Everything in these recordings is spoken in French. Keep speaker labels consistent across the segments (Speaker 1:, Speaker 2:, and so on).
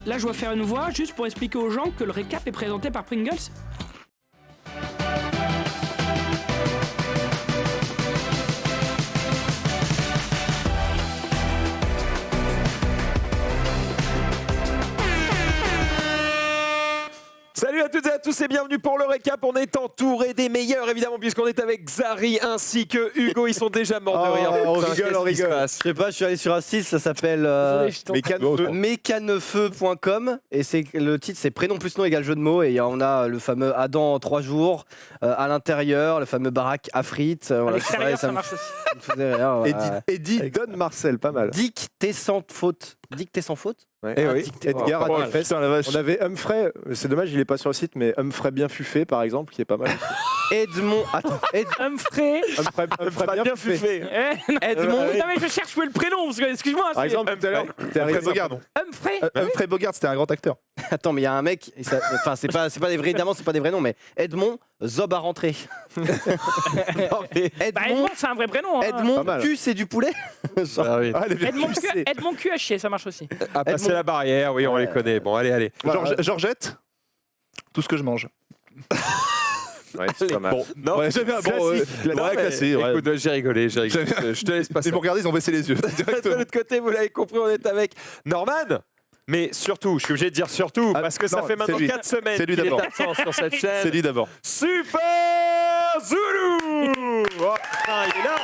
Speaker 1: Là, je dois faire une voix juste pour expliquer aux gens que le récap est présenté par Pringles.
Speaker 2: Salut à toutes et à tous et bienvenue pour le récap. On est entouré des meilleurs évidemment puisqu'on est avec Zari ainsi que Hugo. Ils sont déjà morts de rire.
Speaker 3: On
Speaker 2: Putain,
Speaker 3: rigole,
Speaker 2: qu'est-ce
Speaker 3: on
Speaker 2: qui se
Speaker 3: rigole.
Speaker 2: passe
Speaker 3: Je sais pas, je suis allé sur un site, ça s'appelle mécanefeu.com et le titre c'est prénom plus nom égale jeu de mots et on a le fameux Adam en 3 jours à l'intérieur, le fameux baraque à frites.
Speaker 1: À
Speaker 3: Voilà,
Speaker 1: l'extérieur, ça
Speaker 3: me
Speaker 1: marche aussi.
Speaker 3: faisait rire. Voilà.
Speaker 4: Eddie donne Marcel, pas mal.
Speaker 3: Dick, t'es sans faute. Dick, t'es sans faute.
Speaker 4: Ouais.
Speaker 2: Eh oui.
Speaker 4: Edgar
Speaker 2: Oh,
Speaker 4: a fait.
Speaker 2: putain, la vache.
Speaker 4: On avait Humphrey, c'est dommage, il est pas sur le site, mais Humphrey bien fuffé par exemple, qui est pas mal.
Speaker 3: Edmond. Attends,
Speaker 1: Humphrey.
Speaker 4: Humphrey bien fuffé.
Speaker 1: Non,
Speaker 3: Edmond.
Speaker 1: non, mais je cherche où est le prénom, parce que, excuse-moi.
Speaker 4: Par
Speaker 1: c'est-
Speaker 4: exemple, tout à l'heure,
Speaker 5: Humphrey Bogart, non.
Speaker 1: Humphrey.
Speaker 5: Humphrey Bogart, c'était un grand acteur.
Speaker 3: Attends, mais il y a un mec. Enfin, c'est pas des vrais. Évidemment, c'est pas des vrais noms, mais Edmond Zob à rentrer.
Speaker 1: Bah,
Speaker 3: Edmond.
Speaker 1: Edmond, c'est un vrai prénom. Hein.
Speaker 3: Edmond
Speaker 4: Pas mal.
Speaker 3: Q, c'est du poulet.
Speaker 2: Ah oui.
Speaker 5: Ah, les vieux.
Speaker 1: Edmond Q à chier, ça marche aussi.
Speaker 2: À passer
Speaker 3: Edmond.
Speaker 2: la barrière, oui, on les connaît. Bon, allez.
Speaker 5: Georgette, tout ce que je mange.
Speaker 4: Ouais, c'est pas mal.
Speaker 2: Bon, non,
Speaker 5: Ouais, j'avais un bon.
Speaker 2: classique.
Speaker 5: Ouais,
Speaker 2: Non, mais
Speaker 5: classé, ouais.
Speaker 2: Écoute, j'ai rigolé. Je te laisse passer.
Speaker 5: Et pour regarder, ils ont baissé les yeux.
Speaker 2: De
Speaker 5: Directement.
Speaker 2: l'autre côté, vous l'avez compris, on est avec Norman. Mais surtout, je suis obligé de dire surtout,
Speaker 5: Ah,
Speaker 2: parce que ça
Speaker 5: non,
Speaker 2: fait maintenant
Speaker 5: c'est lui.
Speaker 2: 4 semaines
Speaker 5: C'est lui
Speaker 2: qu'il est
Speaker 5: d'abord.
Speaker 2: absent sur cette chaîne.
Speaker 5: C'est lui d'abord.
Speaker 2: Super Zulu. Oh putain, il est là.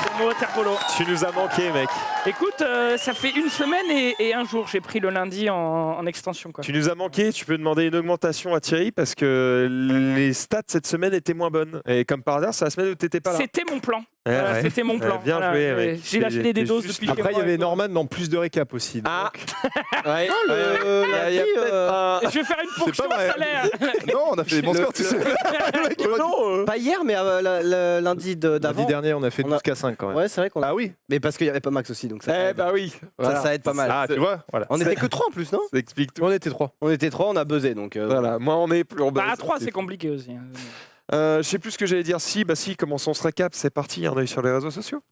Speaker 1: C'est le mot waterpolo.
Speaker 2: Tu nous as manqué, mec.
Speaker 1: Écoute, ça fait une semaine et un jour. J'ai pris le lundi en extension. Quoi.
Speaker 2: Tu nous as manqué. Tu peux demander une augmentation à Thierry parce que les stats cette semaine étaient moins bonnes. Et comme par hasard, c'est la semaine où tu n'étais pas là.
Speaker 1: C'était mon plan.
Speaker 2: Ouais,
Speaker 1: Voilà,
Speaker 2: ouais.
Speaker 1: C'était mon plan.
Speaker 2: Bien
Speaker 1: Voilà,
Speaker 2: joué, mec.
Speaker 1: J'ai lâché des
Speaker 2: T'es
Speaker 1: doses
Speaker 2: juste-
Speaker 1: depuis chez
Speaker 4: Après, il y
Speaker 1: moi,
Speaker 4: avait
Speaker 1: et tout.
Speaker 4: Norman dans plus de récap aussi.
Speaker 2: Ah.
Speaker 4: donc.
Speaker 2: Ouais.
Speaker 3: Le
Speaker 2: Il y a
Speaker 3: lundi,
Speaker 2: peut-être un-
Speaker 1: Et je vais faire une ponction
Speaker 5: pas vrai.
Speaker 1: salaire.
Speaker 5: Non, on a fait des bons scores, tu sais.
Speaker 2: Non,
Speaker 3: Pas hier, mais le lundi
Speaker 4: Lundi
Speaker 3: d'avant.
Speaker 4: dernier, on a fait
Speaker 3: On a-
Speaker 4: 12-5 quand même.
Speaker 3: Ouais, c'est vrai qu'on a.
Speaker 5: Ah oui.
Speaker 3: Mais parce qu'il y avait pas Max aussi, donc ça.
Speaker 2: Eh
Speaker 3: aide.
Speaker 2: bah oui.
Speaker 3: Ça aide pas mal.
Speaker 5: Ah, tu vois, voilà.
Speaker 3: On était que 3 en plus, non?
Speaker 2: Ça explique tout.
Speaker 4: On était 3.
Speaker 3: On était 3, on a buzzé donc.
Speaker 2: Voilà, moi on est plus.
Speaker 1: Bah, à 3, c'est compliqué aussi. Hein.
Speaker 2: Je sais plus ce que j'allais dire. Si, commençons ce récap. C'est parti. On est sur les réseaux sociaux.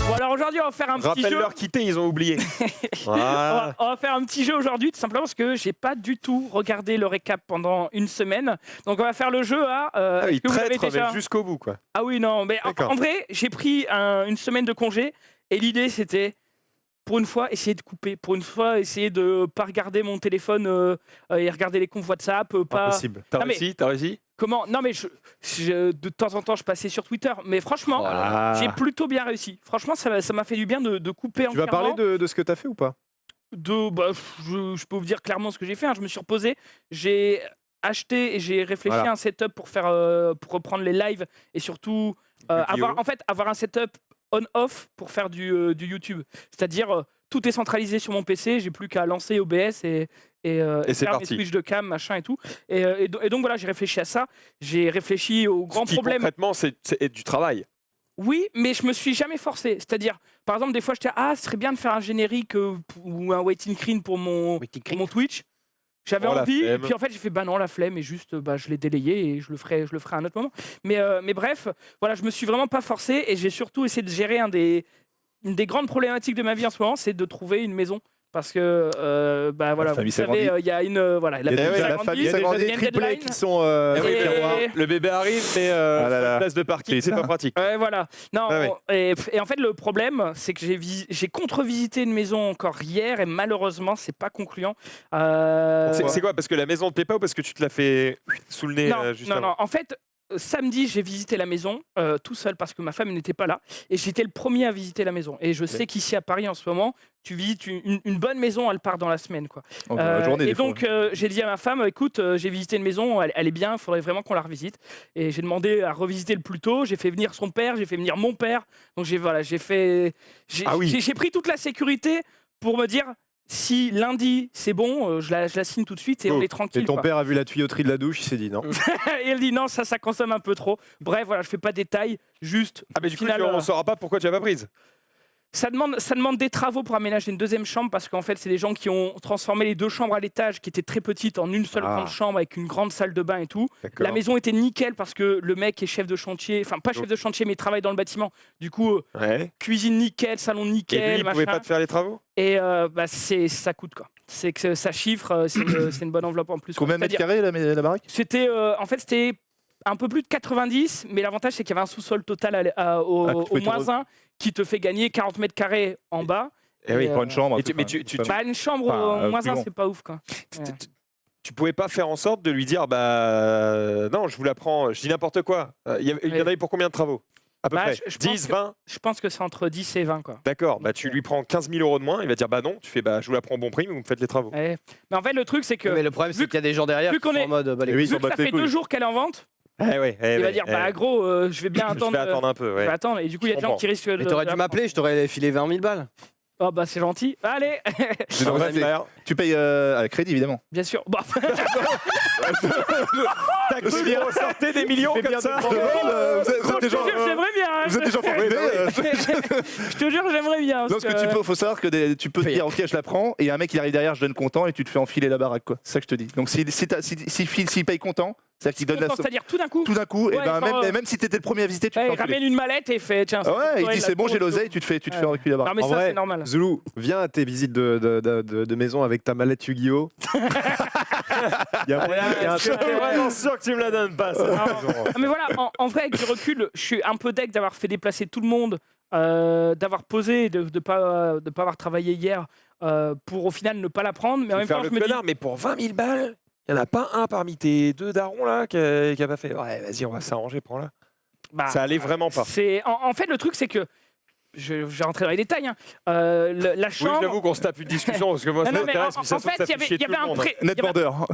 Speaker 1: Bon, alors aujourd'hui, on va faire un petit jeu.
Speaker 2: Rappelle-leur quitter, ils ont oublié. Voilà.
Speaker 1: On va faire un petit jeu aujourd'hui, tout simplement parce que j'ai pas du tout regardé le récap pendant une semaine. Donc on va faire le jeu à.
Speaker 2: Ah oui,
Speaker 1: est-ce que vous l'avez
Speaker 2: traître
Speaker 1: déjà
Speaker 2: mais jusqu'au bout, quoi.
Speaker 1: Ah oui, non, mais
Speaker 2: D'accord.
Speaker 1: en vrai, j'ai pris une semaine de congé et l'idée c'était, pour une fois, essayer de couper. Pour une fois, essayer de pas regarder mon téléphone et regarder les confs WhatsApp. Pas...
Speaker 4: Impossible.
Speaker 2: T'as
Speaker 1: Non, mais-
Speaker 2: réussi. T'as réussi.
Speaker 1: Comment? Non, mais de temps en temps, je passais sur Twitter. Mais franchement,
Speaker 2: Ah.
Speaker 1: j'ai plutôt bien réussi. Franchement, ça m'a fait du bien de couper
Speaker 4: Tu vas
Speaker 1: entièrement.
Speaker 4: parler de ce que t'as fait ou pas?
Speaker 1: Je peux vous dire clairement ce que j'ai fait. Hein. Je me suis reposé. J'ai acheté et j'ai réfléchi
Speaker 4: Voilà.
Speaker 1: à un setup pour faire pour reprendre les lives et surtout
Speaker 2: vidéo.
Speaker 1: avoir un setup on-off pour faire du YouTube. C'est-à-dire tout est centralisé sur mon PC. J'ai plus qu'à lancer OBS et
Speaker 2: c'est
Speaker 1: faire mes
Speaker 2: parti.
Speaker 1: switches de cam, machin et tout. Et donc voilà, j'ai réfléchi à ça. J'ai réfléchi au grand
Speaker 2: Ce qui,
Speaker 1: problème.
Speaker 2: concrètement, c'est du travail.
Speaker 1: Oui, mais je me suis jamais forcé. C'est-à-dire, par exemple, des fois, je disais, ce serait bien de faire un générique ou un waiting screen pour mon Twitch. J'avais
Speaker 2: Oh, la
Speaker 1: envie, et
Speaker 2: flemme.
Speaker 1: puis en fait, j'ai fait, bah non, la flemme, et juste, je l'ai délayé, et je le ferai à un autre moment. Mais bref, voilà, je me suis vraiment pas forcé, et j'ai surtout essayé de gérer une des grandes problématiques de ma vie en ce moment, c'est de trouver une maison. Parce que, voilà,
Speaker 5: famille
Speaker 1: vous savez,
Speaker 5: s'agrandit.
Speaker 1: il y a une. Voilà, la
Speaker 4: Il y a
Speaker 1: famille
Speaker 4: la
Speaker 1: s'agrandit,
Speaker 4: famille,
Speaker 1: il y a
Speaker 4: s'agrandit,
Speaker 1: une
Speaker 4: triplés
Speaker 1: deadline.
Speaker 4: qui sont.
Speaker 2: Eh oui,
Speaker 1: Et-
Speaker 2: le bébé arrive, mais
Speaker 5: Ah là là.
Speaker 2: place de parking,
Speaker 5: C'est
Speaker 2: c'est
Speaker 5: ça.
Speaker 2: pas pratique.
Speaker 1: Ouais, voilà. Non,
Speaker 2: Ouais,
Speaker 1: Et en fait, le problème, c'est que j'ai contre-visité une maison encore hier et malheureusement, c'est pas concluant.
Speaker 2: C'est quoi? Parce que la maison te plaît pas ou parce que tu te l'as fait sous le nez
Speaker 1: Non,
Speaker 2: juste
Speaker 1: non,
Speaker 2: avant
Speaker 1: non. En fait, samedi, j'ai visité la maison tout seul parce que ma femme n'était pas là et j'étais le premier à visiter la maison. Et je sais qu'ici à Paris en ce moment, tu visites une bonne maison, elle part dans la semaine, quoi.
Speaker 5: On va la journée,
Speaker 1: Et
Speaker 5: des fois.
Speaker 1: donc, j'ai dit à ma femme, écoute, j'ai visité une maison, elle est bien, il faudrait vraiment qu'on la revisite. Et j'ai demandé à revisiter le plus tôt. J'ai fait venir son père, j'ai fait venir mon père. Donc, j'ai
Speaker 2: Ah oui.
Speaker 1: j'ai pris toute la sécurité pour me dire, si lundi c'est bon, je la signe tout de suite et
Speaker 2: Oh.
Speaker 1: on est
Speaker 4: Et
Speaker 1: tranquille.
Speaker 4: ton
Speaker 1: quoi.
Speaker 4: père a vu la tuyauterie de la douche, il s'est dit non.
Speaker 1: Et elle dit non, ça consomme un peu trop. Bref, voilà, je fais pas de détails, juste.
Speaker 2: Ah, mais du coup,
Speaker 1: final,
Speaker 2: on saura pas pourquoi tu as pas prise.
Speaker 1: Ça demande des travaux pour aménager une deuxième chambre parce qu'en fait, c'est des gens qui ont transformé les 2 chambres à l'étage qui étaient très petites en une seule grande chambre avec une grande salle de bain et tout.
Speaker 2: D'accord.
Speaker 1: La maison était nickel parce que le mec est chef de chantier, enfin pas chef de chantier mais il travaille dans le bâtiment. Du coup,
Speaker 2: Ouais.
Speaker 1: cuisine nickel, salon
Speaker 2: Et
Speaker 1: nickel,
Speaker 2: lui, il pouvait
Speaker 1: machin.
Speaker 2: pas te faire les travaux?
Speaker 1: Et ça coûte quoi. C'est que ça chiffre, c'est une bonne enveloppe en plus.
Speaker 5: Combien de mètres
Speaker 1: C'est-à-dire,
Speaker 5: carrés la baraque?
Speaker 1: C'était un peu plus de 90, mais l'avantage c'est qu'il y avait un sous-sol total au
Speaker 5: pouvais te
Speaker 1: moins 1 qui te fait gagner 40 mètres carrés en bas.
Speaker 2: Eh oui.
Speaker 5: Pour une chambre.
Speaker 2: Et mais tu
Speaker 1: Bah, une chambre
Speaker 5: Enfin,
Speaker 1: au moins
Speaker 5: plus
Speaker 1: 1,
Speaker 5: grand.
Speaker 1: c'est pas ouf quoi.
Speaker 2: tu pouvais pas faire en sorte de lui dire non, je vous la prends, je dis n'importe quoi. Il y en avait pour combien de travaux? À peu
Speaker 1: Bah,
Speaker 2: près
Speaker 1: je pense
Speaker 2: 10,
Speaker 1: que-
Speaker 2: 20?
Speaker 1: Je pense que c'est entre 10 et 20 quoi.
Speaker 2: D'accord, bah tu lui prends 15 000 € de moins, il va dire bah non, tu fais bah je vous la prends au bon prix, mais vous me faites les travaux.
Speaker 1: Ouais. Mais en fait le truc c'est que
Speaker 3: Mais le problème, c'est
Speaker 1: vu
Speaker 3: qu'il y a des gens derrière
Speaker 1: vu
Speaker 3: qui sont
Speaker 1: qu'on est-
Speaker 3: en mode. Bah, les
Speaker 5: Et oui,
Speaker 3: couilles.
Speaker 1: vu que ça fait 2 jours qu'elle est en vente, il va dire bah gros je vais bien
Speaker 2: je
Speaker 1: attendre.
Speaker 2: vais attendre un peu,
Speaker 1: Je
Speaker 2: ouais.
Speaker 1: vais attendre et du coup il y a des gens
Speaker 2: comprends.
Speaker 1: qui risquent de.
Speaker 3: Mais t'aurais dû m'appeler, je t'aurais filé 20 000 balles.
Speaker 1: Oh bah c'est gentil. Allez,
Speaker 5: C'est
Speaker 2: Non,
Speaker 5: normal,
Speaker 2: c'est frère.
Speaker 5: tu payes à crédit, évidemment.
Speaker 1: bien sûr. Bah,
Speaker 2: T'as cru bien sortir des millions comme ça?
Speaker 5: Vous êtes
Speaker 1: je te jure, j'aimerais bien. hein.
Speaker 5: Vous êtes déjà formidés.
Speaker 1: Je te jure, j'aimerais bien.
Speaker 5: Non,
Speaker 1: parce
Speaker 5: ce que tu peux, faut savoir que tu peux te dire, ok, je la prends, et un mec il arrive derrière, je donne content, et tu te fais enfiler la baraque, quoi. C'est ça que je te dis. Donc s'il paye content, c'est-à-dire qu'il donne la somme
Speaker 1: C'est-à-dire tout d'un coup.
Speaker 5: tout d'un coup, et
Speaker 1: Ouais,
Speaker 5: ben
Speaker 1: genre,
Speaker 5: même si t'étais le premier à visiter, tu te
Speaker 1: Ouais,
Speaker 5: fais
Speaker 1: il
Speaker 5: enfiler.
Speaker 1: ramène une mallette et il fait tiens.
Speaker 5: Ah ouais, il
Speaker 1: ouais,
Speaker 5: dit
Speaker 1: la
Speaker 5: c'est bon, j'ai
Speaker 1: cour,
Speaker 5: l'oseille, tu te fais
Speaker 1: Ouais.
Speaker 5: reculer la
Speaker 1: Non
Speaker 5: baraque.
Speaker 1: mais
Speaker 4: En
Speaker 1: ça
Speaker 4: vrai,
Speaker 1: c'est normal.
Speaker 4: Zoulou, viens à tes visites de maison avec ta mallette Yu-Gi-Oh! Il y a moyen, il y a un
Speaker 2: Je suis vraiment sûr que tu me la donnes pas. Ça.
Speaker 1: Ah, mais voilà, en vrai, avec du recul, je suis un peu deg d'avoir fait déplacer tout le monde, d'avoir posé, de ne pas avoir travaillé hier pour au final ne pas la prendre. Mais en même
Speaker 2: Faire
Speaker 1: temps,
Speaker 2: le
Speaker 1: je me dis.
Speaker 2: connard, mais pour 20 000 balles, il n'y en a pas un parmi tes 2 darons là qui a pas fait. Ouais, vas-y, on va s'arranger, prends-la.
Speaker 1: Bah,
Speaker 2: Ça allait vraiment pas.
Speaker 1: En fait, le truc, c'est que. Je vais rentrer dans les détails. Hein. La
Speaker 2: Oui,
Speaker 1: chambre.
Speaker 2: j'avoue qu'on se tape une discussion parce que moi ça
Speaker 1: Non, non, mais
Speaker 2: m'intéresse, mais ça
Speaker 1: en
Speaker 2: se trouve,
Speaker 1: fait,
Speaker 2: ça fait chier
Speaker 1: il y
Speaker 2: tout
Speaker 1: avait
Speaker 2: le
Speaker 1: un
Speaker 2: monde.
Speaker 1: pré.
Speaker 5: Net
Speaker 1: il y avait-
Speaker 5: vendeur.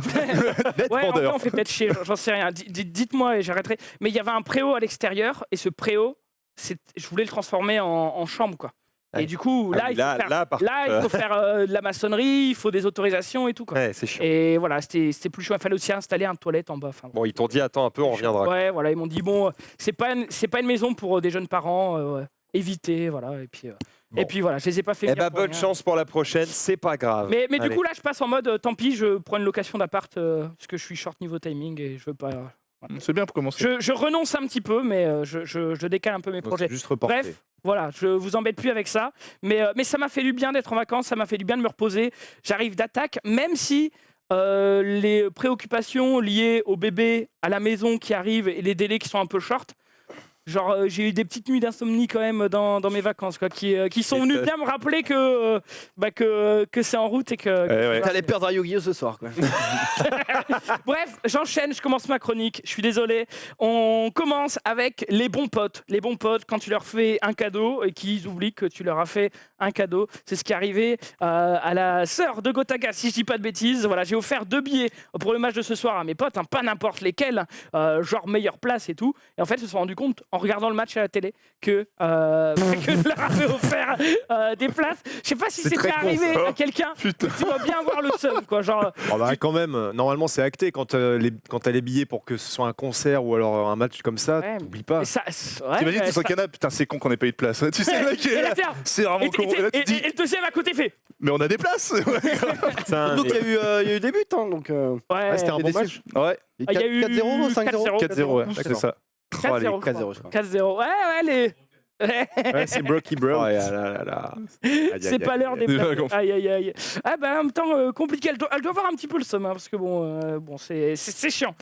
Speaker 5: Net
Speaker 1: Ouais, en vrai,
Speaker 5: vendeur.
Speaker 1: on fait peut-être chier, j'en sais rien. Dites-moi et j'arrêterai. Mais il y avait un préau à l'extérieur et ce préau, je voulais le transformer en chambre, quoi.
Speaker 2: Ouais.
Speaker 1: Et du coup,
Speaker 2: Ah
Speaker 1: là,
Speaker 2: oui,
Speaker 1: il faut faire,
Speaker 2: par
Speaker 1: là, il faut faire de la maçonnerie, il faut des autorisations et tout, quoi.
Speaker 2: Ouais, c'est chiant.
Speaker 1: Et voilà, c'était plus chaud. Il fallait aussi installer un toilette en bas. Enfin,
Speaker 2: Bon, ils t'ont dit attends un peu, on reviendra.
Speaker 1: ouais, voilà, ils m'ont dit bon, c'est pas une maison pour des jeunes parents. Ouais. Éviter, voilà.
Speaker 2: Bon.
Speaker 1: Et puis voilà, je les ai pas fait.
Speaker 2: Eh
Speaker 1: venir
Speaker 2: bah
Speaker 1: pour
Speaker 2: bonne
Speaker 1: rien.
Speaker 2: chance pour la prochaine, c'est pas grave.
Speaker 1: Mais du
Speaker 2: Allez.
Speaker 1: coup là, je passe en mode tant pis, je prends une location d'appart parce que je suis short niveau timing et je veux pas.
Speaker 5: C'est bien pour commencer.
Speaker 1: Je renonce un petit peu, mais je décale un peu mes
Speaker 4: Donc,
Speaker 1: projets.
Speaker 4: c'est juste reporté.
Speaker 1: Bref, voilà, je vous embête plus avec ça. Mais ça m'a fait du bien d'être en vacances, ça m'a fait du bien de me reposer. J'arrive d'attaque, même si les préoccupations liées au bébé, à la maison qui arrive et les délais qui sont un peu short. Genre, j'ai eu des petites nuits d'insomnie quand même dans mes vacances, quoi, qui sont venues bien me rappeler que c'est en route et que.
Speaker 5: Ouais.
Speaker 3: T'allais perdre à Yu-Gi-Oh! Ce soir, quoi.
Speaker 1: Bref, j'enchaîne, je commence ma chronique. Je suis désolé. On commence avec les bons potes. Les bons potes, quand tu leur fais un cadeau et qu'ils oublient que tu leur as fait un cadeau. C'est ce qui est arrivé à la sœur de Gotaga, si je dis pas de bêtises. Voilà, j'ai offert 2 billets pour le match de ce soir à mes potes, hein, pas n'importe lesquels, genre meilleure place et tout. Et en fait, ils se sont rendus compte en regardant le match à la télé que je leur avais offert des places. Je sais pas si
Speaker 4: C'est
Speaker 1: c'était
Speaker 4: très con,
Speaker 1: arrivé
Speaker 4: ça.
Speaker 1: à quelqu'un. Tu dois bien voir le seum, quoi. Genre,
Speaker 4: Oh bah, quand même, normalement c'est acté quand t'as les billets pour que ce soit un concert ou alors un match comme ça,
Speaker 1: Ouais.
Speaker 4: t'oublies pas.
Speaker 1: et ça, ouais,
Speaker 5: T'imagines, t'es sur
Speaker 1: ça-
Speaker 5: le canapé, putain, c'est con qu'on ait pas eu de place. Tu sais, le mec,
Speaker 1: et là, tiens,
Speaker 5: c'est vraiment
Speaker 1: et,
Speaker 5: con. Et là, tu te dis,
Speaker 1: et le deuxième à côté fait.
Speaker 5: mais on a des places.
Speaker 2: Putain,
Speaker 3: Donc
Speaker 2: mais-
Speaker 3: il y a eu des buts, hein, donc.
Speaker 1: Ouais,
Speaker 4: c'était un
Speaker 3: et
Speaker 4: bon
Speaker 3: des
Speaker 4: match.
Speaker 5: Ouais,
Speaker 3: Et
Speaker 1: il y a eu
Speaker 3: 4-0 ou 5-0
Speaker 1: 4-0.
Speaker 5: 4-0, ouais,
Speaker 1: Ou
Speaker 5: c'est ça.
Speaker 1: 4-0.
Speaker 3: 4-0, je crois.
Speaker 1: 4-0. Ouais, les.
Speaker 4: Ouais, c'est Brocky Bro.
Speaker 2: Oh là là là.
Speaker 1: C'est pas l'heure des
Speaker 5: aïe.
Speaker 1: places. Aïe, aïe, aïe. Ah, bah, en même temps, compliqué. Elle doit avoir un petit peu le somme, hein, parce que bon, c'est chiant.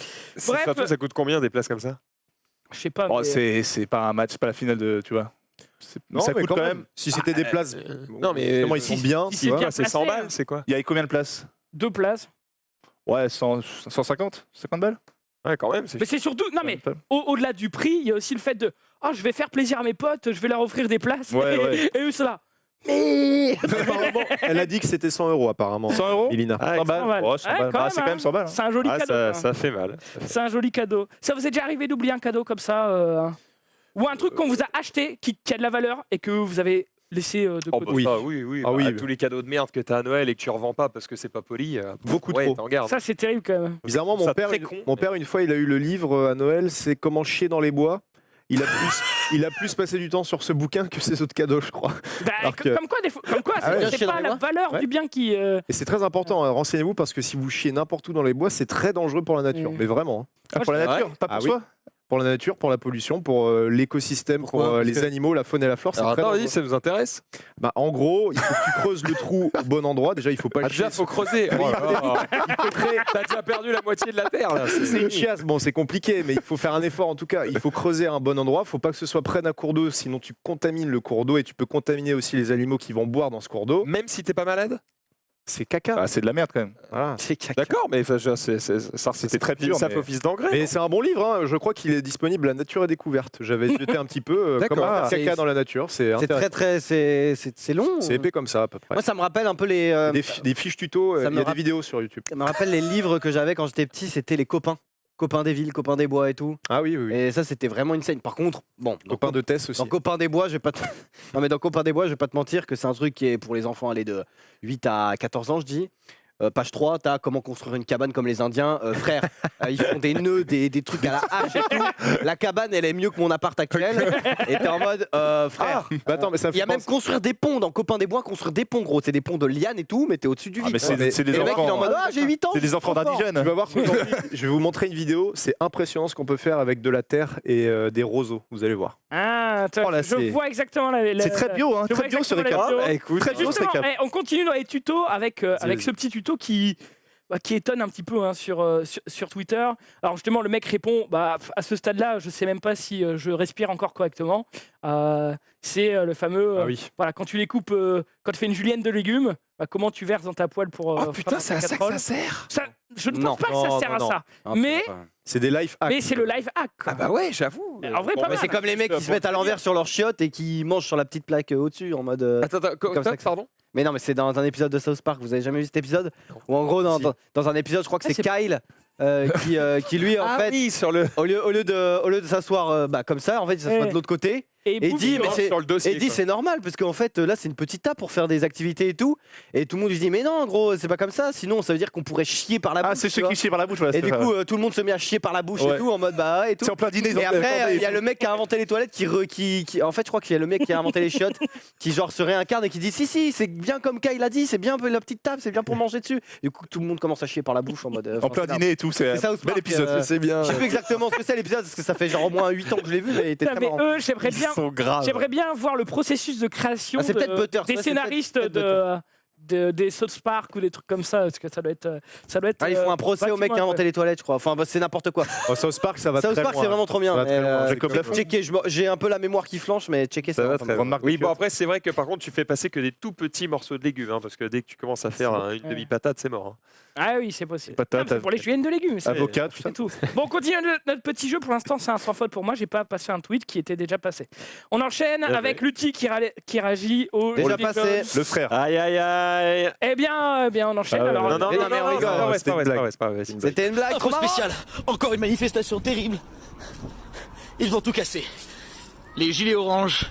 Speaker 1: Bref.
Speaker 2: Surtout, ça coûte combien des places comme ça?
Speaker 1: Je sais pas.
Speaker 5: Oh,
Speaker 1: mais-
Speaker 5: c'est pas un match, c'est pas la finale de, tu vois.
Speaker 4: Non,
Speaker 5: Ça
Speaker 4: mais
Speaker 5: coûte quand même.
Speaker 4: Si c'était des places,
Speaker 2: non, mais
Speaker 4: comment ils sont bien,
Speaker 1: si
Speaker 4: tu
Speaker 1: c'est
Speaker 4: vois.
Speaker 1: bien
Speaker 2: C'est 100
Speaker 1: placé,
Speaker 2: balles, c'est quoi?
Speaker 5: Il y avait combien de places?
Speaker 1: 2 places.
Speaker 5: Ouais, 150 50 balles.
Speaker 2: Ouais, quand même, c'est
Speaker 1: Mais c'est surtout. Non, mais au-delà du prix, il y a aussi le fait de. Oh, je vais faire plaisir à mes potes, je vais leur offrir des places.
Speaker 5: Ouais, ouais.
Speaker 1: Et eux, c'est là.
Speaker 4: Apparemment, elle a dit que c'était 100 € apparemment.
Speaker 5: 100 euros
Speaker 4: Ilina.
Speaker 2: Ah,
Speaker 5: 100 balles.
Speaker 1: 100 balles.
Speaker 5: Ouais, 100
Speaker 1: Ouais,
Speaker 5: balles.
Speaker 1: quand
Speaker 5: Ah,
Speaker 1: même,
Speaker 5: c'est quand
Speaker 1: hein.
Speaker 5: même 100 balles.
Speaker 1: C'est un joli
Speaker 2: Ah,
Speaker 1: cadeau.
Speaker 2: ça,
Speaker 1: hein.
Speaker 2: ça fait mal.
Speaker 1: C'est un joli cadeau. Ça vous est déjà arrivé d'oublier un cadeau comme ça ou un truc qu'on vous a acheté qui a de la valeur et que vous avez laissé de
Speaker 2: Oh,
Speaker 1: côté
Speaker 2: bah,
Speaker 4: Oui.
Speaker 2: ça, oui.
Speaker 4: Ah
Speaker 2: Bah,
Speaker 4: oui.
Speaker 2: tous les cadeaux de merde que t'as à Noël et que tu revends pas parce que c'est pas poli.
Speaker 4: Beaucoup
Speaker 2: ouais,
Speaker 4: trop.
Speaker 2: t'en gardes.
Speaker 1: Ça, c'est terrible quand même.
Speaker 4: Bizarrement,
Speaker 2: Ça
Speaker 4: mon père,
Speaker 2: très con.
Speaker 4: une fois, il a eu le livre à Noël, c'est Comment chier dans les bois. il a plus passé du temps sur ce bouquin que ses autres cadeaux, je crois.
Speaker 1: Bah,
Speaker 4: Alors que-
Speaker 1: comme quoi,
Speaker 3: Ah ouais,
Speaker 1: c'est
Speaker 3: chier dans
Speaker 1: pas
Speaker 3: les
Speaker 1: la
Speaker 3: bois.
Speaker 1: valeur
Speaker 4: Ouais.
Speaker 1: du bien qui.
Speaker 4: Et c'est très important, hein, renseignez-vous parce que si vous chiez n'importe où dans les bois, c'est très dangereux pour la nature.
Speaker 1: Mm.
Speaker 4: Mais vraiment. Hein.
Speaker 5: Ah, pour la nature, pas pour
Speaker 4: Ah oui.
Speaker 5: soi.
Speaker 4: Pour la nature, pour la pollution, pour l'écosystème, pour
Speaker 2: Pourquoi
Speaker 4: les animaux, la faune et la flore, c'est
Speaker 2: Alors
Speaker 4: très
Speaker 2: attends,
Speaker 4: dangereux.
Speaker 2: vas-y, ça nous intéresse.
Speaker 4: Bah, en gros, il faut que tu creuses le trou au bon endroit. Déjà, il faut pas
Speaker 2: Ah,
Speaker 4: chier.
Speaker 2: déjà, faut creuser.
Speaker 4: Oui,
Speaker 2: Oh là là. T'as déjà perdu la moitié de la terre là.
Speaker 4: C'est une chiasse, bon c'est compliqué, mais il faut faire un effort en tout cas. Il faut creuser à un bon endroit, il faut pas que ce soit près d'un cours d'eau, sinon tu contamines le cours d'eau et tu peux contaminer aussi les animaux qui vont boire dans ce cours d'eau.
Speaker 2: Même si t'es pas malade.
Speaker 4: C'est caca.
Speaker 5: Ah, c'est de la merde quand même.
Speaker 4: Voilà.
Speaker 3: C'est caca.
Speaker 2: D'accord, mais ça,
Speaker 5: C'était très pur.
Speaker 2: ça
Speaker 5: mais-
Speaker 2: fait office d'engrais.
Speaker 4: Mais c'est un bon livre, hein. Je crois qu'il est disponible à Nature et Découverte. J'avais jeté un petit peu
Speaker 2: D'accord.
Speaker 4: comment faire
Speaker 3: C'est-
Speaker 4: caca dans la nature, c'est
Speaker 3: C'est
Speaker 4: intéressant.
Speaker 3: c'est long.
Speaker 4: C'est épais comme ça à peu près.
Speaker 3: Moi, ça me rappelle un peu les.
Speaker 4: Des fiches tuto,
Speaker 3: ça
Speaker 4: il
Speaker 3: me
Speaker 4: y a des
Speaker 3: rapp-
Speaker 4: vidéos sur YouTube.
Speaker 3: Ça me rappelle les livres que j'avais quand j'étais petit. C'était les copains. Copains des villes, copains des bois et tout.
Speaker 4: Ah oui, oui, oui.
Speaker 3: Et ça, c'était vraiment une scène. Par contre, bon,
Speaker 4: Copain de Tess aussi.
Speaker 3: dans Copains des bois, je vais pas te... non, mais dans Copains des bois, je vais pas te mentir que c'est un truc qui est pour les enfants allez, de 8 à 14 ans, je dis. Page 3, t'as comment construire une cabane comme les Indiens. Frère, ils font des nœuds, des trucs à la hache et tout. La cabane, elle est mieux que mon appart actuel. Et t'es en mode, frère.
Speaker 4: Bah attends, mais ça me
Speaker 3: Il y a
Speaker 4: fait
Speaker 3: même
Speaker 4: penser-
Speaker 3: construire des ponts dans Copains des bois, construire des ponts, gros. C'est des ponts de liane et tout, mais t'es au-dessus du
Speaker 5: Ah,
Speaker 3: vide.
Speaker 5: mais c'est
Speaker 4: mais-
Speaker 5: c'est
Speaker 3: Et
Speaker 5: des
Speaker 3: le mec, il est en
Speaker 5: enfants.
Speaker 3: mode, ah, j'ai 8 ans.
Speaker 5: C'est des enfants
Speaker 3: trop fort.
Speaker 4: Tu
Speaker 5: d'indigènes.
Speaker 4: vas voir qu'aujourd'hui, je vais vous montrer une vidéo, c'est impressionnant ce qu'on peut faire avec de la terre et des roseaux, vous allez voir.
Speaker 1: Ah,
Speaker 4: Oh là,
Speaker 1: je
Speaker 4: c'est-
Speaker 1: vois exactement la.
Speaker 5: C'est très bio, hein,
Speaker 1: je vois
Speaker 5: très bio ce
Speaker 1: exactement la
Speaker 5: récap.
Speaker 1: vidéo.
Speaker 2: écoute,
Speaker 5: Très bio ce
Speaker 1: Justement,
Speaker 5: récap.
Speaker 1: on continue dans les tutos avec
Speaker 4: vas-y.
Speaker 1: ce petit tuto qui étonne un petit peu hein, sur Twitter. Alors justement, le mec répond, à ce stade-là, je sais même pas si je respire encore correctement. C'est le fameux,
Speaker 4: Ah oui.
Speaker 1: voilà, quand tu les coupes, quand tu fais une julienne de légumes, comment tu verses dans ta poêle pour...
Speaker 2: Oh
Speaker 1: faire
Speaker 2: putain,
Speaker 1: ta
Speaker 2: c'est à ça que
Speaker 1: casserole.
Speaker 2: ça sert.
Speaker 1: Je ne
Speaker 3: Non.
Speaker 1: pense pas que ça
Speaker 3: Non,
Speaker 1: sert
Speaker 3: non,
Speaker 1: à ça.
Speaker 3: non.
Speaker 1: Mais-
Speaker 4: C'est des life hacks.
Speaker 1: Mais c'est le live hack. quoi.
Speaker 2: Ah bah ouais, j'avoue.
Speaker 1: En vrai, pas
Speaker 3: Mais
Speaker 1: mal.
Speaker 3: c'est comme les mecs qui se mettent à l'envers sur leur chiotte et qui mangent sur la petite plaque au-dessus en mode.
Speaker 2: Attends,
Speaker 3: comme ça que ça-
Speaker 2: pardon.
Speaker 3: Mais non, mais c'est dans un épisode de South Park. Vous avez jamais vu cet épisode? Ou en gros, dans,
Speaker 2: Si.
Speaker 3: dans un épisode, je crois que
Speaker 1: Ah,
Speaker 3: c'est
Speaker 1: c'est-
Speaker 3: Kyle qui lui, en
Speaker 2: Ah
Speaker 3: fait,
Speaker 2: oui, sur le.
Speaker 3: au lieu de s'asseoir comme ça, en fait, il s'assoit
Speaker 1: Ouais.
Speaker 3: de l'autre côté.
Speaker 1: Et
Speaker 3: Et
Speaker 1: boum,
Speaker 3: dit,
Speaker 1: il
Speaker 3: mais
Speaker 1: mange.
Speaker 3: c'est-
Speaker 2: sur le dossier.
Speaker 3: Et il dit
Speaker 2: quoi.
Speaker 3: c'est normal parce qu'en fait là c'est une petite table pour faire des activités et tout et tout le monde lui dit mais non gros c'est pas comme ça sinon ça veut dire qu'on pourrait chier par la bouche
Speaker 5: Ah, c'est
Speaker 3: tu
Speaker 5: ceux
Speaker 3: vois.
Speaker 5: qui chient par la bouche. Voilà,
Speaker 3: Et
Speaker 5: c'est
Speaker 3: du
Speaker 5: ça.
Speaker 3: coup tout le monde se met à chier par la bouche
Speaker 5: Ouais.
Speaker 3: et tout en mode bah ouais, et tout
Speaker 5: C'est en plein dîner. ils ont
Speaker 3: et
Speaker 5: fait-
Speaker 3: après
Speaker 5: attendez,
Speaker 3: il y a le mec qui a inventé les toilettes qui en fait je crois qu'il y a le mec qui a inventé les chiottes qui genre se réincarne et qui dit si c'est bien comme Kyle a dit c'est bien la petite table c'est bien pour manger dessus du coup tout le monde commence à chier par la bouche en mode
Speaker 5: En plein dîner et tout. C'est
Speaker 3: c'est ça
Speaker 5: un bel épisode.
Speaker 2: C'est bien.
Speaker 3: je sais plus exactement ce que c'est l'épisode parce que ça fait genre au moins 8 ans que je l'ai vu mais il était
Speaker 1: Putain,
Speaker 3: très
Speaker 1: mais
Speaker 3: marrant.
Speaker 1: eux, j'aimerais bien voir le processus de création
Speaker 3: Ah, c'est peut-être Butters,
Speaker 1: des
Speaker 3: ouais, c'est
Speaker 1: scénaristes
Speaker 3: peut-être
Speaker 1: des South Park ou des trucs comme ça, parce que ça doit être.
Speaker 3: Ah, ils font un procès au mec qui a inventé les toilettes, je crois. Enfin, c'est n'importe quoi.
Speaker 4: Oh, South Park, ça va
Speaker 3: South
Speaker 4: très
Speaker 3: Park,
Speaker 4: loin.
Speaker 3: c'est vraiment trop bien.
Speaker 4: Ça va très
Speaker 3: mais,
Speaker 4: loin.
Speaker 5: Jacob Lafont.
Speaker 3: checker, j'ai un peu la mémoire qui flanche, mais checker ça.
Speaker 2: Ça va
Speaker 3: va
Speaker 2: très
Speaker 3: vraiment.
Speaker 5: Grande marque.
Speaker 2: Oui, bon après c'est vrai que par contre tu fais passer que des tout petits morceaux de légumes, hein, parce que dès que tu commences à faire une
Speaker 1: Ouais.
Speaker 2: demi-patate, c'est mort. Hein.
Speaker 1: Ah oui, c'est possible.
Speaker 5: Patates,
Speaker 1: Non, mais c'est pour les juliennes de légumes. c'est-
Speaker 5: Avocat, tout ça.
Speaker 1: C'est tout. Bon, on continue notre petit jeu. Pour l'instant, c'est un sans faute pour moi. J'ai pas passé un tweet qui était déjà passé. On enchaîne
Speaker 2: Bien
Speaker 1: avec Lutti qui réagit au.
Speaker 3: Déjà
Speaker 1: jeu
Speaker 3: passé.
Speaker 1: d'école.
Speaker 5: Le frère.
Speaker 2: Aïe aïe aïe.
Speaker 1: Eh bien, on enchaîne.
Speaker 5: Ah ouais,
Speaker 1: alors,
Speaker 5: ouais.
Speaker 2: Non,
Speaker 3: mais non, mais on rigole,
Speaker 2: c'est pas vrai, c'est pas vrai, c'est pas vrai, c'est une blague.
Speaker 3: C'était une blague trop
Speaker 6: Info
Speaker 3: marrante.
Speaker 6: spéciale. Encore une manifestation terrible. Ils vont tout casser. Les gilets oranges.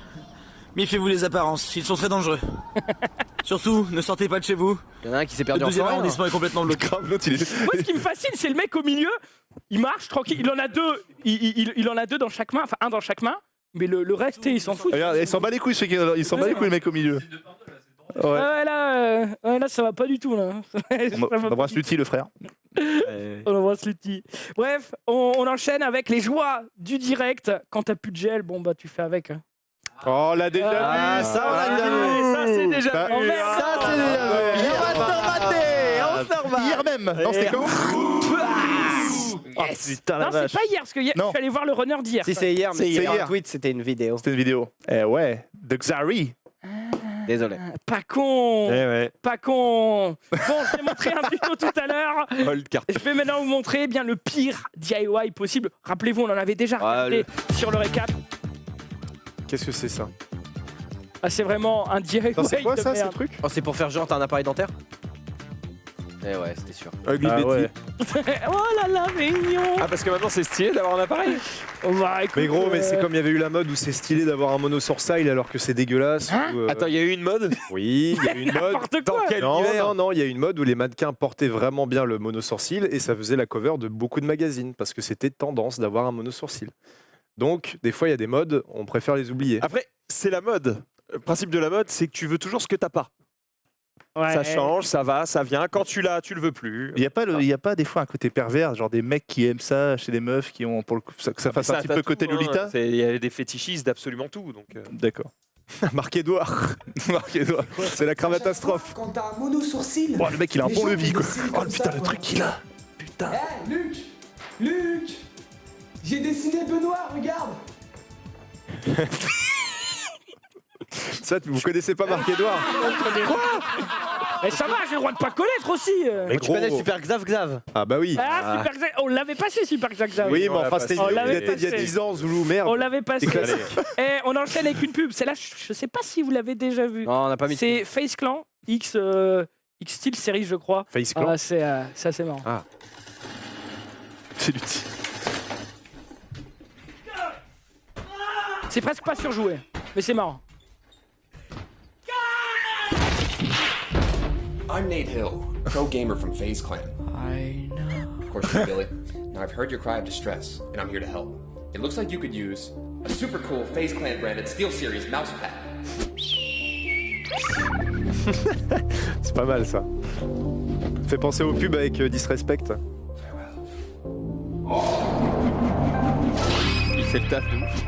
Speaker 6: Méfiez-vous des apparences, ils sont très dangereux. Surtout, ne sortez pas de chez vous.
Speaker 3: Il y en a un qui s'est
Speaker 6: Le
Speaker 3: perdu en
Speaker 6: deuxième
Speaker 3: forêt.
Speaker 6: arrondissement est complètement bloqué.
Speaker 5: Grave, l'autre, il est.
Speaker 1: Moi, ce qui me fascine, c'est le mec au milieu. Il marche tranquille. Il en a deux. Il en a deux dans chaque main. Enfin, un dans chaque main. Mais le reste, il s'en fout.
Speaker 5: Regarde, il s'en bat les couilles, il s'en bat les couilles, le mec au milieu. Ouais.
Speaker 1: Ah là, ça va pas du tout là.
Speaker 5: On embrasse Lutti, le frère.
Speaker 1: On embrasse Lutti. Bref, on enchaîne avec les joies du direct. Quand t'as plus de gel, bon bah tu fais avec. hein.
Speaker 5: Oh, on l'a déjà
Speaker 3: Ah,
Speaker 5: vu.
Speaker 3: ça, on l'a déjà vu.
Speaker 1: Ça c'est déjà
Speaker 5: Bah,
Speaker 1: vu.
Speaker 3: Ça, c'est déjà vu.
Speaker 5: Hier,
Speaker 3: On va se remater, on se remate.
Speaker 5: Hier même. Non, c'était quand
Speaker 3: Oh, putain la
Speaker 1: Non, c'est
Speaker 3: vache.
Speaker 1: pas hier, parce que hier, je
Speaker 5: Non.
Speaker 1: suis allé voir le runner d'hier.
Speaker 3: Si c'est hier, mais
Speaker 5: C'est
Speaker 3: c'est
Speaker 5: hier.
Speaker 3: un tweet, c'était une vidéo.
Speaker 5: C'était une vidéo. Eh ouais, de Xari.
Speaker 3: Désolé.
Speaker 1: Pas con,
Speaker 2: ouais.
Speaker 1: pas con. Bon, je vais montrer un tuto tout à l'heure.
Speaker 2: Hold carte.
Speaker 1: Je vais maintenant vous montrer bien le pire DIY possible. Rappelez-vous, on en avait déjà regardé sur le récap.
Speaker 4: Qu'est-ce que c'est ça?
Speaker 1: Ah, c'est vraiment un DIY
Speaker 4: Attends, c'est quoi
Speaker 1: de
Speaker 4: ça, ce
Speaker 1: merde.
Speaker 4: truc?
Speaker 3: Oh, c'est pour faire genre, t'as un appareil dentaire? Eh ouais, c'était sûr.
Speaker 4: Ugly
Speaker 5: Ah
Speaker 4: Betty.
Speaker 5: ouais.
Speaker 1: Oh là là, mais mignon.
Speaker 2: Ah parce que maintenant c'est stylé d'avoir un appareil.
Speaker 1: Bah, écoute,
Speaker 4: Mais gros, mais c'est comme il y avait eu la mode où c'est stylé d'avoir un monosourcil alors que c'est dégueulasse.
Speaker 1: Hein
Speaker 4: ou,
Speaker 2: Attends, il y a eu une mode.
Speaker 4: Oui, il y a eu une mode.
Speaker 1: n'importe
Speaker 2: Dans
Speaker 1: quoi.
Speaker 2: quel
Speaker 4: Non,
Speaker 2: univers
Speaker 4: non, il y a eu une mode où les mannequins portaient vraiment bien le monosourcil et ça faisait la cover de beaucoup de magazines parce que c'était tendance d'avoir un monosourcil. Donc, des fois, il y a des modes, on préfère les oublier.
Speaker 2: Après, c'est la mode. Le principe de la mode, c'est que tu veux toujours ce que t'as pas.
Speaker 1: Ouais.
Speaker 2: Ça change, ça va, ça vient. Quand tu l'as, tu le veux plus.
Speaker 5: Il n'y a pas des fois un côté pervers, genre des mecs qui aiment ça chez des meufs qui ont pour le coup, que ça fasse un petit peu côté Lolita.
Speaker 2: Il y a des fétichistes d'absolument tout. Donc,
Speaker 5: D'accord.
Speaker 4: Marc-Edouard.
Speaker 5: Marc-Edouard.
Speaker 4: C'est la cravatastrophe.
Speaker 7: Quand t'as un mono sourcil.
Speaker 5: Oh, le mec, il a un
Speaker 7: les
Speaker 5: bon
Speaker 7: gens
Speaker 5: levier,
Speaker 7: qui
Speaker 5: quoi.
Speaker 7: dessinent
Speaker 5: Oh,
Speaker 7: comme
Speaker 5: putain,
Speaker 7: ça,
Speaker 5: le
Speaker 7: quoi.
Speaker 5: truc qu'il a. Putain.
Speaker 7: Eh, Luc, j'ai dessiné Benoît, regarde.
Speaker 4: Ça, vous connaissez pas Marc-Edouard?
Speaker 1: Mais ça va, j'ai le droit de pas connaître aussi.
Speaker 3: Mais tu connais Super Xav Xav.
Speaker 4: Ah bah oui.
Speaker 1: Ah, Super Xav. On l'avait passé, Super Xav.
Speaker 4: Oui, mais
Speaker 2: on l'a
Speaker 4: enfin,
Speaker 2: passé.
Speaker 4: c'était
Speaker 1: On
Speaker 4: il y
Speaker 1: l'avait
Speaker 4: a 10 ans, Zoulou, merde.
Speaker 1: On l'avait passé.
Speaker 4: C'est classique.
Speaker 1: Et on enchaîne avec une pub. Celle-là, je sais pas si vous l'avez déjà vue.
Speaker 3: Non, on n'a pas mis.
Speaker 1: C'est Face Clan X Steel Series, je crois.
Speaker 4: Face Clan.
Speaker 1: Ah, c'est assez marrant.
Speaker 5: C'est l'outil.
Speaker 1: C'est presque pas surjoué, mais c'est marrant.
Speaker 8: I'm Nate Hill, pro gamer from FaZe Clan.
Speaker 1: I know.
Speaker 8: Of course, you're Billy. Now, I've heard your cry of distress, and I'm here to help. It looks like you could use a super cool FaZe Clan branded Steel Series mouse pad.
Speaker 4: C'est pas mal ça. Fait penser aux pubs avec Disrespect.
Speaker 3: Il fait le taf de ouf.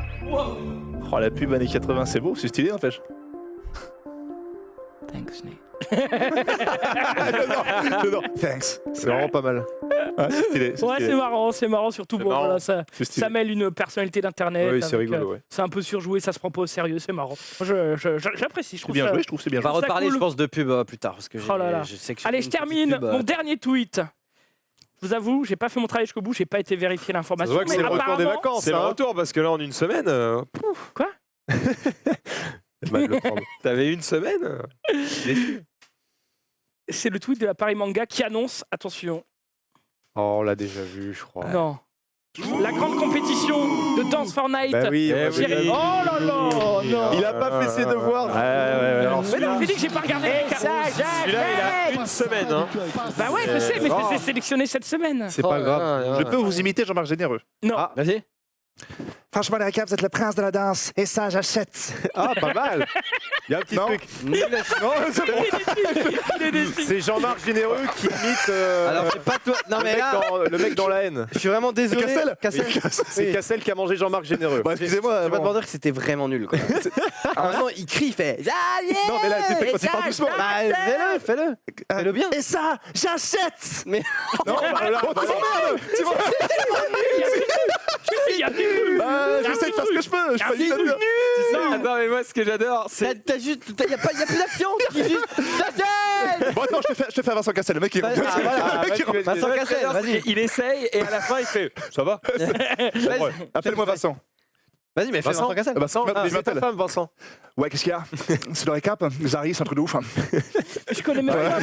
Speaker 5: Oh, la pub années 80, c'est beau, c'est stylé, n'empêche.
Speaker 1: Thanks, Nate.
Speaker 5: J'adore. Thanks.
Speaker 4: C'est vraiment pas mal.
Speaker 5: Ah, c'est stylé.
Speaker 1: Ouais, c'est marrant, surtout bon,
Speaker 2: marrant.
Speaker 1: voilà, ça
Speaker 5: stylé.
Speaker 1: ça mêle une personnalité d'internet.
Speaker 4: Oui, c'est
Speaker 1: avec,
Speaker 4: rigolo, ouais.
Speaker 1: C'est un peu surjoué, ça se prend pas au sérieux, c'est marrant. Moi, j'apprécie, je
Speaker 5: C'est
Speaker 1: trouve
Speaker 5: bien
Speaker 1: ça.
Speaker 5: joué, je trouve que c'est bien
Speaker 3: On va
Speaker 5: joué.
Speaker 1: ça
Speaker 3: reparler,
Speaker 1: cool.
Speaker 3: je pense, de pub plus tard. Parce que
Speaker 1: Oh là là.
Speaker 3: je sais que j'ai
Speaker 1: Allez,
Speaker 3: fait
Speaker 1: je
Speaker 3: une petite
Speaker 1: termine
Speaker 3: pub,
Speaker 1: mon dernier tweet. Je vous avoue, j'ai pas fait mon travail jusqu'au bout, j'ai pas été vérifier
Speaker 4: Ça se
Speaker 1: l'information.
Speaker 4: voit que c'est
Speaker 1: mais
Speaker 4: le retour des
Speaker 1: apparemment,
Speaker 4: vacances.
Speaker 2: c'est le
Speaker 4: hein.
Speaker 2: retour parce que là, en une semaine,
Speaker 4: Mal le prendre.
Speaker 2: t'avais une semaine.
Speaker 1: c'est le tweet de la Paris Manga qui annonce, attention,
Speaker 4: Oh, on l'a déjà vu, je crois.
Speaker 1: non, la grande compétition de Dance for Night.
Speaker 4: Bah oui,
Speaker 2: Eh
Speaker 4: oui,
Speaker 2: oui.
Speaker 4: oui.
Speaker 1: Oh là là, non.
Speaker 4: Il a pas fait ses devoirs.
Speaker 2: Alors,
Speaker 1: Mais non, j'ai dit que j'ai pas regardé.
Speaker 2: celui-là, il a une semaine. Hein.
Speaker 1: Bah ouais, je sais, mais je les ai sélectionnés cette semaine.
Speaker 4: C'est pas grave.
Speaker 5: Je peux vous imiter Jean-Marc Généreux.
Speaker 1: Non.
Speaker 3: Ah, vas-y.
Speaker 9: Franchement, les gars, vous êtes le prince de la danse. Et ça, j'achète.
Speaker 4: Ah, pas mal. Il y a un petit
Speaker 5: Non.
Speaker 4: truc.
Speaker 1: Il est déçu.
Speaker 4: C'est Jean-Marc Généreux qui imite
Speaker 3: Alors, c'est pas toi. Non, mais là,
Speaker 4: le mec dans la haine.
Speaker 3: je suis vraiment désolé.
Speaker 4: Cassel. C'est Cassel qui a mangé Jean-Marc Généreux.
Speaker 5: Bah, excusez-moi.
Speaker 3: Je vais pas te
Speaker 5: bon.
Speaker 3: mentir que c'était vraiment nul. Quoi. Vraiment, il crie, il fait.
Speaker 5: Non, mais là, c'est fait quand il parle doucement.
Speaker 3: Bah, fais-le. Fais-le bien.
Speaker 9: Et ça, j'achète.
Speaker 3: Mais
Speaker 5: Non, bah, là, bah, non.
Speaker 1: Il y a des trucs.
Speaker 5: J'essaie de faire ce que je peux. Je peux
Speaker 1: Merci.
Speaker 5: pas dire.
Speaker 2: Attends, mais moi, ce que j'adore, c'est.
Speaker 3: t'as juste. Y a plus d'action.
Speaker 5: Bon, attends, je te fais Vincent Cassel. Le mec, il est.
Speaker 3: Vincent Cassel, vas-y.
Speaker 2: Il essaye et à la fin, il fait. Ça va.
Speaker 3: Vas-y.
Speaker 5: Appelle-moi Vincent.
Speaker 3: Vas-y, mais fais Vincent Cassel.
Speaker 5: Vincent,
Speaker 2: Ah,
Speaker 5: il
Speaker 2: c'est ta
Speaker 5: m'appelle.
Speaker 2: femme, Vincent.
Speaker 5: Ouais, qu'est-ce qu'il y a? C'est le récap. Zari, c'est un truc de ouf.
Speaker 1: Je connais même pas.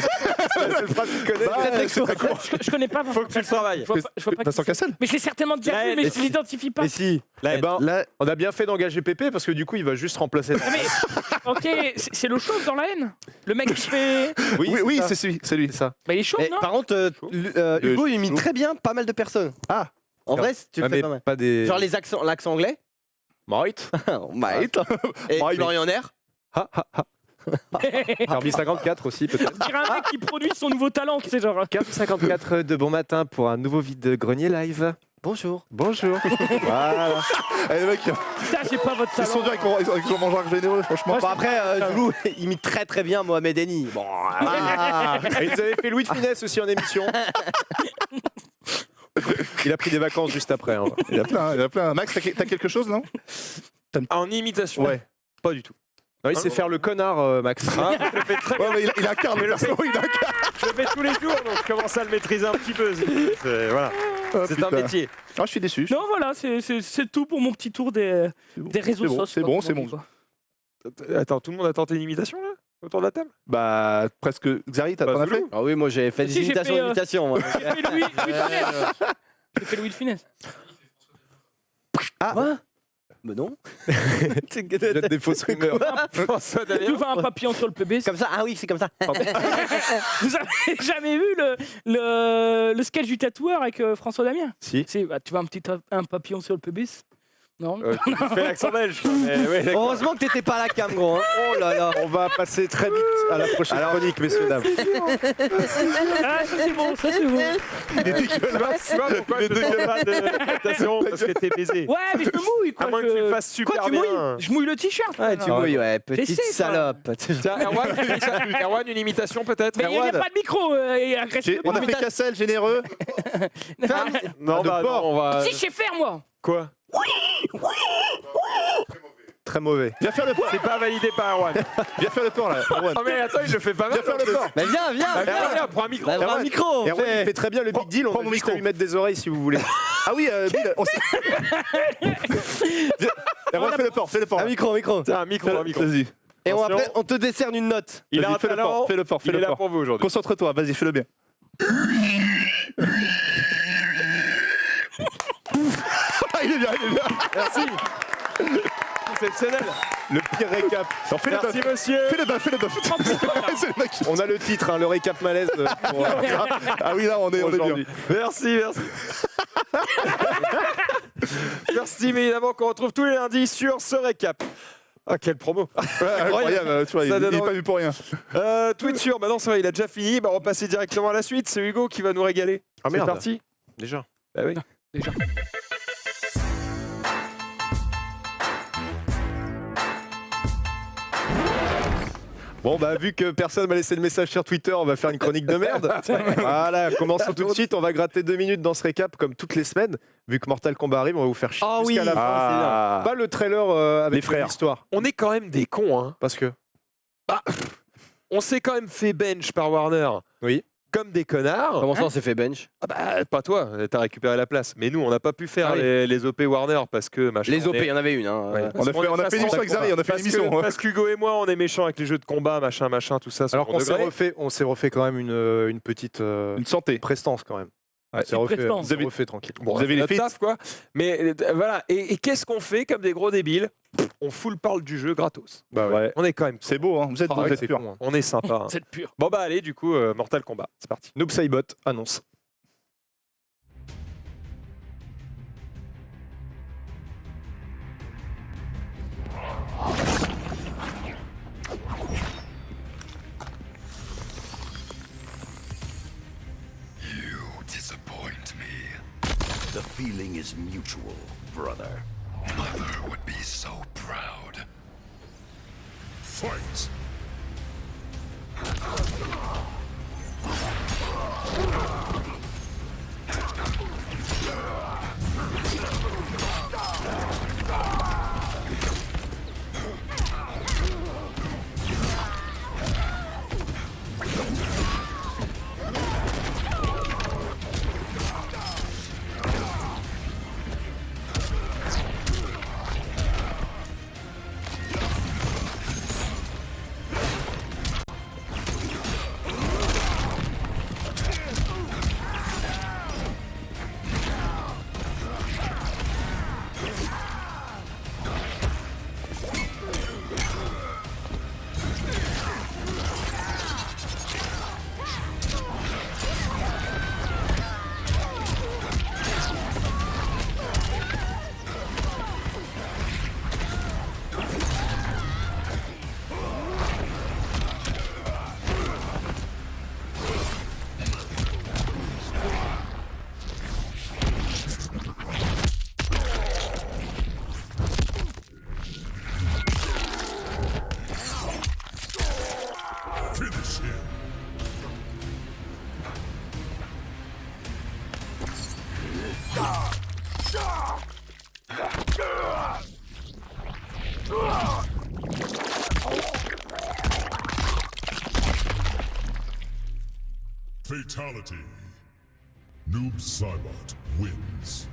Speaker 5: C'est très court.
Speaker 1: Je connais pas.
Speaker 2: Faut que tu le travailles.
Speaker 1: Je vois pas
Speaker 5: Vincent
Speaker 1: qui c'est.
Speaker 5: Cassel.
Speaker 1: Mais je l'ai certainement déjà
Speaker 2: Là,
Speaker 1: vu, mais
Speaker 2: mais
Speaker 1: je l'identifie pas.
Speaker 3: Mais si.
Speaker 2: Là,
Speaker 4: Eh ben,
Speaker 5: Là,
Speaker 4: on a bien fait d'engager Pépé parce que du coup, il va juste remplacer.
Speaker 1: Ah, mais, ok, c'est le chauve dans la haine. Le mec qui fait.
Speaker 5: oui,
Speaker 4: ça.
Speaker 5: c'est lui.
Speaker 4: ça.
Speaker 1: Bah, il est chauve,
Speaker 3: Mais
Speaker 1: non?
Speaker 3: par contre, Hugo il imite très bien pas mal de personnes.
Speaker 4: Ah.
Speaker 3: En vrai, tu le
Speaker 4: Ah,
Speaker 3: fais
Speaker 4: mais
Speaker 3: pas mal.
Speaker 4: pas des.
Speaker 3: Genre l'accent anglais.
Speaker 4: Mate.
Speaker 3: Mate. Et
Speaker 4: Mate.
Speaker 3: Florian Air.
Speaker 4: Herbie 54 aussi, peut-être.
Speaker 1: On dirait un mec qui produit son nouveau talent, tu sais, genre.
Speaker 4: Herbie 54 de bon matin pour un nouveau vide-grenier live.
Speaker 3: Bonjour.
Speaker 4: Bonjour. Voilà.
Speaker 5: Eh, le mec,
Speaker 1: Putain, j'ai pas votre
Speaker 5: ils sont
Speaker 1: talent.
Speaker 5: durs avec Jean-Marc Généreux, franchement.
Speaker 3: Bon, après, Zoulou imite très très bien Mohamed Eni. Bon,
Speaker 4: Ah. Et ils avaient fait Louis de Funès aussi en émission. Il a pris des vacances juste après. Hein.
Speaker 5: Il y a plein. Max, t'as quelque chose, non?
Speaker 2: En imitation.
Speaker 4: Ouais, pas du tout. Non, il sait faire le connard, Max.
Speaker 2: Hein, je le fais très bien.
Speaker 5: Ouais, mais il incarne le perso, il incarne.
Speaker 2: Je le fais tous les jours, donc je commence à le maîtriser un petit peu. Voilà. C'est un métier.
Speaker 5: Ah, je suis déçu.
Speaker 1: Non, voilà, c'est tout pour mon petit tour des réseaux sociaux.
Speaker 5: C'est bon, c'est bon.
Speaker 2: Attends, tout le monde a tenté une imitation là autour de la table?
Speaker 5: Bah, presque. Xari, t'en as fait?
Speaker 3: Ah oui, moi j'ai fait des
Speaker 1: Si, j'ai fait,
Speaker 3: imitations. Moi.
Speaker 1: J'ai fait Louis de Funès. J'ai fait Louis de Funès.
Speaker 3: Ah, quoi? Mais non.
Speaker 4: Jette des fausses rumeurs.
Speaker 2: François
Speaker 1: Tu
Speaker 2: Damien.
Speaker 1: vois un papillon sur le PB.
Speaker 3: Comme ça. Ah oui, c'est comme ça.
Speaker 1: Vous avez jamais vu le sketch du tatoueur avec François Damien?
Speaker 4: Si.
Speaker 1: Bah, tu vois un papillon sur le pubis. Non.
Speaker 2: Tu fais l'accent belge. Mais ouais, d'accord.
Speaker 3: Heureusement que t'étais pas à la cam, gros. Hein. Oh là là.
Speaker 4: On va passer très vite à la prochaine chronique, messieurs, dames.
Speaker 1: Ah, ça c'est bon, ça c'est bon.
Speaker 5: Il est dégueulasse.
Speaker 2: Tu vois pourquoi je te demande pas d'adaptation parce que t'es baisé.
Speaker 1: Ouais, mais je me mouille quoi.
Speaker 2: À moins que tu le fasses super
Speaker 1: Quoi, tu
Speaker 2: bien.
Speaker 1: mouilles Je mouille le t-shirt.
Speaker 3: Ouais, tu mouilles, ouais. Petite
Speaker 1: J'essaie, quoi.
Speaker 3: salope.
Speaker 2: Tiens, Erwan, une imitation peut-être.
Speaker 1: Mais il n'y a pas de micro.
Speaker 5: On a fait Cassel, généreux.
Speaker 2: Non,
Speaker 4: de
Speaker 2: bah, non,
Speaker 4: porc.
Speaker 2: on va.
Speaker 1: Si, je sais faire moi.
Speaker 2: Quoi?
Speaker 4: Très mauvais.
Speaker 5: Viens faire le port.
Speaker 2: C'est pas validé par Erwan.
Speaker 5: Viens faire le port là. Erwan.
Speaker 2: Oh mais attends, il le fait pas mal.
Speaker 5: Viens faire le port.
Speaker 3: Mais viens, viens.
Speaker 2: Viens, prends un micro.
Speaker 3: Bah, prends un micro.
Speaker 4: Erwan, il fait très bien le big deal. On
Speaker 5: prends
Speaker 4: va
Speaker 5: mon
Speaker 4: juste
Speaker 5: micro.
Speaker 4: lui mettre des oreilles si vous voulez.
Speaker 5: Ah oui, Bill. Erwan, fais le port. Fais le port.
Speaker 3: Un micro, micro.
Speaker 2: Tiens, un micro.
Speaker 5: Vas-y.
Speaker 3: Et
Speaker 2: Attention.
Speaker 3: après, on te décerne une note.
Speaker 2: Il a
Speaker 5: Vas-y,
Speaker 2: un
Speaker 5: fais le
Speaker 2: talent.
Speaker 5: port. Fais le port. Fais
Speaker 2: Il est
Speaker 5: le
Speaker 2: là
Speaker 5: port.
Speaker 2: pour vous aujourd'hui.
Speaker 5: Concentre-toi. Vas-y, fais-le bien. Il est bien, il est bien.
Speaker 2: Merci. Exceptionnel.
Speaker 4: Le pire récap.
Speaker 5: Alors, fais le
Speaker 2: Merci
Speaker 5: bœuf.
Speaker 2: monsieur.
Speaker 5: Fais le bœuf, fais le bœuf. C'est le mec.
Speaker 4: On a le titre, hein, le récap malaise. Pour,
Speaker 5: Ah oui, là, on est
Speaker 4: aujourd'hui.
Speaker 5: bien.
Speaker 2: Merci. Merci, mais évidemment qu'on retrouve tous les lundis sur ce récap. Ah, quelle promo.
Speaker 5: Incroyable, tu vois,
Speaker 2: Ça
Speaker 5: il
Speaker 2: donne
Speaker 5: n'est pas
Speaker 2: envie.
Speaker 5: vu pour rien.
Speaker 2: Tweet sur, bah non, ça va, il a déjà fini. Bah, on va passer directement à la suite. C'est Hugo qui va nous régaler.
Speaker 4: Ah
Speaker 2: C'est
Speaker 4: merde.
Speaker 2: parti.
Speaker 4: Déjà.
Speaker 2: Bah oui.
Speaker 1: Déjà.
Speaker 4: Bon, bah, vu que personne m'a laissé le message sur Twitter, on va faire une chronique de merde. Voilà, commençons tout de suite. On va gratter 2 minutes dans ce récap, comme toutes les semaines. Vu que Mortal Kombat arrive, on va vous faire chier
Speaker 3: Ah oui.
Speaker 4: jusqu'à la fin.
Speaker 5: Ah.
Speaker 4: Pas le trailer avec
Speaker 5: Les frères.
Speaker 4: l'histoire.
Speaker 2: On est quand même des cons, hein.
Speaker 4: Parce que.
Speaker 2: On s'est quand même fait bench par Warner.
Speaker 4: Oui.
Speaker 2: Comme des connards.
Speaker 3: Comment ça, on s'est fait bench?
Speaker 2: Ah bah, pas toi, t'as récupéré la place. Mais nous, on n'a pas pu faire
Speaker 3: Ah oui.
Speaker 2: les OP Warner parce que machin.
Speaker 3: Les OP,
Speaker 2: on est-
Speaker 3: il y en avait une. Hein.
Speaker 2: Ouais.
Speaker 5: On a fait une émission avec Zari, on a fait une émission.
Speaker 2: Parce qu'Hugo et moi, on est méchants avec les jeux de combat, machin, tout ça.
Speaker 4: Alors qu'on
Speaker 2: second degré.
Speaker 4: on s'est refait quand même une petite
Speaker 5: Une santé.
Speaker 4: prestance quand même.
Speaker 5: Ouais,
Speaker 4: On s'est refait,
Speaker 1: prestance.
Speaker 4: on s'est refait tranquille.
Speaker 2: Bon,
Speaker 5: Vous avez les
Speaker 2: notre
Speaker 5: feats.
Speaker 2: taf, quoi. Mais voilà. Et qu'est-ce qu'on fait comme des gros débiles? On fout le parle du jeu gratos.
Speaker 4: Bah ouais.
Speaker 5: Ouais.
Speaker 2: On est quand même.
Speaker 5: C'est beau, hein. Vous êtes
Speaker 2: Ah
Speaker 5: beau,
Speaker 2: ouais,
Speaker 5: vous êtes
Speaker 4: c'est
Speaker 5: pur.
Speaker 4: con, hein.
Speaker 2: On est sympa. Hein.
Speaker 1: C'est pur.
Speaker 2: Bon bah allez, du coup, Mortal Kombat, c'est parti.
Speaker 4: Noob Saibot annonce.
Speaker 10: Disappoint me. The feeling is mutual, brother. Mother would be so proud. Fight! Finish him. Fatality. Noob Saibot wins.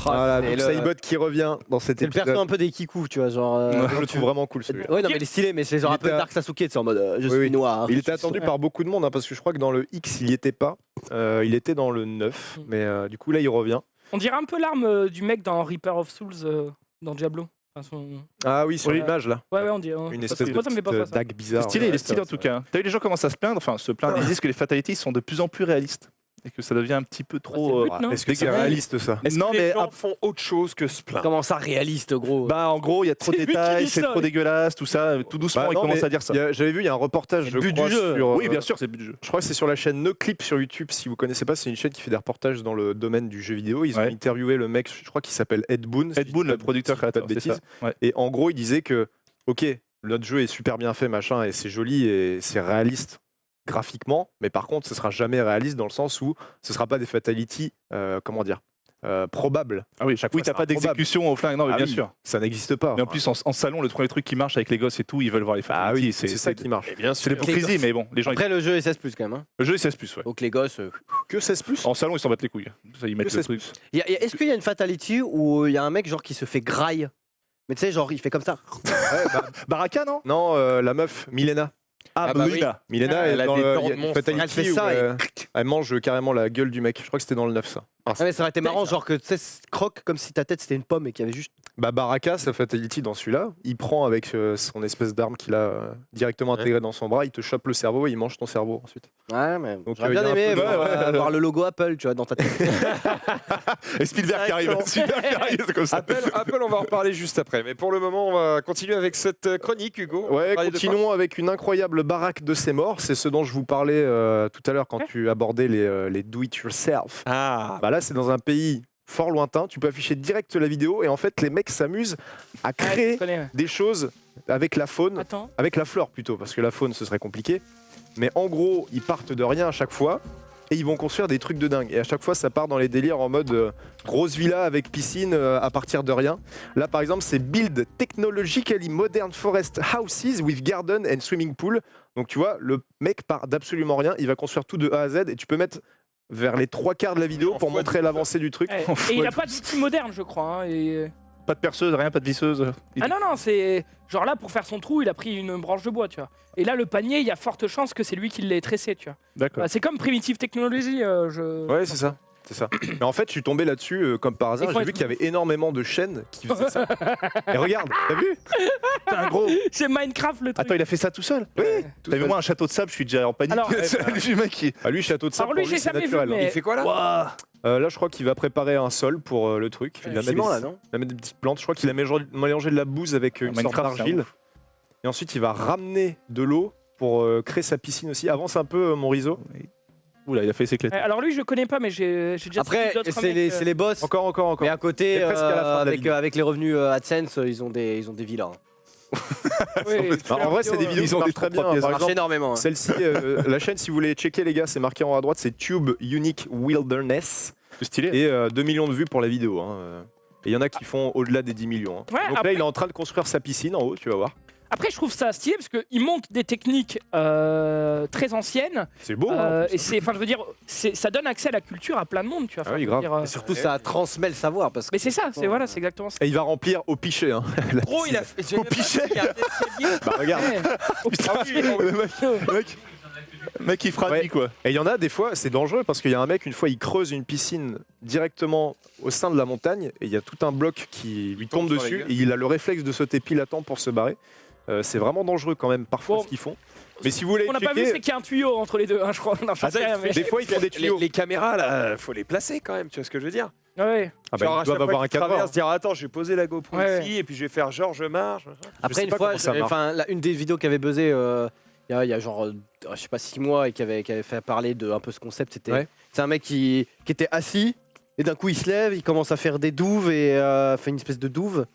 Speaker 4: Voilà,
Speaker 3: c'est
Speaker 4: Noob
Speaker 3: le-
Speaker 4: Saibot qui revient dans cet
Speaker 3: C'est le perso
Speaker 4: épisode.
Speaker 3: un peu des Kikou, tu vois, genre.
Speaker 4: Je le trouve vraiment cool celui-là.
Speaker 3: Ouais, non, mais il est stylé, mais c'est genre
Speaker 4: Il
Speaker 3: un peu
Speaker 4: était à-
Speaker 3: Dark Sasuke, c'est en mode je
Speaker 4: Oui,
Speaker 3: suis
Speaker 4: oui.
Speaker 3: noir.
Speaker 4: Il était attendu par beaucoup de monde, hein, parce que je crois que dans le X, il n'y était pas. Il était dans le 9, mais du coup, là, il revient.
Speaker 1: On dirait un peu l'arme du mec dans Reaper of Souls dans Diablo. Enfin, son-
Speaker 4: Ah oui, sur
Speaker 5: Oui.
Speaker 4: l'image là.
Speaker 1: Ouais, on dit.
Speaker 4: Une
Speaker 5: Ça,
Speaker 4: espèce
Speaker 5: c'est-
Speaker 4: de
Speaker 1: moi, ça me fait pas
Speaker 4: petite
Speaker 1: ça.
Speaker 4: dague bizarre.
Speaker 5: C'est stylé, il est stylé en
Speaker 4: Ouais,
Speaker 5: tout cas. T'as vu les gens commencent à se plaindre, enfin se plaindre, ils disent que les fatalities sont de plus en plus réalistes et que ça devient un petit peu trop.
Speaker 1: c'est le but, non
Speaker 4: Est-ce que c'est
Speaker 5: dégueulasse.
Speaker 4: réaliste ça?
Speaker 2: Est-ce
Speaker 5: Non,
Speaker 2: que les
Speaker 5: mais
Speaker 2: gens font autre chose que se plaindre?
Speaker 3: Comment ça, réaliste, gros?
Speaker 5: Bah en gros, il y a trop de
Speaker 1: C'est lui qui
Speaker 5: détails,
Speaker 1: dit
Speaker 5: c'est
Speaker 1: ça,
Speaker 5: trop
Speaker 1: oui.
Speaker 5: dégueulasse, tout ça. Tout doucement,
Speaker 4: Bah
Speaker 5: ils
Speaker 4: non,
Speaker 5: commencent
Speaker 4: mais
Speaker 5: à dire ça.
Speaker 4: J'avais vu, il y a un reportage,
Speaker 3: C'est
Speaker 4: je
Speaker 3: le but
Speaker 4: crois,
Speaker 3: du jeu.
Speaker 4: sur.
Speaker 5: Oui, bien sûr, c'est le but du jeu.
Speaker 4: Je crois que c'est sur la chaîne NoClip sur YouTube. Si vous connaissez pas, c'est une chaîne qui fait des reportages dans le domaine du jeu vidéo. Ils ont
Speaker 5: Ouais.
Speaker 4: interviewé le mec, je crois qu'il s'appelle Ed Boon.
Speaker 5: Ed Boon, le producteur créateur,
Speaker 4: Pas de
Speaker 5: c'est
Speaker 4: bêtises.
Speaker 5: ça. Ouais.
Speaker 4: Et en gros, il disait que, ok, notre jeu est super bien fait, machin, et c'est joli et c'est réaliste graphiquement, mais par contre, ce sera jamais réaliste dans le sens où ce sera pas des fatalities, comment dire, probables.
Speaker 5: Ah oui,
Speaker 4: Chaque
Speaker 5: oui,
Speaker 4: fois,
Speaker 5: t'as
Speaker 4: c'est
Speaker 5: pas
Speaker 4: improbable.
Speaker 5: d'exécution au flingue, non, mais
Speaker 4: Ah
Speaker 5: bien
Speaker 4: oui,
Speaker 5: sûr.
Speaker 4: Ça n'existe pas.
Speaker 5: Mais en plus, en salon, le premier truc qui marche avec les gosses et tout, ils veulent voir les
Speaker 4: Ah
Speaker 5: fatalities.
Speaker 4: oui, c'est ça qui marche.
Speaker 2: Et bien
Speaker 5: C'est
Speaker 2: sûr.
Speaker 5: l'hypocrisie, mais bon, les gens.
Speaker 3: Après, le jeu est 16+, quand même. Hein.
Speaker 5: Le jeu est 16+, ouais.
Speaker 3: Donc les gosses...
Speaker 4: Que 16 plus.
Speaker 5: En salon, ils s'en battent les couilles. Ça, ils mettent
Speaker 4: Que
Speaker 5: le
Speaker 4: 16
Speaker 5: truc.
Speaker 3: Est-ce qu'il y a une fatality où il y a un mec genre qui se fait graille? Mais tu sais, genre, il fait comme ça.
Speaker 4: Ouais, bah,
Speaker 5: Baraka, non
Speaker 4: non, la meuf, Milena.
Speaker 5: Ah,
Speaker 2: bah oui.
Speaker 5: Milena.
Speaker 4: Milena,
Speaker 2: Elle a
Speaker 4: dans
Speaker 2: des
Speaker 4: le-
Speaker 2: dents
Speaker 4: il y a
Speaker 2: de
Speaker 4: une
Speaker 2: monstre.
Speaker 4: fatality
Speaker 3: Elle fait
Speaker 4: où,
Speaker 3: ça et-
Speaker 4: elle mange carrément la gueule du mec. Je crois que c'était dans le 9 ça.
Speaker 3: Ah mais ça aurait été marrant, genre que tu sais, croque comme si ta tête c'était une pomme et qu'il y avait juste...
Speaker 4: Bah Baraka, sa fatality dans celui-là, il prend avec son espèce d'arme qu'il a directement intégrée dans son bras, il te chope le cerveau et il mange ton cerveau ensuite.
Speaker 3: Ouais, mais
Speaker 4: Donc,
Speaker 3: j'aurais
Speaker 4: il y
Speaker 3: bien
Speaker 4: a un
Speaker 3: aimé
Speaker 4: peu de-
Speaker 3: voir le logo Apple, tu vois, dans ta tête.
Speaker 5: Et Spielberg qui arrive. Spielberg qui arrive, c'est comme ça.
Speaker 2: Apple, on va en reparler juste après. Mais pour le moment, on va continuer avec cette chronique, Hugo. On va
Speaker 4: Ouais,
Speaker 2: parler de quoi?
Speaker 4: continuons avec une incroyable baraque de ses morts. C'est ce dont je vous parlais tout à l'heure quand tu abordais les do-it-yourself.
Speaker 2: Ah,
Speaker 4: Bah là, c'est dans un pays fort lointain. Tu peux afficher direct la vidéo et en fait, les mecs s'amusent à
Speaker 1: Ouais, je
Speaker 4: créer
Speaker 1: connais, ouais.
Speaker 4: des choses avec la faune,
Speaker 1: Attends.
Speaker 4: avec la flore plutôt, parce que la faune, ce serait compliqué. Mais en gros, ils partent de rien à chaque fois. Et ils vont construire des trucs de dingue. Et à chaque fois, ça part dans les délires en mode grosse villa avec piscine à partir de rien. Là, par exemple, c'est Build Technologically Modern Forest Houses with Garden and Swimming Pool. Donc, tu vois, le mec part d'absolument rien. Il va construire tout de A à Z. Et tu peux mettre vers les 3/4 de la vidéo pour montrer l'avancée du truc.
Speaker 1: Ouais. Et il a pas d'outils modernes, je crois. Hein, et...
Speaker 5: Pas de perceuse, rien, pas de visseuse.
Speaker 1: Ah non, non, c'est genre là pour faire son trou, il a pris une branche de bois, tu vois. Et là, le panier, il y a forte chance que c'est lui qui l'ait tressé, tu vois.
Speaker 5: D'accord.
Speaker 1: Bah, c'est comme Primitive Technology.
Speaker 4: Ouais, c'est ça. C'est ça. Mais en fait, je suis tombé là-dessus comme par hasard.
Speaker 1: Il faut
Speaker 4: J'ai vu
Speaker 1: être-
Speaker 4: qu'il y avait énormément de chaînes qui faisaient ça. Et regarde, t'as vu?
Speaker 5: T'es un gros.
Speaker 1: C'est Minecraft le truc.
Speaker 5: Attends, il a fait ça tout seul?
Speaker 4: Oui.
Speaker 5: T'as vu moi un château de sable, je suis déjà en panique.
Speaker 1: Alors,
Speaker 5: Le mec qui.
Speaker 4: Ah, lui, château de sable,
Speaker 1: Alors lui,
Speaker 4: pour lui,
Speaker 1: j'ai
Speaker 4: c'est
Speaker 1: jamais vu,
Speaker 4: naturel. hein.
Speaker 1: mais-
Speaker 2: il fait quoi là?
Speaker 5: Waouh.
Speaker 4: Là, je crois qu'il va préparer un sol pour le truc. Il va mettre
Speaker 3: Ciment,
Speaker 4: des-
Speaker 3: là, non?
Speaker 4: il va mettre des petites plantes. Je crois qu'il a mélangé de la bouse avec une sorte
Speaker 5: Minecraft, c'est un
Speaker 4: d'argile.
Speaker 5: ouf.
Speaker 4: Et ensuite, il va ramener de l'eau pour créer sa piscine aussi. Avance un peu, mon riso.
Speaker 5: Oula, il a fait s'éclater.
Speaker 1: Alors lui, je connais pas, mais j'ai déjà
Speaker 3: Après,
Speaker 1: suivi d'autres
Speaker 3: c'est
Speaker 1: mecs,
Speaker 3: les boss.
Speaker 4: Encore.
Speaker 3: Mais à côté,
Speaker 4: C'est presque à la fin de la
Speaker 3: avec,
Speaker 4: vidéo.
Speaker 3: avec les revenus AdSense, ils ont des villas. Hein.
Speaker 1: oui,
Speaker 4: Bah, en vrai, c'est des vidéos
Speaker 5: ils
Speaker 4: qui
Speaker 5: ont
Speaker 4: marchent
Speaker 5: des
Speaker 4: très
Speaker 5: trois
Speaker 4: bien.
Speaker 5: pièces.
Speaker 3: Ça
Speaker 4: Par
Speaker 3: marche
Speaker 4: exemple,
Speaker 3: énormément. hein.
Speaker 4: celle-ci, la chaîne, si vous voulez checker, les gars, c'est marqué en haut à droite, c'est Tube Unique Wilderness.
Speaker 5: C'est stylé.
Speaker 4: Et 2 millions de vues pour la vidéo. hein. Et il y en a qui font au-delà des 10 millions. hein.
Speaker 1: Ouais,
Speaker 4: Donc
Speaker 1: après-
Speaker 4: là, il est en train de construire sa piscine en haut, tu vas voir.
Speaker 1: Après, je trouve ça stylé parce qu'il monte des techniques très anciennes.
Speaker 4: C'est beau. hein, en plus.
Speaker 1: Et c'est, enfin, je veux dire, ça donne accès à la culture à plein de monde, tu vois.
Speaker 4: Ah oui,
Speaker 1: Enfin, je veux
Speaker 4: grave.
Speaker 1: dire,
Speaker 3: Et surtout, ça transmet le savoir. Parce que
Speaker 1: Mais c'est ça, c'est voilà, c'est exactement ça.
Speaker 4: Et il va remplir au pichet. Hein, la
Speaker 2: Gros, il a
Speaker 4: piscine.
Speaker 2: fait. j'ai même pas vu, il y a un escalier.
Speaker 4: Bah, regarde.
Speaker 1: Ouais.
Speaker 5: Le mec, il fera
Speaker 4: Ouais.
Speaker 5: vie, quoi.
Speaker 4: Et il y en a des fois, c'est dangereux parce qu'il y a un mec, une fois, il creuse une piscine directement au sein de la montagne et il y a tout un bloc qui lui tombe
Speaker 2: Tombe sur la
Speaker 4: dessus
Speaker 2: gueule.
Speaker 4: et il a le réflexe de sauter pile à temps pour se barrer. C'est vraiment dangereux quand même, parfois,
Speaker 1: Bon.
Speaker 4: ce qu'ils font. Mais si vous voulez
Speaker 1: On n'a pas vu, c'est
Speaker 4: checker,
Speaker 1: qu'il y a un tuyau entre les deux, hein, je crois. Non, j'en sais rien, mais...
Speaker 4: des fois, ils font des tuyaux.
Speaker 2: Les caméras là, faut les placer quand même, tu vois ce que je veux dire?
Speaker 1: Ouais.
Speaker 4: Ah bah,
Speaker 2: Genre, à
Speaker 4: ils
Speaker 2: chaque
Speaker 4: doivent
Speaker 2: fois
Speaker 4: avoir un
Speaker 2: qu'il
Speaker 4: cadre.
Speaker 2: traverse, dire attends, je vais poser la GoPro
Speaker 1: Ouais,
Speaker 2: ici et puis je vais faire genre je marche. machin.
Speaker 3: Après,
Speaker 4: sais
Speaker 3: une
Speaker 4: pas
Speaker 3: fois,
Speaker 4: comment ça marche.
Speaker 3: une des vidéos qui avait buzzé il y a genre, je sais pas, 6 mois et qui avait fait parler de un peu ce concept, c'était
Speaker 4: Ouais.
Speaker 3: c'est un mec qui était assis et d'un coup il se lève, il commence à faire des douves et fait une espèce de douve.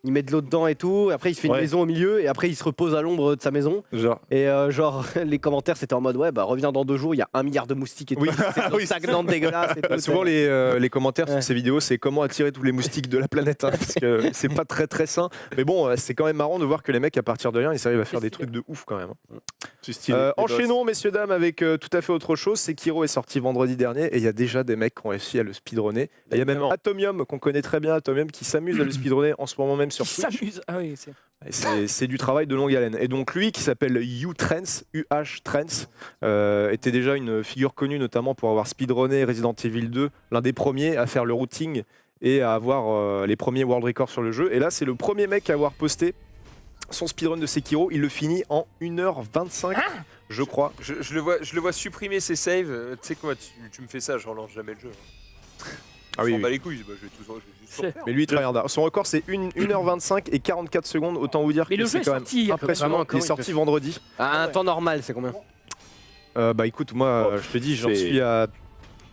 Speaker 3: Il met de l'eau dedans et tout. Et après, il se fait une
Speaker 5: Ouais.
Speaker 3: maison au milieu et après, il se repose à l'ombre de sa maison.
Speaker 5: Genre.
Speaker 3: Et genre, les commentaires, c'était en mode ouais, bah reviens dans 2 jours, il y a 1 milliard de moustiques et tout.
Speaker 4: Oui.
Speaker 3: C'est
Speaker 5: Oui,
Speaker 3: stagnante, dégueulasse. Et tout,
Speaker 4: Bah, souvent les commentaires
Speaker 3: Ouais.
Speaker 4: sur ces vidéos, c'est comment attirer tous les moustiques de la planète, hein, parce que c'est pas très très sain. Mais bon, c'est quand même marrant de voir que les mecs à partir de rien, ils arrivent à faire des trucs de ouf quand même. hein.
Speaker 5: C'est stylé. Les boss.
Speaker 4: Enchaînons messieurs dames avec tout à fait autre chose. Sekiro est sorti vendredi dernier et il y a déjà des mecs qui ont réussi à le speedrunner. Et il y a même
Speaker 2: Évidemment.
Speaker 4: Atomium qu'on connaît très bien, Atomium qui s'amuse à le speedrunner en ce moment même sur
Speaker 1: Qui
Speaker 4: Twitch.
Speaker 1: s'amuse. Ah oui, c'est...
Speaker 4: Et c'est du travail de longue haleine. Et donc lui qui s'appelle U-Trance, UH Trance, était déjà une figure connue notamment pour avoir speedrunné Resident Evil 2, l'un des premiers à faire le routing et à avoir les premiers world records sur le jeu. Et là, c'est le premier mec à avoir posté son speedrun de Sekiro. Il le finit en 1h25, je crois.
Speaker 2: Je le vois supprimer ses saves. Tu sais quoi, tu me fais ça, je relance jamais le jeu.
Speaker 4: Ah oui,
Speaker 2: Bah les couilles, bah, je vais juste refaire.
Speaker 4: mais lui, il tryhard. Son record, c'est 1h25 et 44 secondes. Autant vous dire
Speaker 1: Mais
Speaker 4: que
Speaker 1: le jeu
Speaker 4: c'est
Speaker 1: est
Speaker 4: quand même
Speaker 1: sorti il y a
Speaker 4: impressionnant. Il est sorti vendredi.
Speaker 3: À un temps normal, c'est combien?
Speaker 4: Bah écoute, moi, je te dis, j'en
Speaker 5: c'est-
Speaker 4: suis à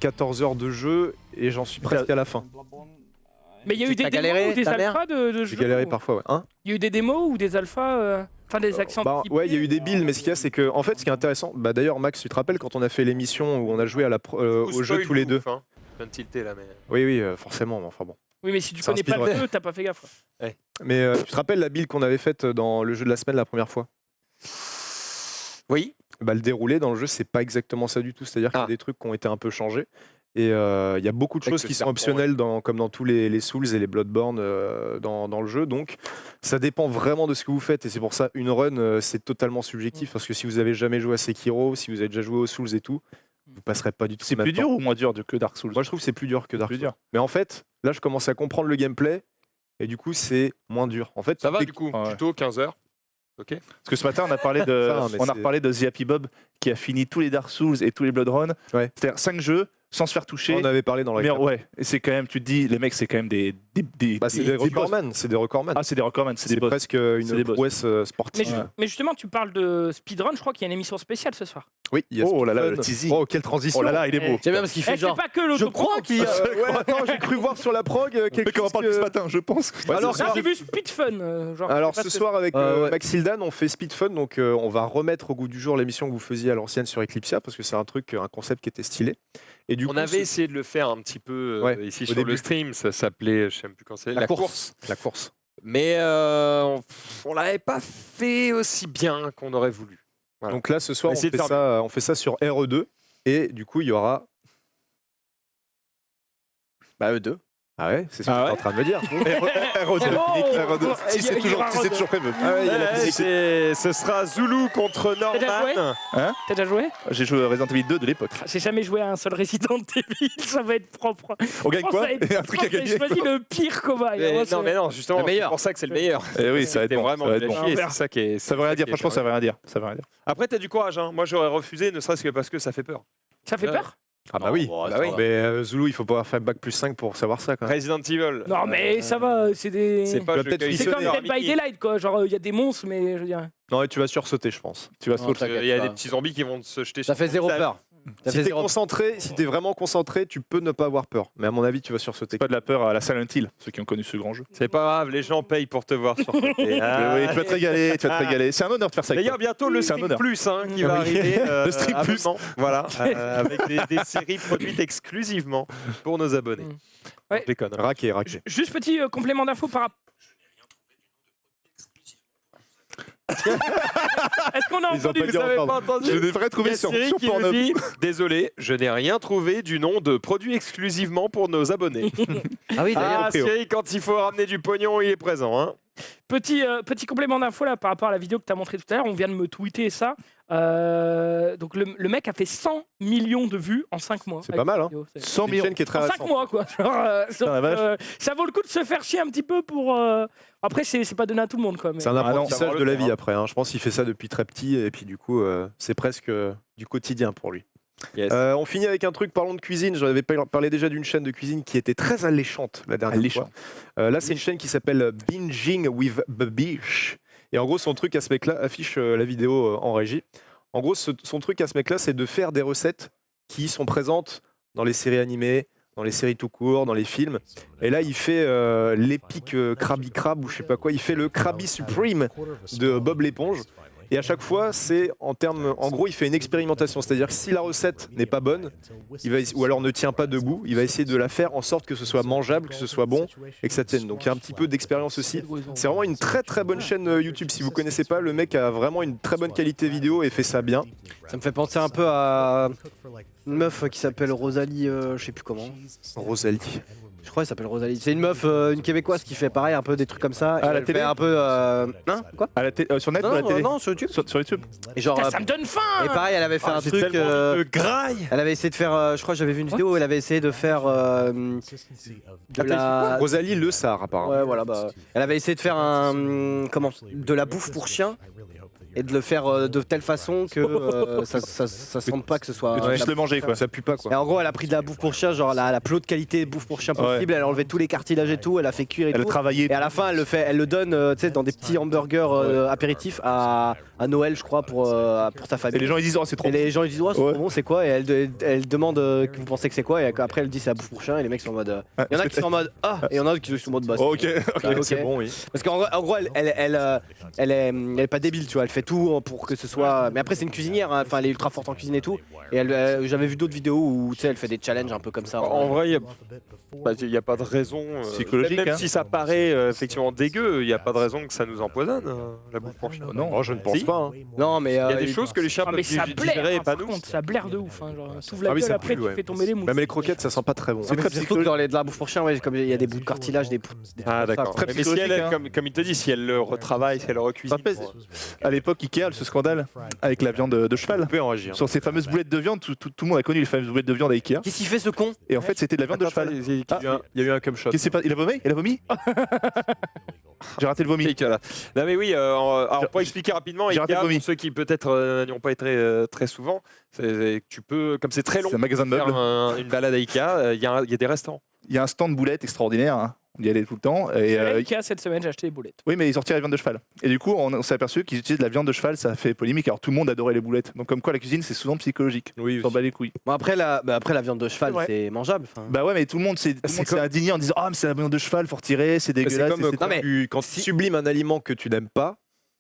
Speaker 4: 14 heures de jeu et j'en suis presque à la fin.
Speaker 1: Mais il y a eu des
Speaker 3: T'as
Speaker 1: démos
Speaker 3: galéré,
Speaker 1: ou des
Speaker 3: ta mère
Speaker 1: alphas de
Speaker 4: J'ai
Speaker 1: jeux
Speaker 4: galéré
Speaker 1: ou-
Speaker 4: parfois, ouais. Hein?
Speaker 1: Il y a eu des démos ou des alphas, enfin des accents.
Speaker 4: Bah,
Speaker 1: typés
Speaker 4: ouais, il y a eu des builds, mais ce qu'il y a, c'est que, en fait, ce qui est intéressant, bah d'ailleurs, Max, tu te rappelles quand on a fait l'émission où on a joué à au jeu tous les deux?
Speaker 2: Hein. Je viens de tilter là, mais.
Speaker 4: Oui, oui, forcément, mais enfin bon.
Speaker 1: Oui, mais si tu
Speaker 4: C'est un
Speaker 1: connais pas le
Speaker 4: speedrun.
Speaker 1: jeu, t'as pas fait gaffe.
Speaker 4: Mais tu te rappelles la build qu'on avait faite dans le jeu de la semaine la première fois?
Speaker 2: Oui.
Speaker 4: Bah, le déroulé dans le jeu, c'est pas exactement ça du tout. C'est-à-dire qu'il y a des trucs qui ont été un peu changés. Et il y a beaucoup de
Speaker 2: Avec
Speaker 4: choses
Speaker 2: le
Speaker 4: qui sont
Speaker 2: serpent,
Speaker 4: optionnelles, comme dans tous les Souls et les Bloodborne dans le jeu. Donc ça dépend vraiment de ce que vous faites. Et c'est pour ça, une run, c'est totalement subjectif. Parce que si vous avez jamais joué à Sekiro, si vous avez déjà joué aux Souls et tout, vous passerez pas du tout.
Speaker 5: C'est plus dur ou moins dur que Dark Souls?
Speaker 4: Moi, je trouve que c'est plus dur que Dark
Speaker 5: Plus
Speaker 4: Souls.
Speaker 5: dur.
Speaker 4: Mais en fait, là, je commence à comprendre le gameplay. Et du coup, c'est moins dur. En fait,
Speaker 2: Ça va
Speaker 4: tout est-
Speaker 2: du coup,
Speaker 5: Ouais.
Speaker 2: plutôt 15 heures. Ok.
Speaker 5: Parce que ce matin, on a parlé de,
Speaker 4: Ça, mais
Speaker 5: on a
Speaker 4: c'est-
Speaker 5: reparlé de The Happy Bob qui a fini tous les Dark Souls et tous les Bloodborne.
Speaker 4: Ouais.
Speaker 5: C'est-à-dire 5 jeux sans se faire toucher.
Speaker 4: On avait parlé dans la
Speaker 5: Mais ouais, et c'est quand même, tu te dis, les mecs, c'est quand même des
Speaker 4: Bah, c'est des
Speaker 5: boss.
Speaker 4: recordman. C'est des recordman.
Speaker 5: Ah, c'est des recordman, c'est
Speaker 4: C'est
Speaker 5: des boss.
Speaker 4: presque
Speaker 5: C'est
Speaker 4: une
Speaker 5: des boss.
Speaker 4: prouesse
Speaker 1: Mais,
Speaker 4: sportive.
Speaker 1: mais justement, tu parles de speedrun, je crois qu'il y a une émission spéciale ce soir.
Speaker 4: Oui, il y a
Speaker 5: Oh là là,
Speaker 4: Speedfun.
Speaker 5: le teasing.
Speaker 4: Oh, quelle transition.
Speaker 5: Oh là là, il est beau.
Speaker 3: J'aime bien parce qu'il fait
Speaker 1: C'est
Speaker 3: genre.
Speaker 1: pas que
Speaker 3: Je
Speaker 1: l'autopro.
Speaker 3: crois qu'il y a.
Speaker 4: Ouais, attends, j'ai cru voir sur la prog quelque
Speaker 5: Mais qu'on va
Speaker 4: chose
Speaker 5: parler
Speaker 4: que-
Speaker 5: ce matin, je pense.
Speaker 4: Ouais,
Speaker 5: Alors,
Speaker 4: ce
Speaker 1: Ah,
Speaker 4: soir-
Speaker 1: j'ai vu Speed Fun. Genre,
Speaker 4: Alors
Speaker 1: je sais pas
Speaker 4: ce
Speaker 1: que
Speaker 4: soir avec
Speaker 3: ouais.
Speaker 4: Max Hildan, on fait Speed Fun, donc on va remettre au goût du jour l'émission que vous faisiez à l'ancienne sur Eclipsia parce que c'est un truc, un concept qui était stylé. Et du
Speaker 2: On
Speaker 4: coup,
Speaker 2: avait essayé de le faire un petit peu
Speaker 4: Ouais,
Speaker 2: ici
Speaker 4: au
Speaker 2: sur
Speaker 4: début.
Speaker 2: le stream, ça s'appelait, je sais même plus quand c'est,
Speaker 4: la course.
Speaker 2: Mais on l'avait pas fait aussi bien qu'on aurait voulu. Voilà.
Speaker 4: Donc là, ce soir,
Speaker 2: On va essayer de faire
Speaker 4: on fait ça sur RE2 et du coup, il y aura.
Speaker 3: Bah, eux deux.
Speaker 4: Ah ouais, c'est ce que
Speaker 2: Ah
Speaker 4: tu es
Speaker 2: ouais
Speaker 4: en train de me dire.
Speaker 5: R2,
Speaker 1: Oh,
Speaker 5: si
Speaker 1: il y
Speaker 5: c'est
Speaker 1: aura
Speaker 5: toujours prévu.
Speaker 2: Ah ouais,
Speaker 1: Ouais,
Speaker 2: ce sera Zulu contre
Speaker 1: déjà joué
Speaker 2: Norman.
Speaker 1: T'as déjà joué?
Speaker 5: J'ai joué à Resident Evil 2 de l'époque.
Speaker 1: J'ai jamais joué à un seul Resident Evil, ça va être propre.
Speaker 5: On gagne quoi?
Speaker 1: Ça va être
Speaker 5: Un truc à
Speaker 1: propre,
Speaker 5: gagner.
Speaker 1: J'ai choisi le pire cobaye.
Speaker 2: Mais
Speaker 1: Moi,
Speaker 2: non, mais non, justement,
Speaker 3: Le
Speaker 2: c'est
Speaker 3: meilleur.
Speaker 2: pour ça que c'est le meilleur.
Speaker 5: Eh oui, ça va être
Speaker 2: C'était
Speaker 5: bon.
Speaker 2: vraiment
Speaker 5: Ça va
Speaker 2: de
Speaker 5: être
Speaker 2: la
Speaker 5: bon.
Speaker 2: chier,
Speaker 1: On verra.
Speaker 2: c'est ça qui est.
Speaker 5: Ça veut rien dire, franchement, ça veut rien dire. Ça veut rien dire.
Speaker 2: Après, t'as du courage, hein. Moi, j'aurais refusé, ne serait-ce que parce que ça fait peur.
Speaker 1: Ça fait peur?
Speaker 4: Ah bah oui.
Speaker 3: Bon,
Speaker 2: bah oui.
Speaker 4: Mais Zulu, il faut pas faire bac plus 5 pour savoir ça quand même.
Speaker 2: Resident Evil.
Speaker 1: Non, mais ça va, c'est des.
Speaker 2: C'est pas
Speaker 4: Tu vas
Speaker 2: je
Speaker 4: peut-être
Speaker 2: cueille
Speaker 1: C'est
Speaker 2: des
Speaker 1: comme
Speaker 2: fleurs,
Speaker 1: Dead by
Speaker 2: Mickey.
Speaker 1: Daylight, quoi. Genre, il y a des monstres, mais je veux dire.
Speaker 4: Non, et tu vas sursauter, je pense.
Speaker 5: Tu vas
Speaker 3: Non,
Speaker 5: sauter.
Speaker 3: t'inquiète
Speaker 2: Il y a
Speaker 3: pas.
Speaker 2: des petits zombies qui vont se jeter
Speaker 3: Ça fait zéro peur. Ça
Speaker 4: Si
Speaker 3: fait
Speaker 4: t'es
Speaker 3: zéro.
Speaker 4: concentré, si t'es vraiment concentré, tu peux ne pas avoir peur. Mais à mon avis, tu vas sursauter.
Speaker 5: C'est pas de la peur à la Silent Hill, ceux qui ont connu ce grand jeu.
Speaker 2: C'est pas grave, les gens payent pour te voir sur
Speaker 5: Mais oui, tu vas te régaler, tu vas te régaler. C'est un honneur de faire ça. avec
Speaker 2: D'ailleurs,
Speaker 5: toi.
Speaker 2: bientôt le
Speaker 5: C'est un
Speaker 2: Strip
Speaker 5: honneur.
Speaker 2: Plus qui va
Speaker 4: Oui.
Speaker 2: arriver.
Speaker 5: Le Strip Plus.
Speaker 2: abonnement. Voilà, avec des séries produites exclusivement pour nos abonnés.
Speaker 1: Ouais.
Speaker 2: Je déconne. hein.
Speaker 4: Raqué.
Speaker 1: Juste petit complément d'info par rapport. Est-ce qu'on a
Speaker 4: Ils ont
Speaker 1: entendu
Speaker 4: pas
Speaker 2: Vous
Speaker 4: dit
Speaker 2: avez
Speaker 4: encore.
Speaker 2: pas entendu?
Speaker 5: Je devrais
Speaker 2: Il y
Speaker 5: trouver
Speaker 2: a
Speaker 5: sur
Speaker 2: Cyril qui nous
Speaker 5: Pornhub.
Speaker 2: dit désolé, je n'ai rien trouvé du nom de produit exclusivement pour nos abonnés.
Speaker 3: Ah oui,
Speaker 2: Ah,
Speaker 3: d'ailleurs.
Speaker 2: Cyril, quand il faut ramener du pognon, il est présent. Hein.
Speaker 1: Petit complément d'info là par rapport à la vidéo que tu as montré tout à l'heure, on vient de me tweeter ça. Donc le mec a fait 100 millions de vues en 5 mois.
Speaker 4: C'est
Speaker 1: avec
Speaker 4: pas mal,
Speaker 1: cette
Speaker 4: hein.
Speaker 1: vidéo. C'est-
Speaker 5: 100
Speaker 4: C'est une
Speaker 5: millions.
Speaker 4: chaîne qui est très
Speaker 1: En 5
Speaker 4: récente.
Speaker 1: mois quoi. Genre,
Speaker 5: la vache.
Speaker 1: ça vaut le coup de se faire chier un petit peu pour. Après c'est pas donné à tout le monde quoi. Mais...
Speaker 4: C'est un
Speaker 5: Ah non,
Speaker 4: apprentissage
Speaker 2: savoir le
Speaker 4: de la
Speaker 2: faire,
Speaker 4: vie
Speaker 2: hein.
Speaker 4: après. Je pense qu'il fait ça depuis très petit et puis du coup, c'est presque du quotidien pour lui.
Speaker 2: Yes.
Speaker 4: On finit avec un truc, parlons de cuisine. J'en avais parlé déjà d'une chaîne de cuisine qui était très alléchante la dernière
Speaker 5: Alléchant.
Speaker 4: fois. Là, c'est une chaîne qui s'appelle Binging with Babish. Et en gros, son truc à ce mec-là affiche la vidéo en régie. En gros, son truc à ce mec-là, c'est de faire des recettes qui sont présentes dans les séries animées, dans les séries tout court, dans les films. Et là, il fait l'épique Krabby Krab ou je sais pas quoi. Il fait le Krabby Supreme de Bob l'éponge. Et à chaque fois, c'est en gros, il fait une expérimentation. C'est-à-dire que si la recette n'est pas bonne, ou alors ne tient pas debout, il va essayer de la faire en sorte que ce soit mangeable, que ce soit bon et que ça tienne. Donc il y a un petit peu d'expérience aussi. C'est vraiment une très très bonne chaîne YouTube. Si vous connaissez pas, le mec a vraiment une très bonne qualité vidéo et fait ça bien.
Speaker 3: Ça me fait penser un peu à Une meuf qui s'appelle Rosalie, je sais plus comment.
Speaker 4: Rosalie.
Speaker 3: Je crois qu'elle s'appelle Rosalie. C'est une meuf, une québécoise qui fait pareil, un peu des trucs comme ça.
Speaker 4: Ah,
Speaker 3: Et
Speaker 4: la
Speaker 3: elle
Speaker 4: télé
Speaker 3: fait un peu. Hein Quoi
Speaker 4: À la sur net ou à la
Speaker 3: Non,
Speaker 4: télé
Speaker 3: non, sur YouTube.
Speaker 4: Sur YouTube.
Speaker 3: Et genre,
Speaker 1: Putain, ça me donne faim.
Speaker 3: et pareil, elle avait fait un
Speaker 2: J'ai
Speaker 3: truc.
Speaker 2: tellement envie de graille.
Speaker 3: Elle avait essayé de faire. Je crois que j'avais vu une vidéo où elle avait essayé de faire. De la.
Speaker 2: Rosalie Le Sar, apparemment.
Speaker 3: Ouais, voilà, bah. Elle avait essayé de faire un. Comment de la bouffe pour chien. Et de le faire de telle façon que ça sente pas que ce soit.
Speaker 4: Que tu puisses le manger, quoi.
Speaker 2: Ça pue pas, quoi.
Speaker 3: Et en gros, elle a pris de la bouffe pour chien, genre la plus haute qualité bouffe pour chien possible. Elle a enlevé tous les cartilages et tout, elle a fait cuire et
Speaker 4: Elle a
Speaker 3: tout.
Speaker 4: travaillé.
Speaker 3: Et à la fin, elle le donne, tu sais, dans des petits hamburgers apéritifs à Noël, je crois, pour sa famille.
Speaker 4: Et les gens ils disent oh c'est trop.
Speaker 3: Et les gens ils disent ouais, c'est
Speaker 4: Ouais.
Speaker 3: trop bon, c'est quoi? Et elle demande que vous pensez que c'est quoi? Et après elle dit c'est la bouffe pour chien. Et les mecs sont en mode. Il y en a qui sont en mode ah, et il y en a qui sont en mode bah.
Speaker 4: Oh, ok, ok.
Speaker 3: ok.
Speaker 2: C'est bon, oui.
Speaker 3: Parce qu'en gros, elle est pas débile, tu vois. Elle fait tout pour que ce soit. Mais après, c'est une cuisinière, hein. Enfin, elle est ultra forte en cuisine et tout. Et j'avais vu d'autres vidéos où tu sais, elle fait des challenges un peu comme ça.
Speaker 2: En vrai, il n'y a pas de raison.
Speaker 4: Psychologique,
Speaker 2: Même
Speaker 4: hein.
Speaker 2: si ça paraît effectivement dégueu, il n'y a pas de raison que ça nous empoisonne, la bouffe pour chien.
Speaker 4: Non.
Speaker 2: Oh, je ne pense
Speaker 3: Si.
Speaker 2: pas. hein.
Speaker 3: Non, mais
Speaker 2: Il y a des choses que les chiens
Speaker 1: Ah,
Speaker 2: peuvent
Speaker 1: mais ça
Speaker 2: digérer
Speaker 1: blaire,
Speaker 2: et
Speaker 1: hein,
Speaker 2: pas
Speaker 1: par
Speaker 2: nous.
Speaker 1: contre, ça blaire de ouf. Hein, genre, t'ouvres la
Speaker 2: Ah oui,
Speaker 1: gueule,
Speaker 2: ça
Speaker 1: après
Speaker 2: pue,
Speaker 1: tu
Speaker 2: ouais.
Speaker 1: fais tomber les mouches.
Speaker 4: Même les croquettes ça sent pas très bon.
Speaker 3: C'est très surtout dans de la bouffe pour chien, ouais, comme il y a des bouts de cartilage, des trucs
Speaker 2: Ah
Speaker 3: comme ça,
Speaker 2: d'accord.
Speaker 3: quoi.
Speaker 4: Très
Speaker 2: Mais si elle,
Speaker 4: psychologique, hein.
Speaker 2: comme il te dit, si elle le retravaille, si elle le recuisine,
Speaker 4: Ça rappelle, à l'époque Ikea, ce scandale avec la viande de cheval.
Speaker 2: on peut en réagir.
Speaker 4: Sur ces fameuses boulettes de viande, tout le monde a connu les fameuses boulettes de viande à Ikea.
Speaker 3: Qu'est-ce qu'il fait ce con?
Speaker 4: Et en fait, c'était de la viande de cheval.
Speaker 2: Il y a eu un cum shot.
Speaker 4: Qu'est-ce qui s'est passé? Il a vomi? Il a vomi? J'ai raté le vomi.
Speaker 2: Ikea, là. Non mais oui, alors pour expliquer rapidement,
Speaker 4: J'ai raté
Speaker 2: Ikea,
Speaker 4: le vomi.
Speaker 2: pour ceux qui peut-être n'y ont pas été très souvent, c'est que tu peux, comme c'est très long,
Speaker 4: C'est un magasin de
Speaker 2: faire
Speaker 4: meubles.
Speaker 2: une balade à Ikea, il y a des restaurants.
Speaker 4: Il y a un stand boulettes extraordinaire. Hein. On y allait tout le temps. Et,
Speaker 1: Ikea, cette semaine, j'ai acheté des boulettes.
Speaker 4: oui, mais ils ont retiré la viande de cheval. Et du coup, on s'est aperçu qu'ils utilisent de la viande de cheval, ça a fait polémique. Alors tout le monde adorait les boulettes. Donc comme quoi la cuisine, c'est souvent psychologique.
Speaker 2: Oui,
Speaker 4: On s'en bat les couilles.
Speaker 3: Bon, après la viande de cheval,
Speaker 1: C'est vrai.
Speaker 3: c'est mangeable. enfin.
Speaker 4: Bah ouais, mais tout le monde s'est indigné en disant ah mais c'est la viande de cheval, faut retirer, c'est
Speaker 2: C'est
Speaker 4: dégueulasse.
Speaker 2: comme
Speaker 4: c'est-
Speaker 2: quand,
Speaker 3: Non, mais
Speaker 2: quand tu sublimes un aliment que tu n'aimes pas,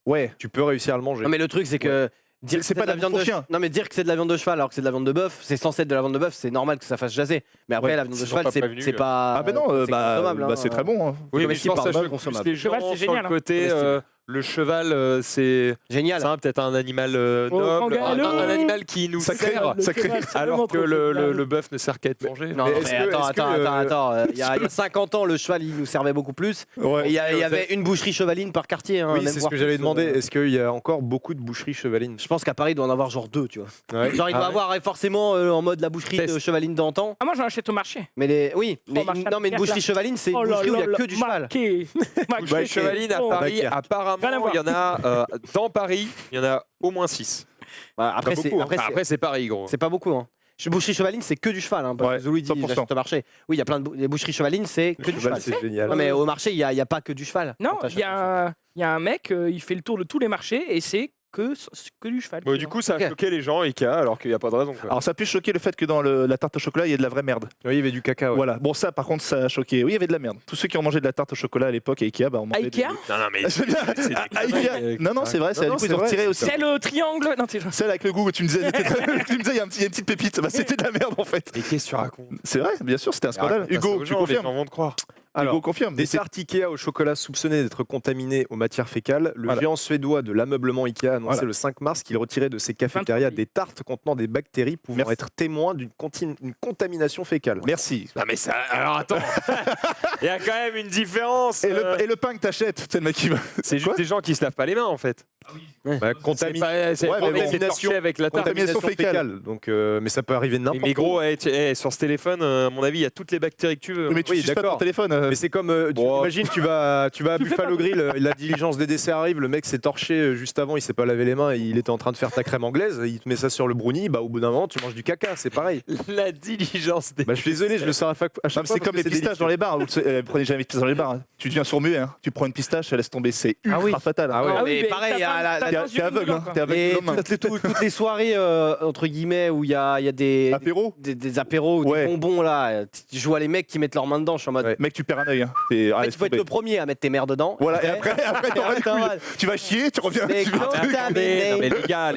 Speaker 4: Ouais.
Speaker 2: tu peux réussir à le manger.
Speaker 3: Non mais le truc c'est que dire que
Speaker 4: C'est pas de la viande
Speaker 3: de
Speaker 4: pour chien.
Speaker 3: Non mais dire que c'est de la viande de cheval alors que c'est de la viande de bœuf, c'est censé être de la viande de bœuf, c'est normal que ça fasse jaser. Mais après
Speaker 4: Ouais,
Speaker 3: la viande de
Speaker 2: ils sont
Speaker 3: cheval
Speaker 2: pas
Speaker 3: c'est
Speaker 2: prévenus,
Speaker 3: c'est pas
Speaker 4: Ah bah non,
Speaker 3: c'est consommable, hein.
Speaker 4: c'est très bon. Hein.
Speaker 2: Oui, mais je
Speaker 3: comestible
Speaker 2: pense que
Speaker 3: par
Speaker 2: ça
Speaker 3: balle,
Speaker 2: choque plus
Speaker 3: consommable.
Speaker 2: les gens
Speaker 1: Cheval, c'est
Speaker 2: sur
Speaker 1: génial,
Speaker 2: le
Speaker 1: hein.
Speaker 2: côté le cheval, c'est
Speaker 3: Génial.
Speaker 2: peut-être un animal
Speaker 1: Oh,
Speaker 2: noble,
Speaker 1: kangaroo.
Speaker 2: un animal qui nous
Speaker 4: Sacré,
Speaker 2: sert,
Speaker 4: sacré.
Speaker 2: alors que le bœuf ne sert qu'à être mangé.
Speaker 3: Non,
Speaker 2: Mais
Speaker 3: non,
Speaker 2: est-ce
Speaker 3: mais
Speaker 2: que-
Speaker 3: attends,
Speaker 2: est-ce que
Speaker 3: attends. Il y a 50 ans, le cheval, il nous servait beaucoup plus.
Speaker 4: Ouais.
Speaker 3: Et il y avait une boucherie chevaline par quartier. Hein,
Speaker 2: Oui,
Speaker 3: même
Speaker 2: c'est ce
Speaker 3: voire
Speaker 2: que j'allais
Speaker 3: plus,
Speaker 2: demander. Est-ce qu'il y a encore beaucoup de boucheries chevalines?
Speaker 3: Je pense qu'à Paris, il doit en avoir genre 2, tu vois.
Speaker 2: Ouais.
Speaker 3: Genre, il doit avoir forcément en mode la boucherie
Speaker 2: Test.
Speaker 3: de chevaline d'antan.
Speaker 1: Ah, moi, j'en achète au marché.
Speaker 3: Mais oui, mais,
Speaker 1: marché
Speaker 3: non, mais une
Speaker 1: à
Speaker 3: boucherie
Speaker 1: Pierre,
Speaker 3: chevaline, c'est une
Speaker 1: Oh là
Speaker 3: boucherie où il
Speaker 1: là
Speaker 3: n'y a que
Speaker 1: là,
Speaker 3: du cheval.
Speaker 1: marqué.
Speaker 2: Ouais, chevaline à
Speaker 1: Oh.
Speaker 2: Paris,
Speaker 1: Rien à
Speaker 2: apparemment,
Speaker 1: voir.
Speaker 2: il y en a dans Paris, il y en a au moins 6.
Speaker 3: Voilà, après,
Speaker 2: Pas
Speaker 3: c'est
Speaker 2: beaucoup, hein.
Speaker 3: après, c'est-
Speaker 2: Après, c'est Paris, gros.
Speaker 3: c'est pas beaucoup. Hein. Boucherie chevaline, c'est que du cheval. Hein, parce
Speaker 4: Ouais,
Speaker 3: que Zouloui dit,
Speaker 4: 100%.
Speaker 3: j'achète au marché. Oui, il y a plein de les boucheries chevalines, c'est que du cheval.
Speaker 2: C'est génial.
Speaker 3: Non, mais au marché, il n'y a pas que du cheval.
Speaker 1: Non,
Speaker 3: Quand
Speaker 1: il
Speaker 3: t'achètes
Speaker 1: y a un mec, il fait le tour de tous les marchés et c'est que du cheval.
Speaker 2: Bon, du coup, ça a
Speaker 3: Ok.
Speaker 2: choqué les gens, Ikea, alors qu'il n'y a pas de raison. Quoi.
Speaker 4: Alors ça a pu choquer le fait que dans la tarte au chocolat, il y a de la vraie merde.
Speaker 2: Oui, il y avait du caca. Ouais.
Speaker 4: Voilà. Bon ça par contre ça a choqué. Oui, il y avait de la merde. Tous ceux qui ont mangé de la tarte au chocolat à l'époque à Ikea, bah on mangeait
Speaker 1: Ikea
Speaker 2: Non, non, mais
Speaker 4: C'est bien. À Ikea. Non non, c'est vrai,
Speaker 2: Non,
Speaker 4: du
Speaker 2: non,
Speaker 4: coup
Speaker 2: c'est
Speaker 4: ils ont
Speaker 2: vrai,
Speaker 4: retiré
Speaker 2: c'est
Speaker 4: aussi.
Speaker 1: C'est le triangle. Non, t'es
Speaker 4: Celle avec le goût, tu me disais, il y a une petite pépite. Bah, c'était de la merde en fait.
Speaker 2: Et qu'est-ce que tu racontes?
Speaker 4: C'est vrai, bien sûr, c'était un scandale. Hugo, tu confirmes?
Speaker 2: Les gens vont te croire.
Speaker 4: Hugo
Speaker 2: Alors,
Speaker 4: confirme.
Speaker 2: des tartes Ikea au chocolat soupçonnées d'être contaminées aux matières fécales. Le
Speaker 4: Voilà.
Speaker 2: géant suédois de l'ameublement Ikea a annoncé
Speaker 4: Voilà.
Speaker 2: le 5 mars qu'il retirait de ses cafétérias des tartes contenant des bactéries pouvant
Speaker 4: Merci.
Speaker 2: être témoins d'une contamination fécale.
Speaker 4: Merci.
Speaker 2: Non mais ça, alors attends, il y a quand même une différence.
Speaker 4: Et le pain que t'achètes, c'est le mec qui va.
Speaker 2: C'est juste
Speaker 4: Quoi
Speaker 2: des gens qui se lavent pas les mains en fait.
Speaker 3: Ouais.
Speaker 2: Bah,
Speaker 4: Ouais, mais bon.
Speaker 2: contamination avec la tarte.
Speaker 4: Contamination fécale.
Speaker 2: Donc, mais ça peut arriver de n'importe
Speaker 4: Mais
Speaker 2: où. Gros, sur ce téléphone, à mon avis, il y a toutes les bactéries que tu veux.
Speaker 4: Mais tu utilises pas ton téléphone.
Speaker 2: Mais c'est comme, imagine, tu vas à Buffalo Grill, la diligence des desserts arrive, le mec s'est torché juste avant, il s'est pas lavé les mains, il était en train de faire ta crème anglaise, il te met ça sur le brownie, bah au bout d'un moment, tu manges du caca, c'est pareil. La diligence des. Bah je suis désolé, je le sors à chaque
Speaker 4: Non,
Speaker 2: fois.
Speaker 4: mais c'est comme les pistaches dans les bars. Prenez jamais de pistaches dans les bars. Hein. Tu deviens sourd-muet. Hein. Tu prends une pistache, elle laisse tomber. C'est ultra fatal.
Speaker 2: Ah ouais.
Speaker 3: Ah oui, mais pareil, il y a
Speaker 4: T'es aveugle. Hein. T'es aveugle
Speaker 3: Et
Speaker 4: de l'homme.
Speaker 3: toutes les soirées, entre guillemets, où il y a des
Speaker 4: Apéro.
Speaker 3: des apéros, ou
Speaker 4: Ouais.
Speaker 3: des bonbons là. Je vois les mecs qui mettent leurs mains dedans. Je suis en mode.
Speaker 2: Ouais.
Speaker 4: Mec, tu perds un œil. Hein.
Speaker 3: En fait, il faut être le premier à mettre tes mères dedans.
Speaker 4: Voilà. Et après, t'auras les couilles. Tu vas chier, tu reviens.
Speaker 3: C'est
Speaker 4: tu vas-
Speaker 3: contaminé.
Speaker 2: Non, mais les gars,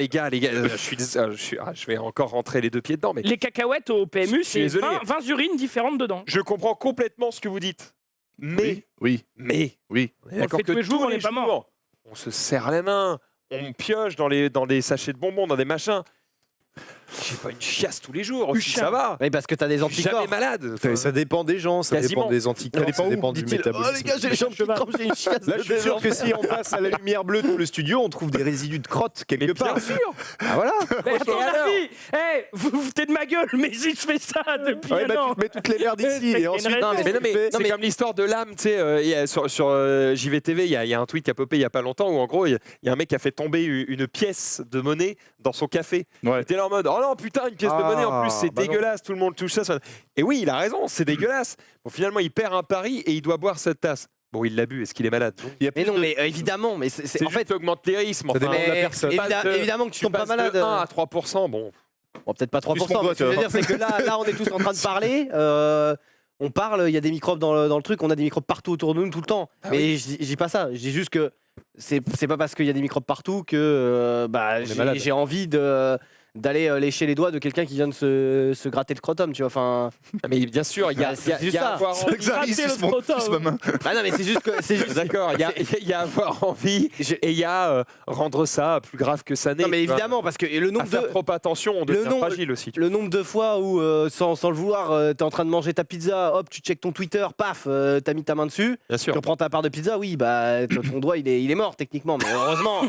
Speaker 2: je vais encore rentrer les deux pieds dedans, mais
Speaker 1: Les cacahuètes au PMU,
Speaker 2: Je suis
Speaker 1: c'est
Speaker 2: désolé.
Speaker 1: 20 urines différentes dedans.
Speaker 2: je comprends complètement ce que vous dites. Mais,
Speaker 4: Oui.
Speaker 2: on est
Speaker 1: On le
Speaker 2: d'accord
Speaker 1: fait tous les jours, on n'est pas mort.
Speaker 2: on se serre les mains, on pioche dans des sachets de bonbons, dans des machins.
Speaker 11: J'ai pas une chiasse tous les jours, aussi, ça va.
Speaker 3: Oui, parce que t'as des
Speaker 11: Je suis jamais
Speaker 3: anticorps.
Speaker 11: malade.
Speaker 2: Ça dépend des gens, ça
Speaker 11: Quasiment.
Speaker 2: dépend des anticorps, ça dépend du
Speaker 3: Dit-il,
Speaker 2: métabolisme.
Speaker 3: oh les gars, j'ai les jambes qui tremblent, j'ai une chiasse.
Speaker 2: Là, je suis sûr que si on passe à la lumière bleue tout le studio, on trouve des résidus de crotte quelque part.
Speaker 11: Bien sûr.
Speaker 2: Ah voilà.
Speaker 1: Mais à ton avis, vous vous foutez de ma gueule, mais si je fais ça depuis
Speaker 2: Ouais,
Speaker 1: un
Speaker 2: bah,
Speaker 1: an.
Speaker 2: tu te mets toutes les merdes ici et ensuite.
Speaker 3: Non,
Speaker 11: Mais non, mais c'est comme l'histoire de l'âme, tu sais, il y a sur JVTV, il y a un tweet qui a popé il y a pas longtemps où en gros, il y a un mec qui a fait tomber une pièce de monnaie dans son café.
Speaker 5: Ouais.
Speaker 11: Il était là en mode, oh non, putain, une pièce de monnaie, en plus, c'est
Speaker 2: bah non.
Speaker 11: dégueulasse, tout le monde touche ça. Et oui, il a raison, c'est dégueulasse. Bon, finalement, il perd un pari et il doit boire cette tasse. Bon, il l'a bu, est-ce qu'il est malade?
Speaker 5: Il y a
Speaker 3: Mais
Speaker 5: plus
Speaker 3: non,
Speaker 5: de-
Speaker 3: mais évidemment, mais c'est
Speaker 11: C'est
Speaker 3: en
Speaker 11: juste
Speaker 3: fait.
Speaker 11: augmente les risques.
Speaker 2: Ça dépend de la
Speaker 3: Mais
Speaker 2: personne.
Speaker 3: évidemment que tu tombes pas malade.
Speaker 11: De 1 à 3%, bon.
Speaker 3: Bon, peut-être pas 3%,
Speaker 5: Plus mon
Speaker 3: mais
Speaker 5: doigt,
Speaker 3: ce que je veux
Speaker 5: tu
Speaker 3: dire, c'est que là, on est tous en train de parler. On parle, il y a des microbes dans le truc, on a des microbes partout autour de nous tout le temps. Mais je dis pas ça, je dis juste que c'est pas parce qu'il y a des microbes partout que
Speaker 2: malade.
Speaker 3: j'ai envie d'aller lécher les doigts de quelqu'un qui vient de se gratter le scrotum, tu vois. Enfin,
Speaker 11: Mais bien sûr, il y a,
Speaker 3: Bah, c'est
Speaker 11: il y a-
Speaker 3: juste
Speaker 11: il y a
Speaker 3: ça.
Speaker 11: avoir envie.
Speaker 5: Xari,
Speaker 1: Gratter le
Speaker 5: suce mon-
Speaker 1: scrotum.
Speaker 5: suce ma main.
Speaker 3: bah non, mais c'est juste que c'est juste.
Speaker 11: D'accord, il y a avoir envie et il y a rendre ça plus grave que ça n'est.
Speaker 3: Non, mais
Speaker 11: tu vois.
Speaker 3: évidemment, parce que le
Speaker 11: À
Speaker 3: nombre
Speaker 11: faire
Speaker 3: de
Speaker 11: trop attention, on devient fragile aussi.
Speaker 3: Le nombre de fois où, sans le vouloir, t'es en train de manger ta pizza, hop, tu checkes ton Twitter, paf, t'as mis ta main dessus,
Speaker 11: Bien
Speaker 3: tu
Speaker 11: sûr.
Speaker 3: reprends ta part de pizza, oui, bah ton doigt il est mort techniquement, mais heureusement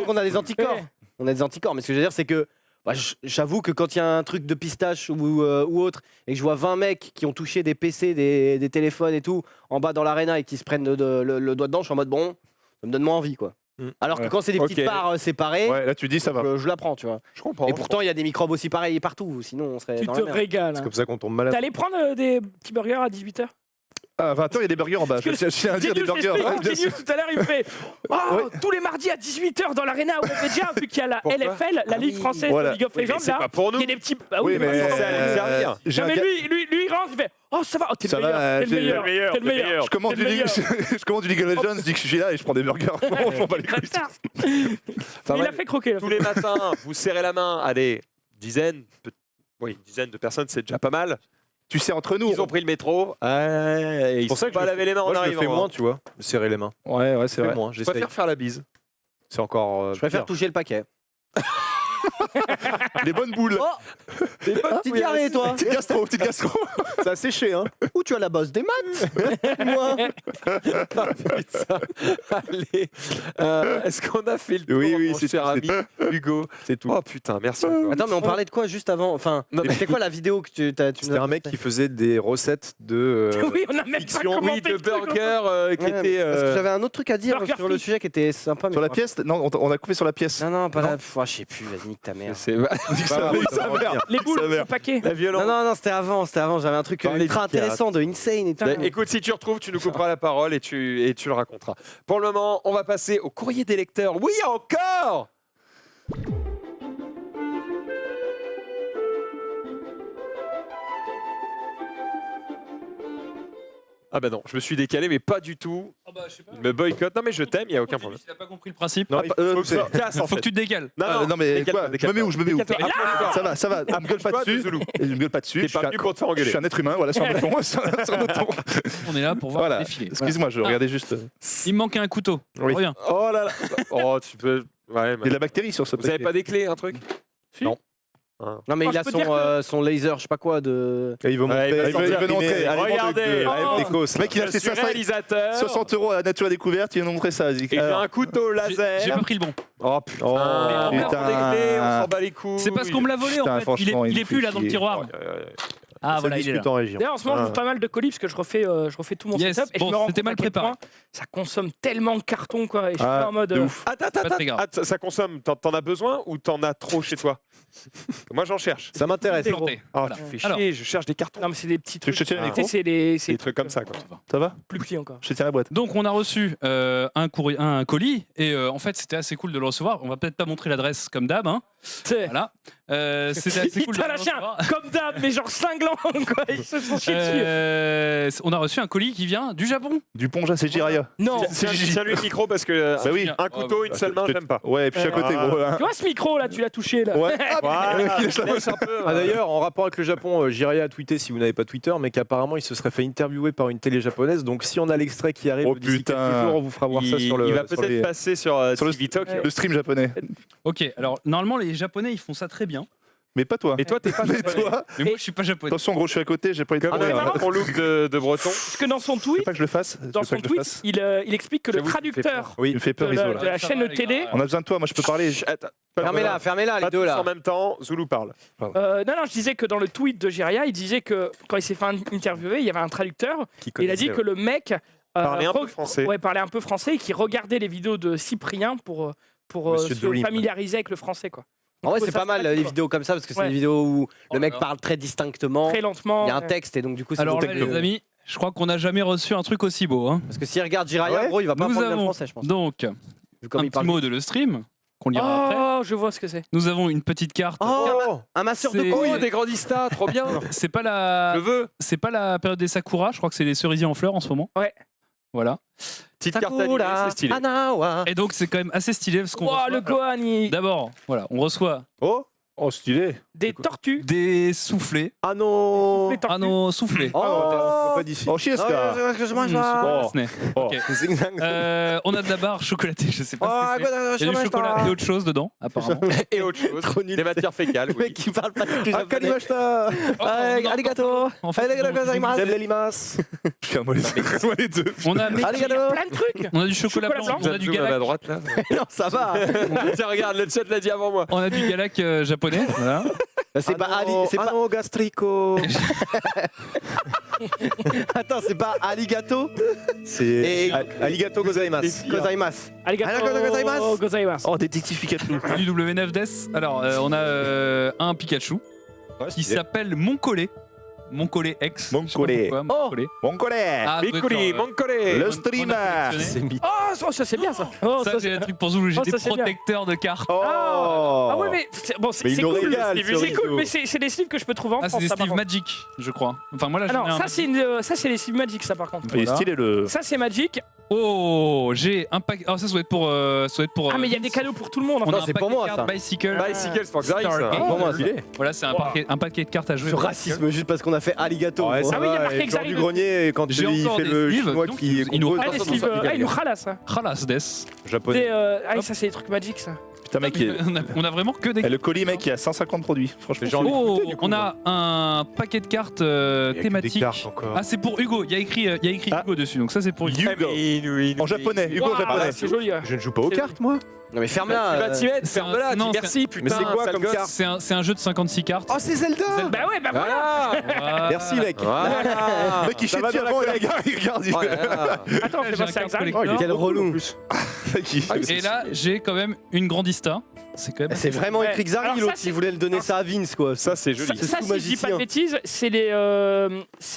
Speaker 3: qu'on a des anticorps. On a des anticorps, mais ce que je veux dire, c'est que bah, j'avoue que quand il y a un truc de pistache ou autre, et que je vois 20 mecs qui ont touché des PC, des téléphones et tout, en bas dans l'arena et qui se prennent le doigt dedans, je suis en mode bon, ça me donne moins envie quoi. Alors que
Speaker 5: Ouais.
Speaker 3: quand c'est des petites
Speaker 11: Ok.
Speaker 3: parts séparées,
Speaker 5: Ouais, là tu dis ça va.
Speaker 3: je la prends, tu vois.
Speaker 11: Je comprends.
Speaker 3: Et pourtant, il y a des microbes aussi pareils partout, sinon on serait
Speaker 1: Tu
Speaker 3: dans
Speaker 1: te
Speaker 3: la merde.
Speaker 1: régales.
Speaker 2: C'est
Speaker 1: hein.
Speaker 2: comme ça qu'on tombe malade.
Speaker 1: T'es allé prendre des petits burgers à 18h?
Speaker 5: À 20h, il y a des burgers en bas. Je tiens à dire des burgers. Ouais, bien sûr.
Speaker 1: tout à l'heure, il me fait tous les mardis à 18h dans l'arena où on est déjà, vu qu'il y a la
Speaker 11: Pourquoi
Speaker 1: LFL, la Ligue française
Speaker 5: Voilà.
Speaker 1: de League of
Speaker 11: Oui, mais
Speaker 1: Legends,
Speaker 11: c'est
Speaker 1: là.
Speaker 11: pas pour nous.
Speaker 1: Il y a des petits. Bah
Speaker 5: Oui, mais
Speaker 11: c'est censé aller servir.
Speaker 5: j'ai
Speaker 1: Non,
Speaker 5: un
Speaker 1: mais
Speaker 5: ca-
Speaker 1: lui, il rentre, il fait oh, ça va, oh, t'es
Speaker 5: Ça
Speaker 1: le
Speaker 5: va,
Speaker 1: meilleur, t'es le
Speaker 5: j'ai-
Speaker 1: meilleur, t'es le meilleur.
Speaker 5: je commande
Speaker 1: t'es
Speaker 5: du
Speaker 1: le
Speaker 5: League
Speaker 1: meilleur.
Speaker 5: je commande du League of Legends, je dis que je suis là et je prends des burgers. Je m'en bats les couilles.
Speaker 1: Bâtard.
Speaker 11: Ça
Speaker 1: Mais il
Speaker 11: va.
Speaker 1: a fait croquer.
Speaker 11: Tous les matins, vous serrez la main à des dizaines, une dizaine de personnes, c'est déjà pas mal.
Speaker 5: Tu sais, entre nous.
Speaker 11: Ils ont pris le métro. Et ils
Speaker 2: pour ça
Speaker 11: sont
Speaker 2: que
Speaker 11: pas
Speaker 2: je-
Speaker 11: lavé les mains en
Speaker 2: Moi, je le
Speaker 11: arrivant.
Speaker 2: fais
Speaker 11: hein.
Speaker 2: moins, tu vois, me serrer les mains.
Speaker 5: Ouais, ouais,
Speaker 2: Je
Speaker 5: c'est
Speaker 2: fais
Speaker 5: vrai.
Speaker 2: moins,
Speaker 11: Je
Speaker 2: j'essaye.
Speaker 11: préfère faire la bise.
Speaker 2: C'est encore.
Speaker 3: Je préfère
Speaker 2: pire.
Speaker 3: toucher le paquet.
Speaker 5: Les bonnes boules.
Speaker 3: Oh, petite diarrhée, toi.
Speaker 5: Petite gastro, petite gastro.
Speaker 2: Ça a séché, hein.
Speaker 3: Où tu as la bosse des maths moi.
Speaker 11: Putain. Allez, est-ce qu'on a fait le tour,
Speaker 2: Oui,
Speaker 11: mon cher ami Hugo?
Speaker 2: C'est tout.
Speaker 11: Oh putain, merci encore.
Speaker 3: Attends, mais on parlait de quoi juste avant? Enfin,
Speaker 11: Non, mais-
Speaker 3: c'était quoi la vidéo que tu nous
Speaker 2: C'était
Speaker 3: as
Speaker 2: un mec qui faisait des recettes de.
Speaker 1: Oui, on a même pas
Speaker 2: fiction,
Speaker 1: commenté
Speaker 11: Oui, de
Speaker 1: le truc, encore.
Speaker 11: burger qui
Speaker 3: Ouais,
Speaker 11: était.
Speaker 3: Parce que j'avais un autre truc à dire
Speaker 1: Burger
Speaker 3: sur le
Speaker 1: Fish.
Speaker 3: sujet qui était sympa. mais
Speaker 5: Sur la
Speaker 3: je-
Speaker 5: pièce Non, on a coupé sur la pièce.
Speaker 3: Non, pas la. Pff, je sais plus, vas-y, nique ta mère.
Speaker 11: C'est
Speaker 2: Bah, oui, ça va bien.
Speaker 1: Les boules, le paquet.
Speaker 11: la violence.
Speaker 3: Non, c'était avant. J'avais un truc
Speaker 11: Parlez
Speaker 3: ultra
Speaker 11: du théâtre.
Speaker 3: intéressant de Insane et tout.
Speaker 11: Bah, écoute, si tu retrouves, tu nous couperas la parole et tu le raconteras. Pour le moment, on va passer au courrier des lecteurs. Oui, encore! Ah bah non, je me suis décalé, mais pas du tout. Il me boycotte. Non mais je t'aime, il n'y a aucun problème.
Speaker 12: Il n'a pas compris le principe.
Speaker 2: Non,
Speaker 5: Ah,
Speaker 11: Faut que tu te casses en
Speaker 12: Faut
Speaker 11: fait.
Speaker 12: que tu te décales.
Speaker 5: Non, mais
Speaker 11: décale-toi,
Speaker 5: quoi Je me mets où Je me mets où
Speaker 11: décale-toi. Approche-toi.
Speaker 5: Ça va. Ne me gueule pas
Speaker 11: Approche-toi de
Speaker 5: dessus.
Speaker 11: Zoulou.
Speaker 5: Et je me gueule pas dessus.
Speaker 11: T'es
Speaker 5: Je
Speaker 11: pas
Speaker 5: suis
Speaker 11: venu
Speaker 5: un-
Speaker 11: pour te faire
Speaker 5: Je
Speaker 11: engueuler.
Speaker 5: suis un être humain, voilà, sur un autre ton. Sur un autre ton.
Speaker 12: On est là pour voir
Speaker 5: Voilà.
Speaker 12: défiler.
Speaker 5: Excuse-moi, je regardais juste.
Speaker 12: Il me manquait un couteau.
Speaker 2: Oui.
Speaker 12: Reviens.
Speaker 11: Oh là là. Oh, tu peux. Ouais,
Speaker 5: Il y a de la bactérie sur ce
Speaker 11: vous avez
Speaker 5: papier.
Speaker 11: pas des clés, un truc?
Speaker 1: Si.
Speaker 11: Non.
Speaker 3: Non, mais
Speaker 1: Moi,
Speaker 3: il a
Speaker 1: je peux dire
Speaker 3: son laser, je sais pas quoi, de.
Speaker 2: Et il veut
Speaker 11: Ouais,
Speaker 2: montrer.
Speaker 11: il va
Speaker 5: sortir
Speaker 2: montrer.
Speaker 5: imprimer.
Speaker 2: Allez,
Speaker 11: Regardez.
Speaker 2: avec des causes.
Speaker 5: Le mec, il a
Speaker 11: Je
Speaker 5: acheté
Speaker 11: suis
Speaker 5: 500
Speaker 11: réalisateur.
Speaker 5: 60 € à la nature à découverte, il vient nous montrer ça.
Speaker 11: Et j'ai un couteau laser.
Speaker 12: J'ai pas pris le bon.
Speaker 11: Oh putain.
Speaker 2: Oh,
Speaker 11: Mais on
Speaker 5: putain.
Speaker 11: prend des clés, on s'en bat les couilles.
Speaker 12: C'est parce qu'on me l'a volé
Speaker 5: Putain,
Speaker 12: en fait.
Speaker 5: franchement,
Speaker 12: Il
Speaker 5: il
Speaker 12: est plus
Speaker 5: fait
Speaker 12: là dans le
Speaker 5: chier.
Speaker 12: tiroir. Ah
Speaker 2: ça
Speaker 12: voilà, il est là.
Speaker 2: discute en région.
Speaker 1: D'ailleurs, en ce moment, je
Speaker 2: Ah.
Speaker 1: joue pas mal de colis parce que je refais tout mon
Speaker 12: Yes.
Speaker 1: setup et
Speaker 12: Bon,
Speaker 1: je me rends
Speaker 12: c'était
Speaker 1: compte
Speaker 12: mal
Speaker 1: à quel
Speaker 12: préparé.
Speaker 1: point ça consomme tellement de carton quoi. Et je suis
Speaker 5: Ah,
Speaker 1: pas en mode.
Speaker 5: de ouf.
Speaker 11: Attends,
Speaker 12: Pas très grave.
Speaker 11: ça consomme. T'en as besoin ou t'en as trop chez toi? Moi j'en cherche.
Speaker 2: Ça m'intéresse.
Speaker 12: Planté.
Speaker 11: Ah,
Speaker 12: Voilà.
Speaker 11: tu fais
Speaker 12: Alors.
Speaker 11: chier, je cherche des cartons.
Speaker 1: Non, mais c'est des petits
Speaker 5: Tu veux
Speaker 1: trucs.
Speaker 5: que je te tienne le
Speaker 1: Tu sais,
Speaker 5: micro
Speaker 1: c'est
Speaker 11: Des trucs comme ça quoi.
Speaker 5: Ça va
Speaker 1: plus petits encore.
Speaker 5: Je te tiens la boîte.
Speaker 12: Donc on a reçu un colis et en fait c'était assez cool de le recevoir. On va peut-être pas montrer l'adresse comme d'hab. Hein.
Speaker 1: C'est.
Speaker 12: Voilà. C'était assez
Speaker 1: Il
Speaker 12: cool de
Speaker 1: t'a
Speaker 12: le
Speaker 1: lâché
Speaker 12: recevoir.
Speaker 1: comme d'hab, mais genre cinglant quoi. Ils se sont chiés dessus.
Speaker 12: On a reçu un colis qui vient du Japon.
Speaker 5: Du Ponja, c'est Jiraya.
Speaker 1: Non.
Speaker 11: Tiens lui le micro parce que
Speaker 5: Bah oui.
Speaker 11: un couteau, une seule main, j'aime pas.
Speaker 5: Ouais, et puis à côté,
Speaker 11: Ah.
Speaker 5: gros. hein.
Speaker 1: Tu vois ce micro là, tu l'as touché là.
Speaker 5: Ouais.
Speaker 11: Voilà,
Speaker 5: Qui laisse la
Speaker 11: laisse un peu.
Speaker 2: Ah d'ailleurs, en rapport avec le Japon, Jiraya a tweeté, si vous n'avez pas Twitter, mais qu'apparemment il se serait fait interviewer par une télé japonaise. Donc si on a l'extrait qui arrive
Speaker 5: Oh,
Speaker 2: d'ici
Speaker 5: putain.
Speaker 2: quelques jours, on vous fera voir ça sur le.
Speaker 11: il va
Speaker 2: sur
Speaker 11: peut-être
Speaker 2: les-
Speaker 11: passer sur
Speaker 5: sur le
Speaker 11: TikTok.
Speaker 5: Le stream japonais.
Speaker 12: Ok, alors normalement les Japonais ils font ça très bien.
Speaker 5: Mais pas toi.
Speaker 11: Mais toi, t'es pas
Speaker 5: Mais
Speaker 11: japonais.
Speaker 5: toi.
Speaker 12: Mais moi, je suis pas japonais.
Speaker 5: Attention, gros, je suis à côté, j'ai pas eu de
Speaker 11: Comme
Speaker 1: c'est
Speaker 11: on
Speaker 1: marrant.
Speaker 11: a ton look de breton.
Speaker 1: Parce que dans son
Speaker 5: Tu veux
Speaker 1: tweet,
Speaker 5: pas que je le fasse
Speaker 1: dans son tweet, il explique que le
Speaker 11: J'avoue, ça me fait
Speaker 1: traducteur
Speaker 5: Il me fait
Speaker 1: de
Speaker 5: peur, Iso,
Speaker 1: la,
Speaker 5: là.
Speaker 1: de la
Speaker 12: Ça
Speaker 1: chaîne
Speaker 12: va,
Speaker 1: de
Speaker 12: les
Speaker 1: télé.
Speaker 12: gars.
Speaker 5: On a besoin de toi, moi je peux parler.
Speaker 11: Attends,
Speaker 3: Fermez-la, fermez-la, les
Speaker 11: pas
Speaker 3: deux
Speaker 11: tous
Speaker 3: là.
Speaker 11: en même temps, Zulu parle.
Speaker 1: Non, je disais que dans le tweet de Jiria, il disait que quand il s'est fait interviewer, il y avait un traducteur. Et il a dit que le mec
Speaker 11: Parlait un peu français.
Speaker 1: Ouais, parlait un peu français et qui regardait les vidéos de Cyprien pour
Speaker 2: Monsieur
Speaker 1: se
Speaker 2: Dolim.
Speaker 1: familiariser avec le français. Quoi.
Speaker 3: En vrai,
Speaker 1: Donc,
Speaker 3: c'est
Speaker 1: ça
Speaker 3: pas mal
Speaker 1: traduit,
Speaker 3: les
Speaker 1: quoi.
Speaker 3: vidéos comme ça parce que c'est
Speaker 1: Ouais.
Speaker 3: des vidéos où
Speaker 12: Oh
Speaker 3: le mec
Speaker 12: là là.
Speaker 3: parle très distinctement.
Speaker 1: Très lentement.
Speaker 3: Il y a un
Speaker 1: ouais.
Speaker 3: texte et donc du coup c'est
Speaker 12: Alors
Speaker 3: bon
Speaker 12: là,
Speaker 3: techno.
Speaker 12: les amis, je crois qu'on n'a jamais reçu un truc aussi beau. Hein.
Speaker 3: Parce que s'il regarde Jiraya,
Speaker 2: Ouais.
Speaker 3: gros, il va pas
Speaker 12: Nous
Speaker 3: apprendre le
Speaker 12: avons
Speaker 3: français, je pense.
Speaker 12: donc
Speaker 3: Vu comme
Speaker 12: un
Speaker 3: il
Speaker 12: petit
Speaker 3: parle.
Speaker 12: mot de le stream qu'on lira après.
Speaker 1: Oh, je vois ce que c'est.
Speaker 12: Nous avons une petite carte.
Speaker 3: Oh, un masseur de
Speaker 12: C'est-
Speaker 3: couilles.
Speaker 11: Oh, des grandistas, trop bien.
Speaker 12: C'est pas la,
Speaker 11: Je veux.
Speaker 12: c'est pas la période des sakura. Je crois que c'est les cerisiers en fleurs en ce moment.
Speaker 1: Ouais.
Speaker 12: Voilà.
Speaker 11: Petite carte animée, c'est stylé.
Speaker 3: Anawa.
Speaker 12: Et donc c'est quand même assez stylé parce qu'on
Speaker 1: Oh,
Speaker 12: reçoit-
Speaker 1: le Gohan,
Speaker 12: D'abord, voilà, on reçoit
Speaker 5: Oh, stylé.
Speaker 1: des tortues.
Speaker 12: des soufflets.
Speaker 2: Ah non.
Speaker 1: Les tortues.
Speaker 12: Ah non, soufflets.
Speaker 3: Oh,
Speaker 2: Pas d'ici.
Speaker 5: Oh, Chieska.
Speaker 3: je mange
Speaker 12: Mmh,
Speaker 3: pas.
Speaker 12: Disney.
Speaker 5: Oh.
Speaker 12: Ok. On a de la barre chocolatée, je sais
Speaker 3: Oh,
Speaker 12: pas ce que c'est. Il y a du chocolat et autre chose dedans, apparemment.
Speaker 11: Et autre chose.
Speaker 3: Trop nul.
Speaker 11: Des matières fécales.
Speaker 3: Le
Speaker 11: Oui.
Speaker 3: mec qui parle pas du tout
Speaker 2: Ah,
Speaker 3: japonais.
Speaker 2: Kalimashita.
Speaker 12: Oh,
Speaker 3: Ouais,
Speaker 12: non,
Speaker 3: Arigato.
Speaker 12: en fait,
Speaker 3: Arigato gozaimasu.
Speaker 2: J'aime les limaces.
Speaker 5: Putain, moi les deux.
Speaker 12: on a,
Speaker 1: Il y a
Speaker 3: Arigato.
Speaker 1: plein de trucs.
Speaker 12: on a du chocolat
Speaker 1: Chocolat
Speaker 12: blanc,
Speaker 1: blanc.
Speaker 12: on a du
Speaker 11: Zoom à la
Speaker 12: galac,
Speaker 11: droite là.
Speaker 3: Non, ça va.
Speaker 11: Tiens, regarde, le chat l'a dit avant moi.
Speaker 12: on a du galac japonais. Voilà.
Speaker 3: C'est pas Ali. C'est
Speaker 2: Ah
Speaker 3: pas.
Speaker 2: non, gastrico.
Speaker 3: Attends, c'est pas Aligato.
Speaker 2: C'est
Speaker 3: Et-
Speaker 2: Aligato gozaimasu.
Speaker 3: Gozaimasu.
Speaker 1: Arigato
Speaker 3: gozaimasu.
Speaker 1: gozaimasu.
Speaker 5: Oh, détective Pikachu.
Speaker 12: Du W9 Death. Alors, on a un Pikachu qui s'appelle Moncolé. Moncolé X.
Speaker 5: Moncolé.
Speaker 12: Moncolé.
Speaker 5: Mon collègue.
Speaker 12: Ah,
Speaker 11: Piccoli, Moncolé.
Speaker 5: Le
Speaker 12: on a
Speaker 5: streamer.
Speaker 12: sélectionné.
Speaker 1: Oh, ça c'est bien ça. Oh,
Speaker 12: Ça, j'ai un truc pour Zulu, j'ai
Speaker 1: Oh,
Speaker 12: des
Speaker 1: ça, c'est bien.
Speaker 12: protecteurs de cartes.
Speaker 2: Oh.
Speaker 1: Ah ouais, mais bon, c'est
Speaker 2: Mais il
Speaker 1: c'est
Speaker 2: nous
Speaker 1: cool.
Speaker 2: régale,
Speaker 1: C'est
Speaker 2: ce
Speaker 1: cool,
Speaker 2: Rizzo.
Speaker 1: mais c'est des sleeves que je peux trouver en
Speaker 12: Ah, c'est
Speaker 1: France.
Speaker 12: des
Speaker 1: ça, par
Speaker 12: sleeves
Speaker 1: contre.
Speaker 12: Magic, je crois. Enfin, moi là,
Speaker 1: Ah
Speaker 12: j'en ai
Speaker 1: non,
Speaker 12: un
Speaker 1: ça c'est les sleeves Magic, ça par contre.
Speaker 5: Il est
Speaker 12: Voilà.
Speaker 5: stylé le.
Speaker 1: Ça c'est Magic.
Speaker 12: Oh, j'ai un pack. Alors ça doit être pour.
Speaker 1: Ah mais il y a des cadeaux pour tout le monde. en
Speaker 12: On
Speaker 1: fait.
Speaker 12: a
Speaker 3: Non,
Speaker 12: un
Speaker 3: c'est
Speaker 12: paquet
Speaker 3: pour moi,
Speaker 12: de cartes
Speaker 3: ça.
Speaker 12: Bicycle.
Speaker 11: Bicycle, c'est pour Xari, ça.
Speaker 12: Stargate.
Speaker 3: Pour moi, ça.
Speaker 12: Voilà, c'est un paquet de cartes à jouer.
Speaker 3: Ce racisme juste parce qu'on a fait Aligato.
Speaker 2: Ouais,
Speaker 3: gros.
Speaker 2: ça
Speaker 1: Ah oui, il y a
Speaker 2: va,
Speaker 1: marqué
Speaker 2: et Jean
Speaker 1: Xari
Speaker 2: du
Speaker 1: dessus.
Speaker 2: Grenier, quand
Speaker 12: J'ai
Speaker 2: il
Speaker 12: encore
Speaker 2: fait
Speaker 12: des
Speaker 2: le
Speaker 12: sleeves,
Speaker 2: chinois
Speaker 12: donc
Speaker 2: qui
Speaker 12: il nous
Speaker 2: compose,
Speaker 1: Ah les
Speaker 12: ça,
Speaker 1: sleeves,
Speaker 12: ça,
Speaker 1: il nous ralasse. hein.
Speaker 12: Khalas Des.
Speaker 2: japonais.
Speaker 1: Ah ça c'est les trucs Magic ça.
Speaker 5: Putain, mec,
Speaker 12: On a vraiment que des.
Speaker 5: le colis, mec, il y a 150 produits. Franchement,
Speaker 2: J'ai envie de
Speaker 12: Oh,
Speaker 2: goûter, du coup,
Speaker 12: on a un paquet de cartes
Speaker 2: Il y a que des
Speaker 12: thématiques.
Speaker 2: cartes encore.
Speaker 12: Ah, c'est pour Hugo. Il y a écrit
Speaker 5: Ah.
Speaker 12: Hugo dessus. Donc ça, c'est pour Hugo.
Speaker 5: En japonais, Hugo
Speaker 1: Waouh,
Speaker 5: japonais.
Speaker 1: c'est joli.
Speaker 2: Je ne joue pas aux
Speaker 1: C'est-
Speaker 2: cartes, moi.
Speaker 3: Non mais
Speaker 11: Tu
Speaker 3: ferme-la.
Speaker 11: vas t'y mettre,
Speaker 12: c'est un-
Speaker 11: ferme-la, dis
Speaker 12: non,
Speaker 11: merci, putain.
Speaker 2: Mais c'est quoi
Speaker 11: sale
Speaker 2: comme
Speaker 11: gosse.
Speaker 2: carte
Speaker 12: C'est un jeu de 56 cartes.
Speaker 2: Oh, c'est Zelda.
Speaker 1: Bah ouais, bah voilà.
Speaker 11: Voilà.
Speaker 2: Merci, mec.
Speaker 11: Voilà.
Speaker 5: Mec, il
Speaker 2: Ça
Speaker 5: chie
Speaker 2: va
Speaker 5: dessus
Speaker 2: bien,
Speaker 5: avant,
Speaker 2: la
Speaker 5: il regarde.
Speaker 11: Oh là là.
Speaker 1: Attends,
Speaker 12: J'ai
Speaker 1: fais
Speaker 12: un
Speaker 1: passer à
Speaker 12: carte
Speaker 1: Xari.
Speaker 12: collector.
Speaker 3: Quel relou.
Speaker 12: Et là, j'ai quand même une grandista. C'est quand même.
Speaker 3: C'est vraiment
Speaker 1: Ouais.
Speaker 3: écrit Xari,
Speaker 1: Alors ça,
Speaker 3: l'autre,
Speaker 1: c'est-
Speaker 3: il voulait le donner ça à Vince quoi.
Speaker 11: Ça, c'est joli.
Speaker 1: Ça,
Speaker 3: tout
Speaker 1: si je dis pas
Speaker 3: magicien.
Speaker 1: de bêtises, c'est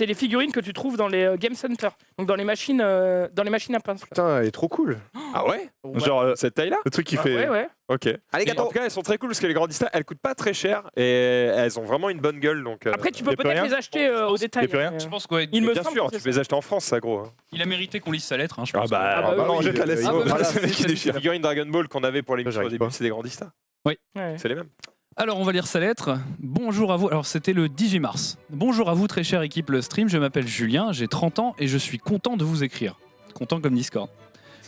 Speaker 1: les figurines que tu trouves dans les Game Center, donc dans les machines à pince. quoi.
Speaker 2: Putain, elle est trop cool.
Speaker 11: Ah ouais
Speaker 5: Genre,
Speaker 11: Cette taille-là
Speaker 5: le truc qui
Speaker 1: Ah,
Speaker 5: fait.
Speaker 1: ouais, ouais.
Speaker 11: Ok.
Speaker 3: Allez,
Speaker 11: En
Speaker 3: gâteau.
Speaker 11: tout cas, elles sont très cool parce que les grandistas, elles coûtent pas très cher et elles ont vraiment une bonne gueule. Donc,
Speaker 1: Après, tu
Speaker 5: y
Speaker 1: peux
Speaker 5: a plus
Speaker 1: peut-être
Speaker 5: rien
Speaker 1: les acheter au détail.
Speaker 5: plus rien
Speaker 1: mais,
Speaker 12: Je pense qu'il
Speaker 1: Il me
Speaker 11: bien
Speaker 1: semble
Speaker 11: sûr,
Speaker 1: que c'est
Speaker 11: tu peux les acheter en France, ça gros. hein.
Speaker 12: a mérité qu'on lise sa lettre. Hein, je
Speaker 5: Ah
Speaker 12: pense.
Speaker 5: bah,
Speaker 1: bah
Speaker 5: non,
Speaker 1: oui,
Speaker 5: jette la laisse.
Speaker 12: Ah bah,
Speaker 5: Voilà,
Speaker 12: c'est-
Speaker 5: c'est le mec qui
Speaker 12: c'est-
Speaker 5: déchire.
Speaker 11: Les figurines Dragon Ball qu'on avait pour l'émission au
Speaker 2: j'arrive
Speaker 11: début,
Speaker 2: pas.
Speaker 11: c'est des grandistas.
Speaker 1: Ouais.
Speaker 11: C'est les mêmes.
Speaker 12: Alors, on va lire sa lettre. Bonjour à vous. Alors, c'était le 18 mars. Bonjour à vous, très chère équipe Le Stream. Je m'appelle Julien, j'ai 30 ans et je suis content de vous écrire. Content comme Discord.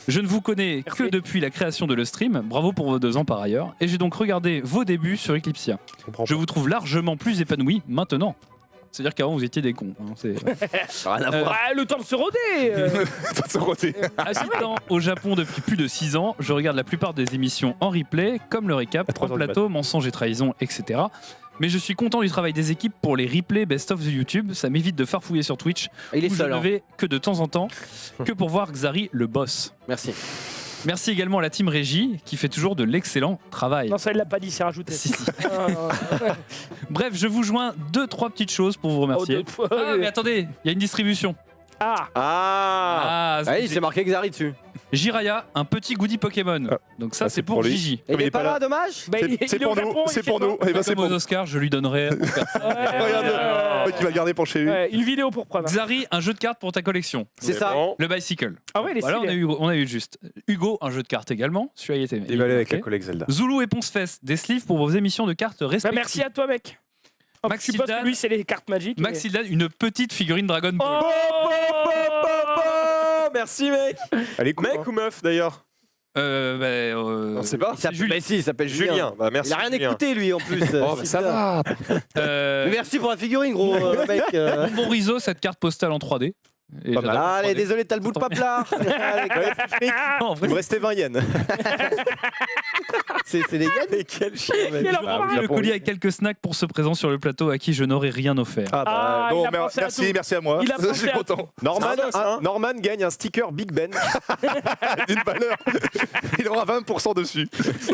Speaker 12: Je ne vous connais que
Speaker 1: Merci.
Speaker 12: depuis la création de Le Stream. Bravo pour vos 2 ans par ailleurs. Et j'ai donc regardé vos débuts sur Eclipsia. Je vous trouve largement plus épanoui maintenant. C'est-à-dire qu'avant, vous étiez des cons. Hein.
Speaker 3: Rien à voir.
Speaker 1: Ah, le temps de se roder.
Speaker 12: Habitant au Japon depuis plus de 6 ans, je regarde la plupart des émissions en replay, comme le récap, 3
Speaker 5: 3 heures du
Speaker 12: plateaux, mensonges et trahison, etc. Mais je suis content du travail des équipes pour les replays best-of de YouTube. Ça m'évite de farfouiller sur Twitch,
Speaker 3: Il est
Speaker 12: où je
Speaker 3: seul.
Speaker 12: ne
Speaker 3: hein.
Speaker 12: vais que de temps en temps, que pour voir Xari le boss.
Speaker 3: Merci.
Speaker 12: Merci également à la team Régie, qui fait toujours de l'excellent travail.
Speaker 1: Non, ça il l'a pas dit, c'est rajouté.
Speaker 12: Si, si.
Speaker 1: Ah,
Speaker 12: Bref, je vous joins 2-3 petites choses pour vous remercier. Ah, mais attendez, il y a une distribution.
Speaker 1: Ah,
Speaker 11: Ah
Speaker 12: Ah,
Speaker 3: Ah, il s'est marqué Xari dessus.
Speaker 12: Jiraya, un petit goodie Pokémon.
Speaker 5: Ah.
Speaker 12: Donc ça,
Speaker 5: Ah,
Speaker 12: c'est
Speaker 5: c'est
Speaker 12: pour
Speaker 5: pour lui.
Speaker 12: Gigi.
Speaker 3: Et il est pas là, dommage.
Speaker 1: bah, il
Speaker 5: C'est
Speaker 1: est au
Speaker 5: pour nous,
Speaker 1: Japon, il
Speaker 5: c'est
Speaker 1: fait
Speaker 5: pour
Speaker 1: quoi
Speaker 5: nous. Eh ben, c'est
Speaker 12: Comme aux
Speaker 5: pour.
Speaker 12: Oscars, je lui donnerai.
Speaker 1: Ouais,
Speaker 5: Regarde,
Speaker 1: ouais,
Speaker 5: le mec qui va garder pour chez lui.
Speaker 1: ouais, une vidéo pour preuve.
Speaker 12: Xari, un jeu de cartes pour ta collection.
Speaker 3: C'est ça.
Speaker 11: Bon.
Speaker 12: Le Bicycle.
Speaker 1: Ah ouais, les
Speaker 12: Voilà, on a eu juste. Hugo, un jeu de cartes également. Celui-là, il était.
Speaker 2: Dévalé avec la
Speaker 12: ok.
Speaker 2: collègue Zelda.
Speaker 12: Zulu et Ponce Fest, des sleeves pour vos émissions de cartes
Speaker 1: Bah,
Speaker 12: respectives.
Speaker 1: merci à toi, mec. Oh,
Speaker 12: Max
Speaker 1: je suppose
Speaker 12: Sildan.
Speaker 1: que lui, c'est les cartes magiques.
Speaker 12: Max Sildan, une petite figurine Dragon Ball.
Speaker 1: Oh,
Speaker 11: Merci mec.
Speaker 2: Elle est cool.
Speaker 11: Mec ou meuf d'ailleurs On sait pas.
Speaker 3: Il s'appelle Julien.
Speaker 11: Julien. Bah, merci.
Speaker 3: Il a rien
Speaker 11: Julien.
Speaker 3: écouté lui en plus.
Speaker 11: Oh, bah, ça va.
Speaker 3: Mais merci pour la figurine, gros mec.
Speaker 12: Bon Rizzo, cette carte postale en 3D. Et
Speaker 3: Pas mal.
Speaker 12: j'adore
Speaker 3: Allez,
Speaker 12: 3D.
Speaker 3: désolé, t'as le bout de paplard.
Speaker 12: Non, en vrai,
Speaker 2: Il me restait 20 yens.
Speaker 3: C'est des yens.
Speaker 11: Mais quel chien, mec.
Speaker 1: Quel
Speaker 12: je
Speaker 1: enfoiré.
Speaker 12: remplis le colis avec quelques snacks pour ce présent sur le plateau à qui je n'aurais rien offert.
Speaker 5: Ah bah,
Speaker 1: Ah,
Speaker 5: bon,
Speaker 1: il a pensé à tout.
Speaker 5: merci à moi.
Speaker 1: Il a
Speaker 5: Je
Speaker 1: pensé
Speaker 5: suis
Speaker 1: à tout.
Speaker 5: content.
Speaker 2: Norman,
Speaker 11: C'est un os, hein.
Speaker 2: Norman gagne un sticker Big Ben.
Speaker 5: D'une valeur. Il aura 20% dessus.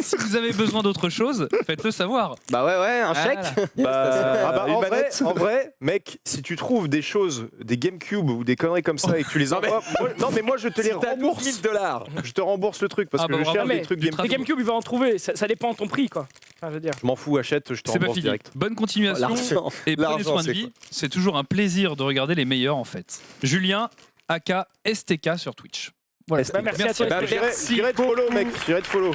Speaker 12: Si vous avez besoin d'autre chose, faites-le savoir.
Speaker 3: Bah ouais, un chèque.
Speaker 2: En vrai, mec, si tu trouves des choses, des GameCube ou des conneries comme ça et que tu les envoies, moi je te les rembourse.
Speaker 11: $1000.
Speaker 2: Je te rembourse le truc parce
Speaker 12: Ah
Speaker 2: que
Speaker 12: bah
Speaker 2: je
Speaker 12: bravo.
Speaker 2: cherche
Speaker 1: Mais
Speaker 2: des trucs
Speaker 12: du
Speaker 2: GameCube.
Speaker 1: Les GameCube, il va en trouver. Ça dépend de ton prix, quoi. Enfin, je veux dire.
Speaker 2: Je m'en fous, achète, je te
Speaker 12: C'est pas
Speaker 2: rembourse
Speaker 12: fini.
Speaker 2: direct.
Speaker 12: Bonne continuation
Speaker 3: L'argent.
Speaker 12: et prenez
Speaker 5: L'argent,
Speaker 12: soin de
Speaker 5: c'est
Speaker 12: vie. C'est toujours un plaisir de regarder les meilleurs en fait. Julien, aka STK sur Twitch. Voilà.
Speaker 1: Bah, merci à toi.
Speaker 11: Bah,
Speaker 2: Je dirais de follow, mec. Je dirais de follow.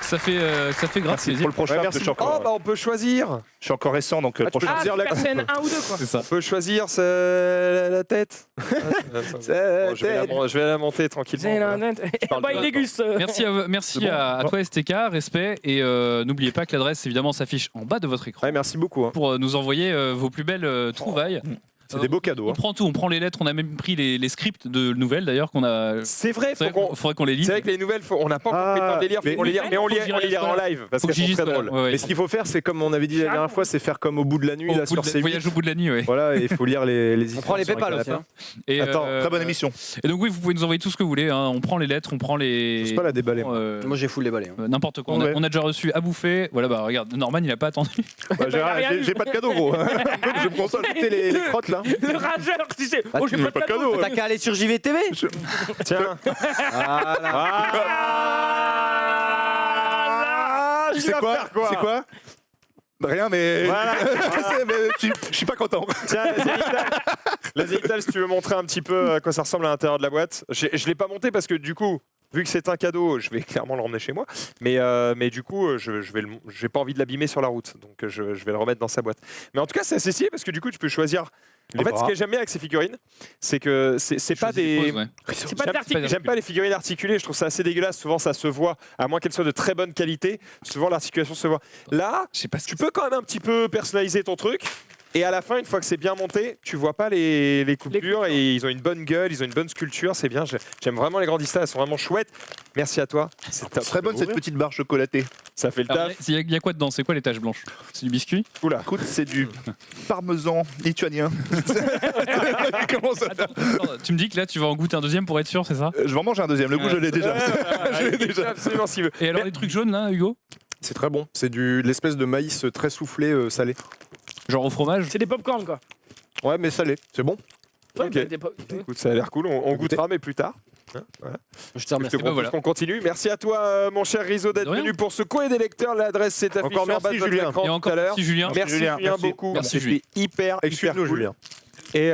Speaker 12: Ça fait grave
Speaker 5: Merci
Speaker 12: plaisir.
Speaker 5: pour le prochain.
Speaker 2: Ouais,
Speaker 5: parce que
Speaker 2: merci.
Speaker 11: Oh, bah, on peut choisir.
Speaker 5: je suis encore récent, donc
Speaker 2: tu peux
Speaker 5: prochain.
Speaker 1: Ah,
Speaker 2: choisir
Speaker 1: tu
Speaker 2: la
Speaker 1: perds scène 1 ou 2, quoi.
Speaker 12: C'est ça.
Speaker 11: On peut choisir la tête. Bon, je vais la monter tranquillement.
Speaker 1: Bah, il déguste.
Speaker 12: Merci à toi STK, respect et n'oubliez pas que l'adresse évidemment s'affiche en bas de votre écran
Speaker 2: Ouais, merci beaucoup. hein.
Speaker 12: pour nous envoyer vos plus belles trouvailles.
Speaker 2: C'est des beaux cadeaux.
Speaker 12: On prend tout, on prend les lettres, on a même pris les scripts de nouvelles d'ailleurs qu'on a.
Speaker 11: C'est vrai,
Speaker 12: Faudrait qu'on les lise.
Speaker 11: c'est vrai que les nouvelles, on n'a pas encore pris le temps de les lire,
Speaker 2: mais-
Speaker 11: faut qu'on les lire, mais on les lira en live parce
Speaker 12: Faut que
Speaker 11: qu'elles
Speaker 12: Gigi
Speaker 11: sont très
Speaker 12: soit là.
Speaker 11: drôles.
Speaker 12: Ouais, ouais.
Speaker 2: Mais ce qu'il faut faire, c'est comme on avait dit la dernière fois, c'est faire comme au bout de la nuit, là, sur C8.
Speaker 12: Voyage au bout de la nuit, ouais.
Speaker 2: Voilà, et il faut lire les
Speaker 3: On prend les
Speaker 2: histoires sur
Speaker 3: PayPal
Speaker 2: les
Speaker 3: aussi.
Speaker 2: canapés.
Speaker 3: Hein.
Speaker 12: Et,
Speaker 5: Attends, très bonne émission.
Speaker 12: Et donc oui, vous pouvez nous envoyer tout ce que vous voulez. Hein. On prend les lettres, on prend les.
Speaker 2: J'ose pas la déballer. moi.
Speaker 3: Moi j'ai full les balais. Hein.
Speaker 12: N'importe quoi.
Speaker 5: Ouais.
Speaker 12: On a déjà reçu à bouffer. Voilà, bah regarde, Norman, il a pas attendu.
Speaker 5: Bah, j'ai pas de cadeau, gros. Je me console.
Speaker 2: Écoutez les crottes là.
Speaker 1: Le rageur, tu sais.
Speaker 3: Bah,
Speaker 1: Oh,
Speaker 3: tu
Speaker 1: j'ai
Speaker 5: veux
Speaker 1: pas de cadeau.
Speaker 3: T'as qu'à aller sur JVTV.
Speaker 11: Tiens.
Speaker 5: Tu sais quoi C'est quoi Rien, mais. Je suis pas content.
Speaker 11: Tiens, la Zévital, si tu veux montrer un petit peu à quoi ça ressemble à l'intérieur de la boîte. Je l'ai pas monté parce que du coup, vu que c'est un cadeau, je vais clairement le ramener chez moi. Mais du coup, j'ai pas envie de l'abîmer sur la route. Donc je vais le remettre dans sa boîte. Mais en tout cas, c'est assez stylé parce que du coup, tu peux choisir. En fait, ce que j'aime bien avec ces figurines, c'est que c'est pas des.
Speaker 1: C'est pas de l'article.
Speaker 11: J'aime pas les figurines articulées, je trouve ça assez dégueulasse. Souvent, ça se voit, à moins qu'elles soient de très bonne qualité. Souvent, l'articulation se voit. Là,
Speaker 12: Je sais pas ce
Speaker 11: tu peux quand même un petit peu personnaliser ton truc. Et à la fin, une fois que c'est bien monté, tu vois pas les coupures et ils ont une bonne gueule, ils ont une bonne sculpture, c'est bien. J'aime vraiment les grandistas, elles sont vraiment chouettes. Merci à toi. C'est top.
Speaker 5: Très bonne cette petite barre chocolatée.
Speaker 11: Ça fait le
Speaker 12: Alors,
Speaker 11: taf.
Speaker 12: il y a quoi dedans? C'est quoi les taches blanches? C'est du biscuit?
Speaker 11: Oula.
Speaker 5: Écoute, c'est du parmesan lituanien. Comment ça
Speaker 12: Attends, tu me dis que là tu vas en goûter un deuxième pour être sûr, c'est ça?
Speaker 5: Je vais en manger un deuxième. Le goût, je l'ai déjà.
Speaker 11: Je l'ai déjà absolument s'il veut.
Speaker 12: Et alors les trucs jaunes là, Hugo?
Speaker 2: C'est très bon. C'est de l'espèce de maïs très soufflé, salé.
Speaker 12: Genre au fromage?
Speaker 1: C'est des popcorn, quoi.
Speaker 2: Ouais, mais salé. C'est bon.
Speaker 1: Ouais,
Speaker 11: Ok.
Speaker 1: mais des pop-
Speaker 11: Écoute, ça a l'air cool. On goûtera, mais plus tard. Hein, voilà.
Speaker 3: Je te
Speaker 11: Je te
Speaker 3: remercie.
Speaker 11: propose
Speaker 12: voilà.
Speaker 11: qu'on continue. Merci à toi, mon cher Rizzo, d'être
Speaker 12: De rien.
Speaker 11: venu pour ce courrier des lecteurs. L'adresse s'est affichée
Speaker 2: Encore
Speaker 11: en bas de
Speaker 2: merci,
Speaker 11: votre
Speaker 2: Julien.
Speaker 11: écran
Speaker 12: Et
Speaker 11: tout
Speaker 12: encore
Speaker 11: à l'heure.
Speaker 12: merci Julien.
Speaker 11: Merci
Speaker 5: Julien,
Speaker 11: Julien
Speaker 5: merci.
Speaker 11: beaucoup.
Speaker 12: Merci,
Speaker 11: C'était
Speaker 12: Julien.
Speaker 11: hyper
Speaker 2: Excuse-nous,
Speaker 11: cool.
Speaker 2: Julien.
Speaker 11: Et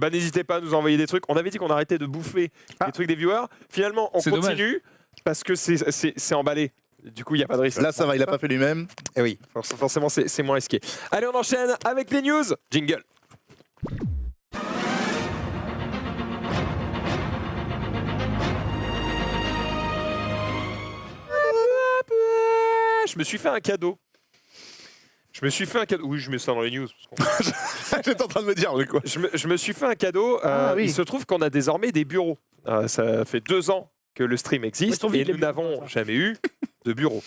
Speaker 11: ben, n'hésitez pas à nous envoyer des trucs. On avait dit qu'on arrêtait de bouffer les trucs des viewers. Finalement, on
Speaker 12: C'est
Speaker 11: continue parce que c'est emballé. Du coup, il n'y a pas de risque.
Speaker 5: Là, ça va, il a pas fait lui-même.
Speaker 11: Eh oui, forcément, c'est moins risqué. Allez, on enchaîne avec les news. Jingle. Je me suis fait un cadeau. Oui, je mets ça dans les news.
Speaker 5: J'étais en train de me dire, quoi.
Speaker 11: Je me suis fait un cadeau.
Speaker 5: oui.
Speaker 11: Il se trouve qu'on a désormais des bureaux. Ça fait 2 ans que le stream existe
Speaker 1: Ouais,
Speaker 11: et
Speaker 1: les
Speaker 11: nous
Speaker 1: bureaux,
Speaker 11: n'avons
Speaker 1: ça.
Speaker 11: jamais eu de bureau.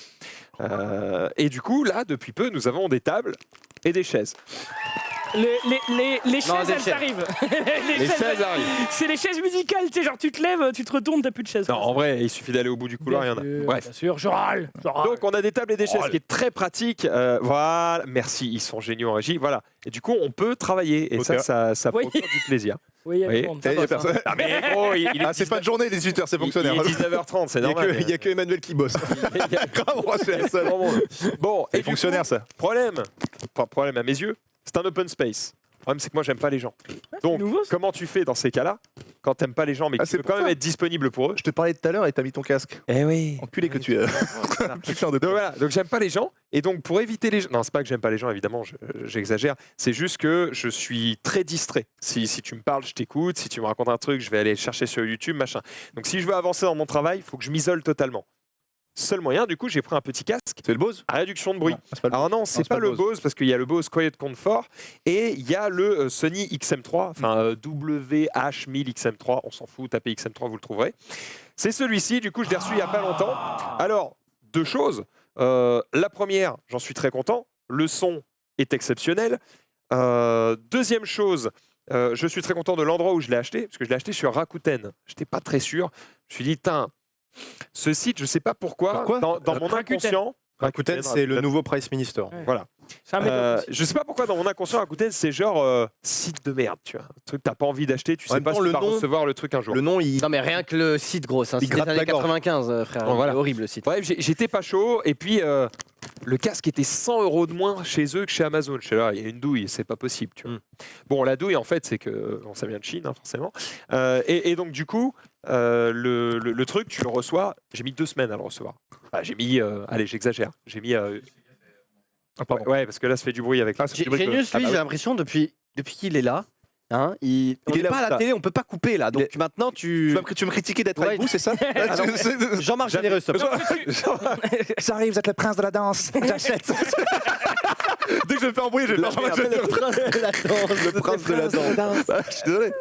Speaker 11: Et du coup, là, depuis peu, nous avons des tables et des chaises.
Speaker 1: Les chaises,
Speaker 3: des
Speaker 1: elles
Speaker 3: chaises.
Speaker 1: arrivent.
Speaker 11: Les chaises arrivent.
Speaker 1: C'est les chaises musicales, tu sais, genre tu te lèves, tu te retournes, t'as plus de chaises.
Speaker 11: Non, en vrai, il suffit d'aller au bout du couloir, il y en a. Bref.
Speaker 1: Bien sûr, je râle.
Speaker 11: Donc on a des tables et des chaises, ce qui est très pratique. Voilà, merci, ils sont géniaux en régie. Voilà. Et du coup, on peut travailler. Et
Speaker 5: Ok.
Speaker 11: ça
Speaker 1: Oui.
Speaker 11: procure du plaisir.
Speaker 1: Oui, il y a
Speaker 11: Oui.
Speaker 1: du monde.
Speaker 5: Et il y a personne.
Speaker 11: Ah mais gros, il est
Speaker 5: Ah, c'est pas de journée, les 18h, c'est fonctionnaire.
Speaker 11: Il est 19h30, c'est
Speaker 2: Il
Speaker 11: normal.
Speaker 2: n'y a que Emmanuel qui bosse.
Speaker 5: Grave, c'est la seule.
Speaker 11: Bon,
Speaker 5: C'est
Speaker 11: et du
Speaker 5: fonctionnaire,
Speaker 11: coup,
Speaker 5: ça.
Speaker 11: problème à mes yeux, c'est un open space. Le problème, c'est que moi, j'aime pas les gens. Donc,
Speaker 1: nouveau, ça.
Speaker 11: comment tu fais dans ces cas-là? quand t'aimes pas les gens, mais
Speaker 5: Ah,
Speaker 11: que tu
Speaker 5: c'est
Speaker 11: peux
Speaker 5: pour
Speaker 11: quand même
Speaker 5: ça.
Speaker 11: être disponible pour eux.
Speaker 5: Je te parlais tout à l'heure et t'as mis ton casque.
Speaker 3: Eh oui.
Speaker 5: Enculé que tu es. Putain de
Speaker 11: Donc voilà, donc j'aime pas les gens, et donc pour éviter les gens, non c'est pas que j'aime pas les gens évidemment, j'exagère, c'est juste que je suis très distrait. Si tu me parles, je t'écoute, si tu me racontes un truc, je vais aller chercher sur YouTube, machin. Donc si je veux avancer dans mon travail, il faut que je m'isole totalement. Seul moyen, du coup, j'ai pris un petit casque.
Speaker 5: C'est le Bose
Speaker 11: à réduction de bruit.
Speaker 5: Non, c'est pas le
Speaker 11: Alors non, c'est pas le Bose parce qu'il y a le Bose Quiet Comfort et il y a le Sony XM3, enfin WH1000 XM3, on s'en fout, tapez XM3, vous le trouverez. C'est celui-ci, du coup, je l'ai reçu il y a pas longtemps. Alors, deux choses. La première, j'en suis très content, le son est exceptionnel. Deuxième chose, je suis très content de l'endroit où je l'ai acheté, parce que je l'ai acheté sur Rakuten. Je n'étais pas très sûr. Je me suis dit, ce site, je ne sais pas pourquoi, dans mon inconscient...
Speaker 2: Rakuten, c'est le nouveau Price Minister.
Speaker 11: Voilà. Je sais pas pourquoi dans mon inconscient Rakuten c'est genre site de merde, tu vois. Un truc que t'as pas envie d'acheter, tu sais pas si tu vas recevoir le truc un jour.
Speaker 2: Le nom, il...
Speaker 3: Non mais rien que le site gros, c'est un site des années 95 frère,
Speaker 11: Bon, voilà.
Speaker 3: c'est horrible le site.
Speaker 11: Ouais, j'étais pas chaud et puis le casque était 100 € de moins chez eux que chez Amazon. Je suis là, il y a une douille, c'est pas possible, tu vois. Bon, la douille en fait c'est que ça vient de Chine hein, forcément. Et donc du coup le truc tu le reçois, j'ai mis 2 semaines à le recevoir. Enfin, j'ai mis allez, j'exagère. J'ai mis ouais, parce que là, ça fait du bruit avec.
Speaker 3: Genius, lui, j'ai l'impression, depuis qu'il est là, hein, on n'est pas à la télé, on peut pas couper là. Donc maintenant, tu
Speaker 5: me critiquer d'être avec vous, c'est ça
Speaker 3: Jean-Marc Généreux, stop.
Speaker 9: Ça arrive, vous êtes le prince de la danse. J'achète.
Speaker 5: Dès que je me fais embrouiller, je vais faire
Speaker 3: Le prince de la danse.
Speaker 2: Le prince de la danse.
Speaker 5: Je suis désolé.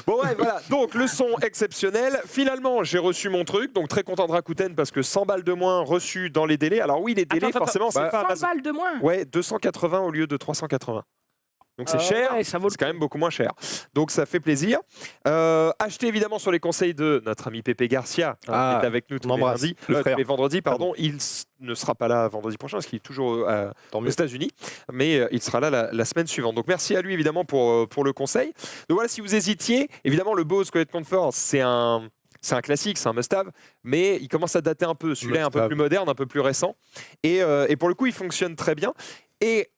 Speaker 11: Bon ouais, voilà. Donc le son exceptionnel. Finalement, j'ai reçu mon truc. Donc très content de Rakuten parce que 100 balles de moins reçues dans les délais. Alors oui, les délais, forcément, c'est pas
Speaker 1: 100 balles de moins.
Speaker 11: Ouais, 280 au lieu de 380. Donc c'est cher,
Speaker 1: ouais, ça vaut
Speaker 11: c'est quand même beaucoup moins cher. Donc ça fait plaisir. Achetez évidemment sur les conseils de notre ami Pépé Garcia, qui est avec nous tous les lundis, les vendredis, pardon. Il ne sera pas là vendredi prochain parce qu'il est toujours aux États-Unis, mais il sera là la semaine suivante. Donc merci à lui évidemment pour le conseil. Donc voilà, si vous hésitiez, évidemment le Bose Quiet Comfort, c'est un classique, c'est un must-have, mais il commence à dater un peu. Celui-là est un peu plus moderne, un peu plus récent. Et pour le coup, il fonctionne très bien. Et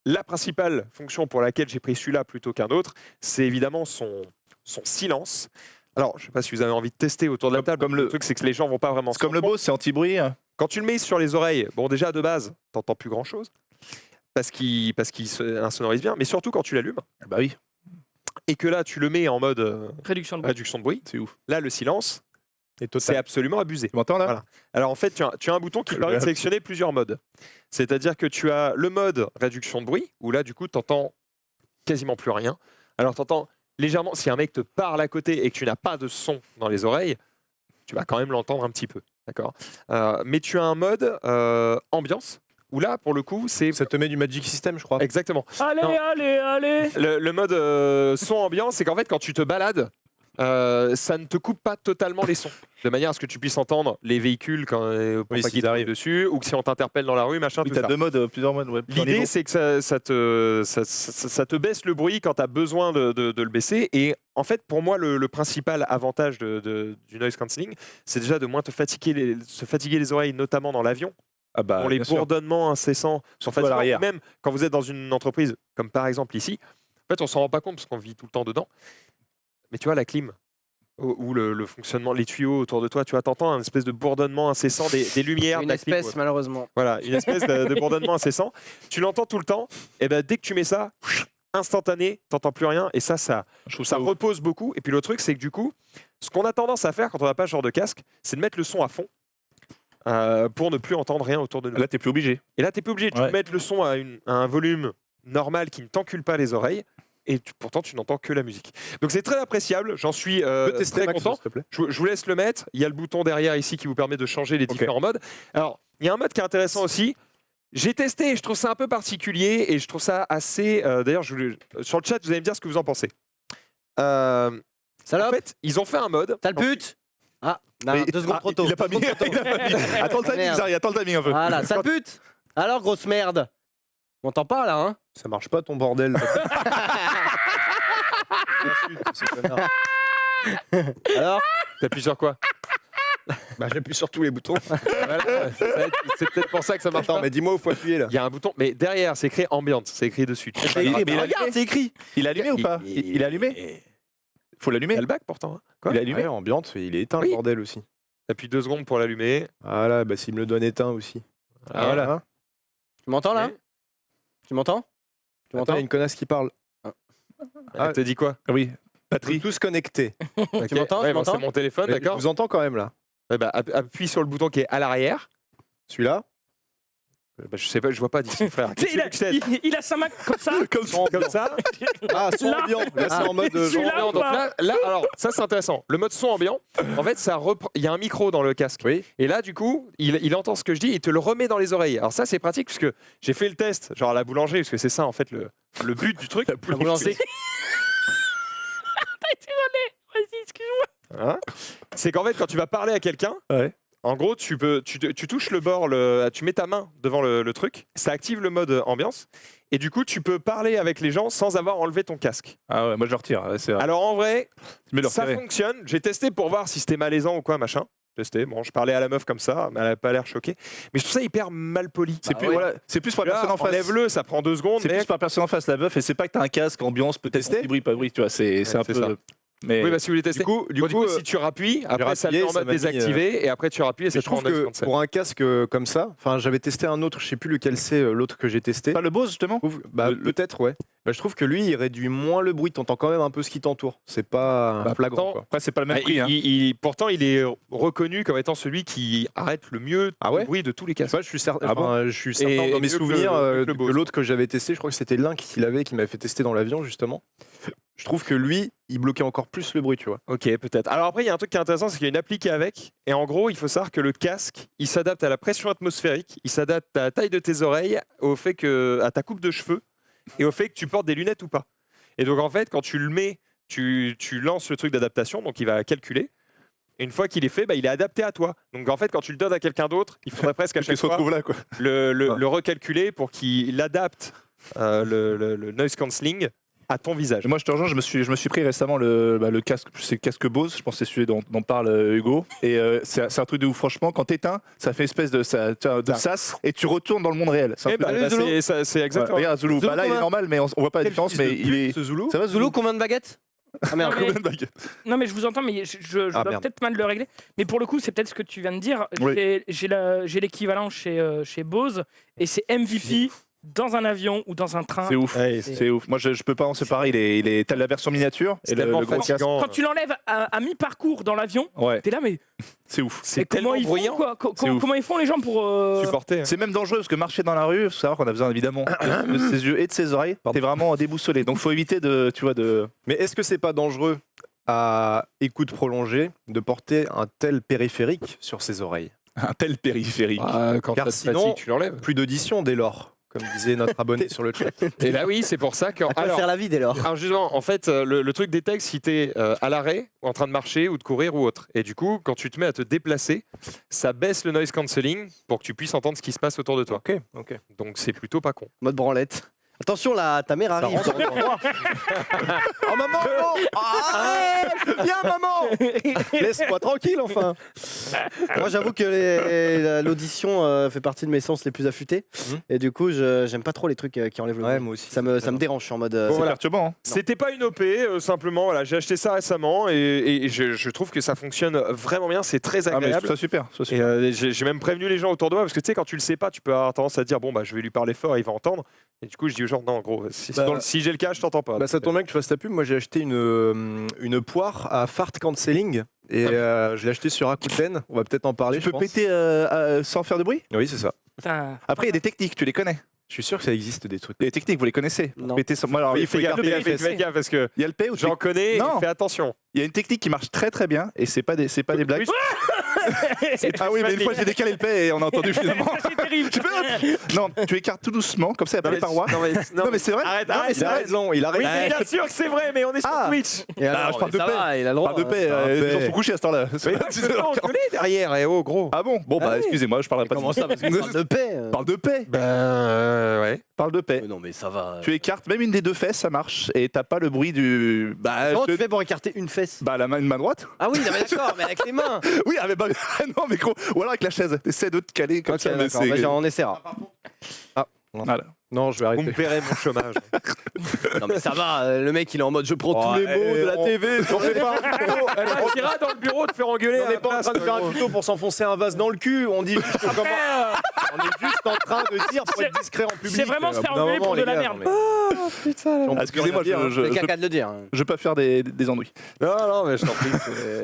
Speaker 11: la principale fonction pour laquelle j'ai pris celui-là plutôt qu'un autre, c'est évidemment son silence. Alors, je ne sais pas si vous avez envie de tester autour de la table. Le truc, c'est que les gens ne vont pas vraiment...
Speaker 5: C'est comme le Bose, c'est anti-bruit.
Speaker 11: Quand tu le mets sur les oreilles, bon, déjà, de base, tu n'entends plus grand-chose, parce qu'il insonorise bien, mais surtout quand tu l'allumes.
Speaker 5: Bah oui.
Speaker 11: Et que là, tu le mets en mode
Speaker 1: réduction de
Speaker 11: bruit.
Speaker 5: C'est ouf.
Speaker 11: Là, le silence, c'est absolument abusé.
Speaker 5: Tu m'entends là
Speaker 11: voilà. Alors en fait, tu as un bouton qui permet de sélectionner plusieurs modes. C'est-à-dire que tu as le mode réduction de bruit, où là, du coup, tu n'entends quasiment plus rien. Alors tu entends légèrement, si un mec te parle à côté et que tu n'as pas de son dans les oreilles, tu vas quand même l'entendre un petit peu. D'accord. Mais tu as un mode ambiance, où là, pour le coup, ça
Speaker 2: te met du Magic System, je crois.
Speaker 11: Exactement.
Speaker 1: Allez.
Speaker 11: Le mode son ambiance, c'est qu'en fait, quand tu te balades, ça ne te coupe pas totalement les sons, de manière à ce que tu puisses entendre les véhicules quand ils arrivent dessus, ou que si on t'interpelle dans la rue, machin.
Speaker 5: Oui,
Speaker 11: tout ça.
Speaker 5: Plusieurs modes. Ouais,
Speaker 11: l'idée, c'est que ça te baisse le bruit quand tu as besoin de le baisser. Et en fait, pour moi, le principal avantage du noise cancelling, c'est déjà de moins se fatiguer les oreilles, notamment dans l'avion. Pour les bourdonnements incessants sont fatigants. Même quand vous êtes dans une entreprise, comme par exemple ici, en fait, on s'en rend pas compte parce qu'on vit tout le temps dedans. Mais tu vois, la clim, ou le fonctionnement, les tuyaux autour de toi, tu vois, t'entends un espèce de bourdonnement incessant des lumières.
Speaker 3: Une espèce, malheureusement.
Speaker 11: Voilà, une espèce de bourdonnement incessant. Tu l'entends tout le temps, et ben dès que tu mets ça, instantané, t'entends plus rien, et ça repose beaucoup. Et puis le truc, c'est que du coup, ce qu'on a tendance à faire quand on n'a pas ce genre de casque, c'est de mettre le son à fond. Pour ne plus entendre rien autour de nous.
Speaker 5: Là, t'es plus obligé.
Speaker 11: Et là, t'es plus obligé. Tu peux mettre le son à un volume normal qui ne t'encule pas les oreilles. Et pourtant, tu n'entends que la musique. Donc, c'est très appréciable. J'en suis très content. Je vous laisse le mettre. Il y a le bouton derrière ici qui vous permet de changer les différents modes. Alors, il y a un mode qui est intéressant aussi. J'ai testé et je trouve ça un peu particulier. Et je trouve ça assez... D'ailleurs, sur le chat, vous allez me dire ce que vous en pensez. En fait, ils ont fait un mode...
Speaker 3: T'as le but. Ah, non, 2 secondes trop tôt.
Speaker 5: Il a pas mis. Attends le timing, Zari, attends le timing un peu.
Speaker 3: Voilà, ça pute. Alors, grosse merde. On t'en parle là, hein?
Speaker 2: Ça marche pas ton bordel.
Speaker 3: Alors?
Speaker 11: T'appuies sur quoi?
Speaker 2: J'appuie sur tous les boutons.
Speaker 11: Voilà, c'est peut-être pour ça que ça marche pas.
Speaker 2: Mais dis-moi où faut appuyer là.
Speaker 11: Il y a un bouton, mais derrière, c'est écé ambient, c'est écrit dessus.
Speaker 3: Regarde, c'est écrit.
Speaker 5: Il est allumé ou pas? Il est allumé? Faut l'allumer.
Speaker 11: Il y a le bac pourtant. Hein. Quoi
Speaker 5: Il est allumé.
Speaker 2: Ouais, ambiante, il est éteint
Speaker 11: Oui.
Speaker 2: le bordel aussi.
Speaker 11: T'appuies 2 secondes pour l'allumer.
Speaker 2: Voilà, bah s'il me le donne éteint aussi.
Speaker 11: Ah, voilà.
Speaker 2: Hein
Speaker 3: Tu m'entends là?
Speaker 11: Oui.
Speaker 3: Tu m'entends? Tu
Speaker 2: Attends,
Speaker 3: m'entends?
Speaker 2: il y a une connasse qui parle.
Speaker 11: Elle te dit quoi?
Speaker 5: Ah oui. Batterie.
Speaker 2: Tous connectés.
Speaker 11: Ok.
Speaker 3: Tu m'entends?
Speaker 11: Ouais,
Speaker 3: Tu
Speaker 11: bon,
Speaker 3: m'entends?
Speaker 11: c'est mon téléphone,
Speaker 2: Je
Speaker 11: d'accord.
Speaker 2: vous entends quand même là.
Speaker 11: Ouais, bah, appuie sur le bouton qui est à l'arrière.
Speaker 2: Celui-là.
Speaker 11: Bah, je sais pas, je vois pas d'ici, frère.
Speaker 1: Tu sais, il,
Speaker 11: Qu'est-ce que tu fais
Speaker 1: il a sa main comme ça.
Speaker 11: Comme ça.
Speaker 2: Ah, son
Speaker 1: Là.
Speaker 2: ambiant. Là, c'est en mode
Speaker 1: Celui-là.
Speaker 2: genre.
Speaker 11: Donc là, alors, ça c'est intéressant. Le mode son ambiant, en fait, il y a un micro dans le casque.
Speaker 2: Oui.
Speaker 11: Et là, du coup, il entend ce que je dis, il te le remet dans les oreilles. Alors ça, c'est pratique puisque j'ai fait le test, genre à la boulangerie, parce que c'est ça en fait le but du truc.
Speaker 3: La boulangerie.
Speaker 1: Vas-y, excuse-moi.
Speaker 11: Hein, c'est qu'en fait, quand tu vas parler à quelqu'un,
Speaker 5: Ouais.
Speaker 11: en gros, tu touches le bord, tu mets ta main devant le truc, ça active le mode ambiance, et du coup, tu peux parler avec les gens sans avoir enlevé ton casque.
Speaker 5: Ah ouais, moi je le retire. Ouais, c'est vrai.
Speaker 11: Alors en vrai,
Speaker 5: Je mets le
Speaker 11: ça
Speaker 5: retirer.
Speaker 11: fonctionne. J'ai testé pour voir si c'était malaisant ou quoi, machin. Testé. Bon, je parlais à la meuf comme ça, mais elle n'a pas l'air choquée. Mais je trouve ça hyper mal poli.
Speaker 5: C'est plus, voilà, c'est plus pour la
Speaker 11: Là,
Speaker 5: personne en face.
Speaker 11: enlève-le, ça prend 2 secondes.
Speaker 5: C'est plus
Speaker 11: mec.
Speaker 5: par personne en face, la meuf, et c'est pas que t'as un casque, ambiance, peut-être
Speaker 2: Testé
Speaker 5: bruit, pas bruit, tu vois, c'est un
Speaker 11: c'est
Speaker 5: peu.
Speaker 11: ça.
Speaker 5: Mais
Speaker 11: Oui, bah si vous voulez tester.
Speaker 2: Du coup,
Speaker 11: si tu rappuies, après ça le
Speaker 2: appuyé,
Speaker 11: met en
Speaker 2: ça
Speaker 11: mode
Speaker 2: m'a mis,
Speaker 11: désactivé, et après tu rappuies et ça
Speaker 2: je
Speaker 11: te prend
Speaker 2: trouve
Speaker 11: en
Speaker 2: que
Speaker 11: 57.
Speaker 2: pour un casque comme ça, enfin j'avais testé un autre, je sais plus lequel c'est l'autre que j'ai testé.
Speaker 5: pas le Bose justement.
Speaker 2: Je trouve- bah, peut-être ouais. Bah, je trouve que lui il réduit moins le bruit, t'entends quand même un peu ce qui t'entoure. C'est pas
Speaker 11: Bah,
Speaker 2: flagrant
Speaker 11: pourtant,
Speaker 2: quoi.
Speaker 5: Après, c'est pas le même
Speaker 11: Ah,
Speaker 5: prix. Hein.
Speaker 11: pourtant, il est reconnu comme étant celui qui arrête le mieux
Speaker 2: Ah ouais
Speaker 11: le bruit de tous les casques.
Speaker 2: Moi, je suis certain,
Speaker 5: Ah bon
Speaker 2: enfin, je suis certain
Speaker 11: Et
Speaker 2: dans
Speaker 11: mieux
Speaker 2: mes
Speaker 11: que le-
Speaker 2: souvenirs
Speaker 11: mieux que le
Speaker 2: que
Speaker 11: Bose.
Speaker 2: l'autre que j'avais testé, je crois que c'était Link qui m'avait fait tester dans l'avion justement. Je trouve que lui, il bloquait encore plus le bruit, tu vois.
Speaker 11: Ok, peut-être. Alors après, il y a un truc qui est intéressant, c'est qu'il y a une appli qui est avec. Et en gros, il faut savoir que le casque, il s'adapte à la pression atmosphérique, il s'adapte à la taille de tes oreilles, à ta coupe de cheveux et au fait que tu portes des lunettes ou pas. Et donc en fait, quand tu le mets, tu lances le truc d'adaptation, donc il va calculer. Et une fois qu'il est fait, bah, il est adapté à toi. Donc en fait, quand tu le donnes à quelqu'un d'autre, il faudrait presque à
Speaker 5: Qu'il
Speaker 11: chaque
Speaker 5: se
Speaker 11: fois
Speaker 5: retrouve là, quoi.
Speaker 11: le recalculer pour qu'il adapte le noise cancelling à ton visage.
Speaker 5: Moi, je te rejoins, je me suis pris récemment le casque, c'est le casque Bose, je pense que c'est celui dont parle Hugo. Et c'est un truc de ouf, franchement, quand t'éteins, ça fait espèce de sas et tu retournes dans le monde réel. C'est un
Speaker 11: Eh
Speaker 5: truc
Speaker 11: bah,
Speaker 5: de-
Speaker 11: bah,
Speaker 3: Zoulou.
Speaker 11: c'est exactement.
Speaker 5: Ouais, regarde Zoulou,
Speaker 3: Zoulou,
Speaker 5: bah, là il est
Speaker 3: combien
Speaker 5: normal, mais on voit pas la différence, mais il est.
Speaker 2: Ce Zoulou.
Speaker 5: Ça va
Speaker 3: Zoulou, combien de baguettes? Ah merde.
Speaker 1: Non, mais-
Speaker 5: Combien de baguettes
Speaker 1: Non, mais je vous entends, mais je
Speaker 2: Ah,
Speaker 1: dois
Speaker 2: merde.
Speaker 1: peut-être mal le régler. Mais pour le coup, c'est peut-être ce que tu viens de dire.
Speaker 5: Oui.
Speaker 1: J'ai l'équivalent chez Bose et c'est MVP dans un avion ou dans un train.
Speaker 5: C'est ouf,
Speaker 11: Ouais,
Speaker 5: c'est ouf. Moi je peux pas en séparer, t'as la version miniature
Speaker 11: C'est
Speaker 5: et le
Speaker 11: tellement
Speaker 5: gros casque.
Speaker 11: fatigant.
Speaker 1: Quand tu l'enlèves à mi-parcours dans l'avion,
Speaker 5: Ouais,
Speaker 1: t'es là, mais
Speaker 5: c'est ouf.
Speaker 11: C'est
Speaker 1: comment
Speaker 11: tellement
Speaker 1: ils font
Speaker 11: bruyant.
Speaker 1: quoi
Speaker 5: C'est ouf.
Speaker 1: Comment ils font les gens pour
Speaker 11: Supporter.
Speaker 5: C'est même dangereux parce que marcher dans la rue, faut savoir qu'on a besoin évidemment de ses yeux et de ses oreilles. T'es vraiment déboussolé, donc faut éviter de.
Speaker 2: Mais est-ce que c'est pas dangereux à écoute prolongée de porter un tel périphérique sur ses oreilles?
Speaker 5: Un tel périphérique.
Speaker 11: Quand
Speaker 2: Car
Speaker 11: ça te
Speaker 2: sinon,
Speaker 11: fatigue, tu l'enlèves.
Speaker 2: Plus d'audition dès lors, comme disait notre abonné sur le chat.
Speaker 11: Et là, oui, c'est pour ça que.
Speaker 3: À quoi faire la vie dès lors?
Speaker 11: Alors justement, en fait, le truc détecte si tu es à l'arrêt, ou en train de marcher, ou de courir, ou autre. Et du coup, quand tu te mets à te déplacer, ça baisse le noise cancelling pour que tu puisses entendre ce qui se passe autour de toi.
Speaker 2: Ok.
Speaker 11: Donc c'est plutôt pas con.
Speaker 3: Mode branlette. Attention là, ta mère arrive.
Speaker 2: Oh maman, non viens maman, laisse-moi tranquille enfin.
Speaker 3: Moi j'avoue que l'audition fait partie de mes sens les plus affûtés. Et du coup j'aime pas trop les trucs qui enlèvent le bruit.
Speaker 2: Ouais, moi aussi.
Speaker 3: Ça me dérange, je suis en mode...
Speaker 5: C'est perturbant. Hein.
Speaker 11: C'était pas une OP, simplement, voilà, j'ai acheté ça récemment et je trouve que ça fonctionne vraiment bien, c'est très
Speaker 5: Ah, mais je
Speaker 11: agréable.
Speaker 5: trouve ça super. ça,
Speaker 11: Et
Speaker 5: super.
Speaker 11: j'ai même prévenu les gens autour de moi parce que tu sais, quand tu le sais pas, tu peux avoir tendance à te dire bon bah je vais lui parler fort, il va entendre. Et du coup, je dis aux gens non, gros, si j'ai le cas, je t'entends pas.
Speaker 2: Bah, ça tombe bien que tu fasses ta pub. Moi, j'ai acheté une poire à fart cancelling et je l'ai acheté sur Rakuten. On va peut-être en parler.
Speaker 5: Tu
Speaker 2: je
Speaker 5: peux
Speaker 2: pense.
Speaker 5: péter sans faire de bruit.
Speaker 2: Oui, c'est ça.
Speaker 1: Putain.
Speaker 5: Après, il y a des techniques, tu les connais.
Speaker 2: Je suis sûr que ça existe des trucs.
Speaker 5: Les techniques, vous les connaissez.
Speaker 3: Non.
Speaker 5: Péter sans... Moi, alors,
Speaker 11: il fait gaffe, fais gaffe parce que
Speaker 5: Il y a le P où tu
Speaker 11: j'en connais,
Speaker 5: Non.
Speaker 11: fais attention.
Speaker 5: Il y a une technique qui marche très très bien et c'est pas des blagues. Ah oui, mais une fois j'ai décalé le P et on a entendu finalement.
Speaker 1: C'est terrible.
Speaker 5: Tu peux Non, tu écartes tout doucement, comme ça, il n'y a pas les parois. Non, mais c'est vrai.
Speaker 11: Arrête,
Speaker 5: Non, mais
Speaker 11: arrête,
Speaker 5: c'est
Speaker 2: Il a
Speaker 5: vrai.
Speaker 2: raison, il a
Speaker 11: Oui,
Speaker 2: raison.
Speaker 11: mais bien sûr que c'est vrai, mais on est sur
Speaker 5: Ah.
Speaker 11: Twitch.
Speaker 3: Et alors,
Speaker 5: je parle de
Speaker 3: ça
Speaker 5: paix.
Speaker 3: va, il a le
Speaker 5: On
Speaker 3: droit.
Speaker 5: parle de paix,
Speaker 2: parle de
Speaker 5: les gens
Speaker 2: paix.
Speaker 5: sont couchés à cette heure-là.
Speaker 11: On connaît derrière, et oh gros.
Speaker 5: Ah bon Bon, bah
Speaker 11: Ah oui.
Speaker 5: excusez-moi, je parlerai pas
Speaker 3: Comment
Speaker 5: de
Speaker 3: ça, parce qu'on parle de paix
Speaker 5: Parle de paix.
Speaker 11: Ben ouais.
Speaker 5: Parle de paix.
Speaker 3: Mais non mais ça va.
Speaker 5: Tu écartes même une des deux fesses, ça marche, et t'as pas le bruit du. Bah,
Speaker 3: Comment
Speaker 5: je
Speaker 3: tu
Speaker 5: te-
Speaker 3: fais pour écarter une fesse?
Speaker 5: bah la main, une main droite.
Speaker 3: Ah oui, non, mais d'accord, mais avec les mains.
Speaker 5: Oui, avec non mais gros. Ou alors avec la chaise. T'essaies de te caler comme
Speaker 3: Ok,
Speaker 5: ça. Mais
Speaker 3: d'accord, bah, on essaiera.
Speaker 5: Voilà.
Speaker 2: Non, je vais
Speaker 11: Vous me
Speaker 2: arrêter.
Speaker 11: paierez mon chômage.
Speaker 3: Non mais ça va, le mec il est en mode je prends tous les mots de la TV.
Speaker 2: On fait pas un tuto.
Speaker 11: Elle ira dans le bureau te faire engueuler.
Speaker 2: On n'est pas en train de faire un tuto pour s'enfoncer un vase dans le cul. On dit juste comment. On est juste en train de dire pour être discret en public.
Speaker 1: C'est vraiment se faire
Speaker 2: Au bout d'un
Speaker 1: engueuler pour
Speaker 2: moment,
Speaker 1: de la
Speaker 2: les gars,
Speaker 1: merde.
Speaker 2: non, mais-
Speaker 5: Ah, excusez-moi,
Speaker 3: C'est caca de le dire.
Speaker 5: je peux faire des andouilles.
Speaker 11: Non, mais je t'en prie.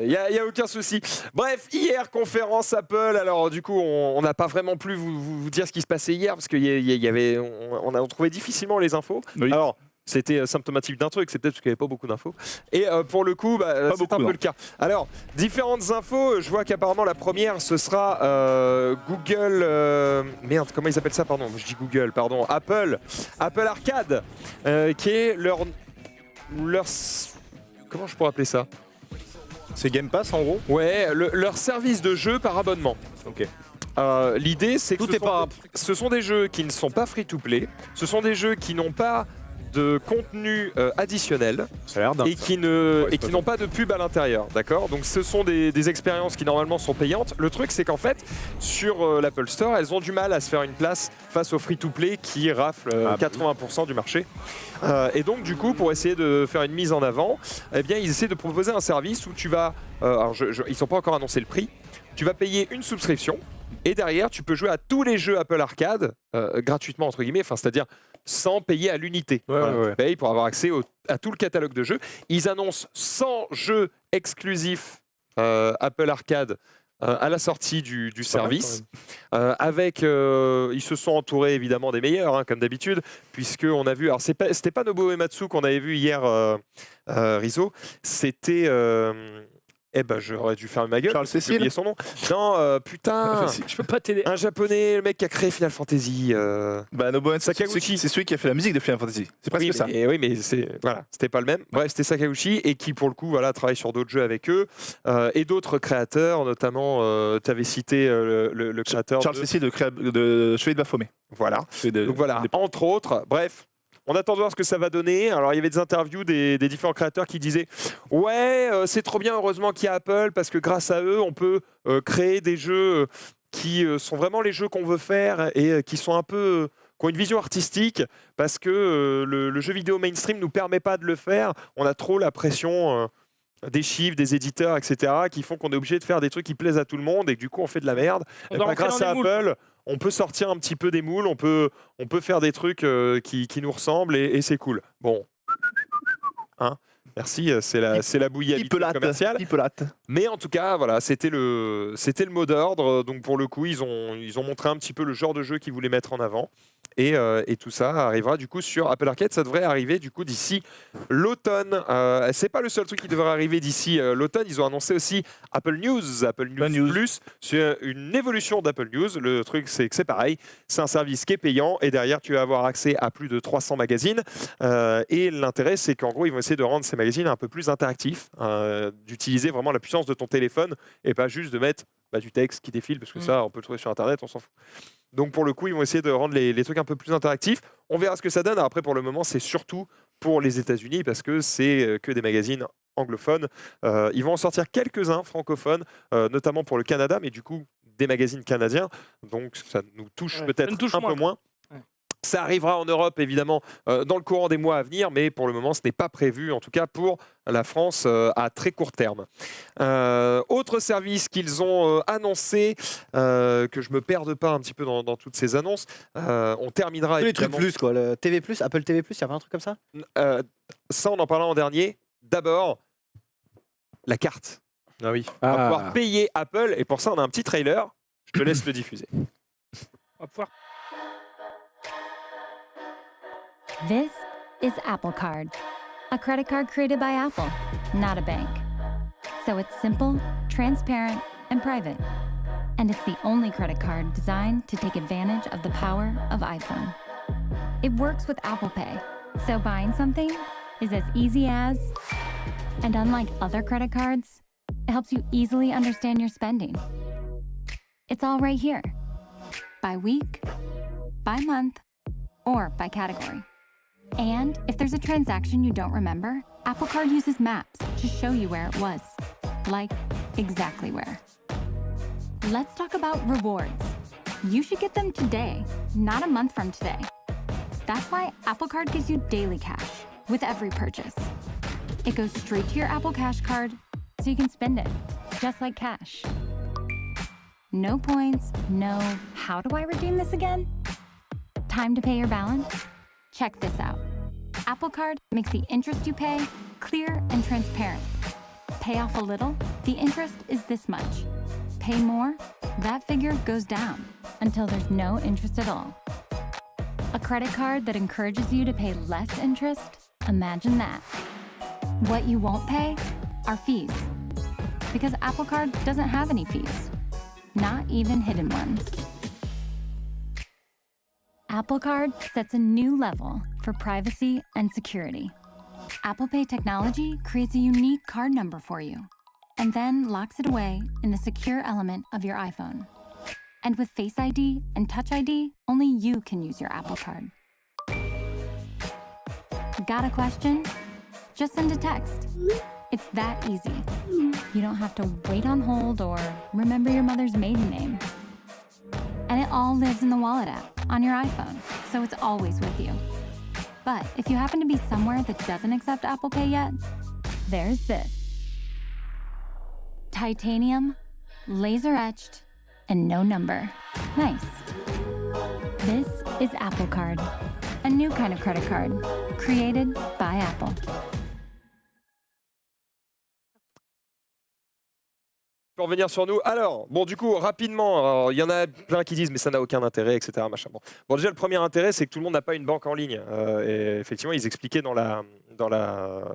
Speaker 11: Il y a aucun souci. Bref, hier, conférence Apple. Alors, du coup, on n'a pas vraiment pu vous dire ce qui se passait hier parce qu'on a trouvé difficilement les infos.
Speaker 5: Oui.
Speaker 11: Alors, c'était symptomatique d'un truc, c'est peut-être parce qu'il n'y avait pas beaucoup d'infos. Et pour le coup, c'est
Speaker 5: beaucoup,
Speaker 11: un peu
Speaker 5: non.
Speaker 11: le cas. Alors, différentes infos. Je vois qu'apparemment, la première, ce sera Google. Merde, comment ils appellent ça? Pardon, je dis Google, pardon. Apple Arcade, qui est leur. Comment je pourrais appeler ça?
Speaker 2: C'est Game Pass en gros.
Speaker 11: Ouais, leur service de jeu par abonnement.
Speaker 2: Ok.
Speaker 11: L'idée, c'est que
Speaker 3: Tout est pas-
Speaker 11: ce sont des jeux qui ne sont pas free-to-play, ce sont des jeux qui n'ont pas de contenu additionnel
Speaker 2: Ça a l'air dingue.
Speaker 11: et qui n'ont pas de pub à l'intérieur, d'accord? Donc ce sont des expériences qui normalement sont payantes. Le truc, c'est qu'en fait, sur l'Apple Store, elles ont du mal à se faire une place face au free-to-play qui rafle 80% du marché. Et donc du coup, pour essayer de faire une mise en avant, eh bien, ils essaient de proposer un service où tu vas... alors ils sont pas encore annoncé le prix. Tu vas payer une souscription et derrière, tu peux jouer à tous les jeux Apple Arcade gratuitement, entre guillemets, enfin, c'est-à-dire sans payer à l'unité.
Speaker 2: Ouais.
Speaker 11: Tu payes pour avoir accès à tout le catalogue de jeux. Ils annoncent 100 jeux exclusifs Apple Arcade à la sortie du service. Ils se sont entourés évidemment des meilleurs, hein, comme d'habitude, puisqu'on a vu... Alors, c'était pas Nobuo Uematsu qu'on avait vu hier, Rizzo, c'était... j'aurais dû fermer ma gueule.
Speaker 5: Charles
Speaker 11: j'ai
Speaker 5: Cécile.
Speaker 11: oublié son nom. Non, putain.
Speaker 1: Je peux pas t'aider.
Speaker 11: Un japonais, le mec qui a créé Final Fantasy.
Speaker 5: Bah, Nobuo
Speaker 11: Sakaguchi.
Speaker 5: c'est celui qui a fait la musique de Final Fantasy. C'est presque ça.
Speaker 11: Oui, mais c'était pas le même. Bref, c'était Sakaguchi et qui, pour le coup, travaille sur d'autres jeux avec eux et d'autres créateurs, notamment, tu avais cité le créateur
Speaker 5: Charles Cécile de Chevalier de Baphomet.
Speaker 11: Voilà. Donc voilà, entre autres. Bref. On attend de voir ce que ça va donner. Alors, il y avait des interviews des différents créateurs qui disaient « Ouais, c'est trop bien, heureusement qu'il y a Apple, parce que grâce à eux, on peut créer des jeux qui sont vraiment les jeux qu'on veut faire et qui sont un peu... qui ont une vision artistique, parce que le jeu vidéo mainstream ne nous permet pas de le faire. On a trop la pression... des chiffres, des éditeurs, etc., qui font qu'on est obligé de faire des trucs qui plaisent à tout le monde et que du coup on fait de la merde.
Speaker 1: On doit rentrer
Speaker 11: Grâce
Speaker 1: dans
Speaker 11: à
Speaker 1: des moules.
Speaker 11: Apple, on peut sortir un petit peu des moules, on peut faire des trucs qui nous ressemblent et c'est cool. Bon, hein, merci, c'est la bouillie habituelle commerciale. Mais en tout cas, voilà, c'était le mot d'ordre. Donc pour le coup, ils ont montré un petit peu le genre de jeu qu'ils voulaient mettre en avant. Et tout ça arrivera du coup sur Apple Arcade. Ça devrait arriver du coup d'ici l'automne. C'est pas le seul truc qui devrait arriver d'ici l'automne. Ils ont annoncé aussi Apple News Plus. C'est une évolution d'Apple News. Le truc, c'est que c'est pareil. C'est un service qui est payant et derrière, tu vas avoir accès à plus de 300 magazines. Et l'intérêt, c'est qu'en gros, ils vont essayer de rendre ces magazines un peu plus interactifs, d'utiliser vraiment la puissance de ton téléphone et pas juste de mettre du texte qui défile, parce que ça, on peut le trouver sur Internet, on s'en fout. Donc pour le coup, ils vont essayer de rendre les trucs un peu plus interactifs. On verra ce que ça donne. Après, pour le moment, c'est surtout pour les États-Unis, parce que c'est que des magazines anglophones. Ils vont en sortir quelques-uns francophones, notamment pour le Canada, mais du coup, des magazines canadiens. Donc ça nous touche peut-être un peu moins. Ça arrivera en Europe, évidemment, dans le courant des mois à venir, mais pour le moment, ce n'est pas prévu, en tout cas pour la France, à très court terme. Autre service qu'ils ont annoncé, que je ne me perde pas un petit peu dans toutes ces annonces, on terminera
Speaker 3: Les trucs
Speaker 11: évidemment...
Speaker 3: plus, quoi. Le TV+, Apple TV+, il y avait un truc comme ça
Speaker 11: Ça, on en parlait en dernier. D'abord, la carte.
Speaker 2: Ah oui.
Speaker 11: On va pouvoir payer Apple, et pour ça, on a un petit trailer. Je te laisse le diffuser.
Speaker 1: On va pouvoir...
Speaker 13: This is Apple Card, a credit card created by Apple, not a bank. So it's simple, transparent, and private. And it's the only credit card designed to take advantage of the power of iPhone. It works with Apple Pay, so buying something is as easy as... And unlike other credit cards, it helps you easily understand your spending. It's all right here, by week, by month, or by category. And if there's a transaction you don't remember, Apple Card uses maps to show you where it was. Like, exactly where. Let's talk about rewards. You should get them today, not a month from today. That's why Apple Card gives you daily cash with every purchase. It goes straight to your Apple Cash card so you can spend it just like cash. No points, no how do I redeem this again? Time to pay your balance? Check this out. Apple Card makes the interest you pay clear and transparent. Pay off a little, the interest is this much. Pay more, that figure goes down until there's no interest at all. A credit card that encourages you to pay less interest? Imagine that. What you won't pay are fees. Because Apple Card doesn't have any fees, not even hidden ones. Apple Card sets a new level for privacy and security. Apple Pay technology creates a unique card number for you and then locks it away in the secure element of your iPhone. And with Face ID and Touch ID, only you can use your Apple Card. Got a question? Just send a text. It's that easy. You don't have to wait on hold or remember your mother's maiden name. And it all lives in the Wallet app on your iPhone, so it's always with you. But if you happen to be somewhere that doesn't accept Apple Pay yet, there's this. Titanium, laser etched, and no number. Nice. This is Apple Card, a new kind of credit card created by Apple.
Speaker 11: Pour revenir sur nous. Alors, bon, du coup, rapidement, il y en a plein qui disent mais ça n'a aucun intérêt, etc. Machin. Bon, déjà, le premier intérêt, c'est que tout le monde n'a pas une banque en ligne. Et effectivement, ils expliquaient dans la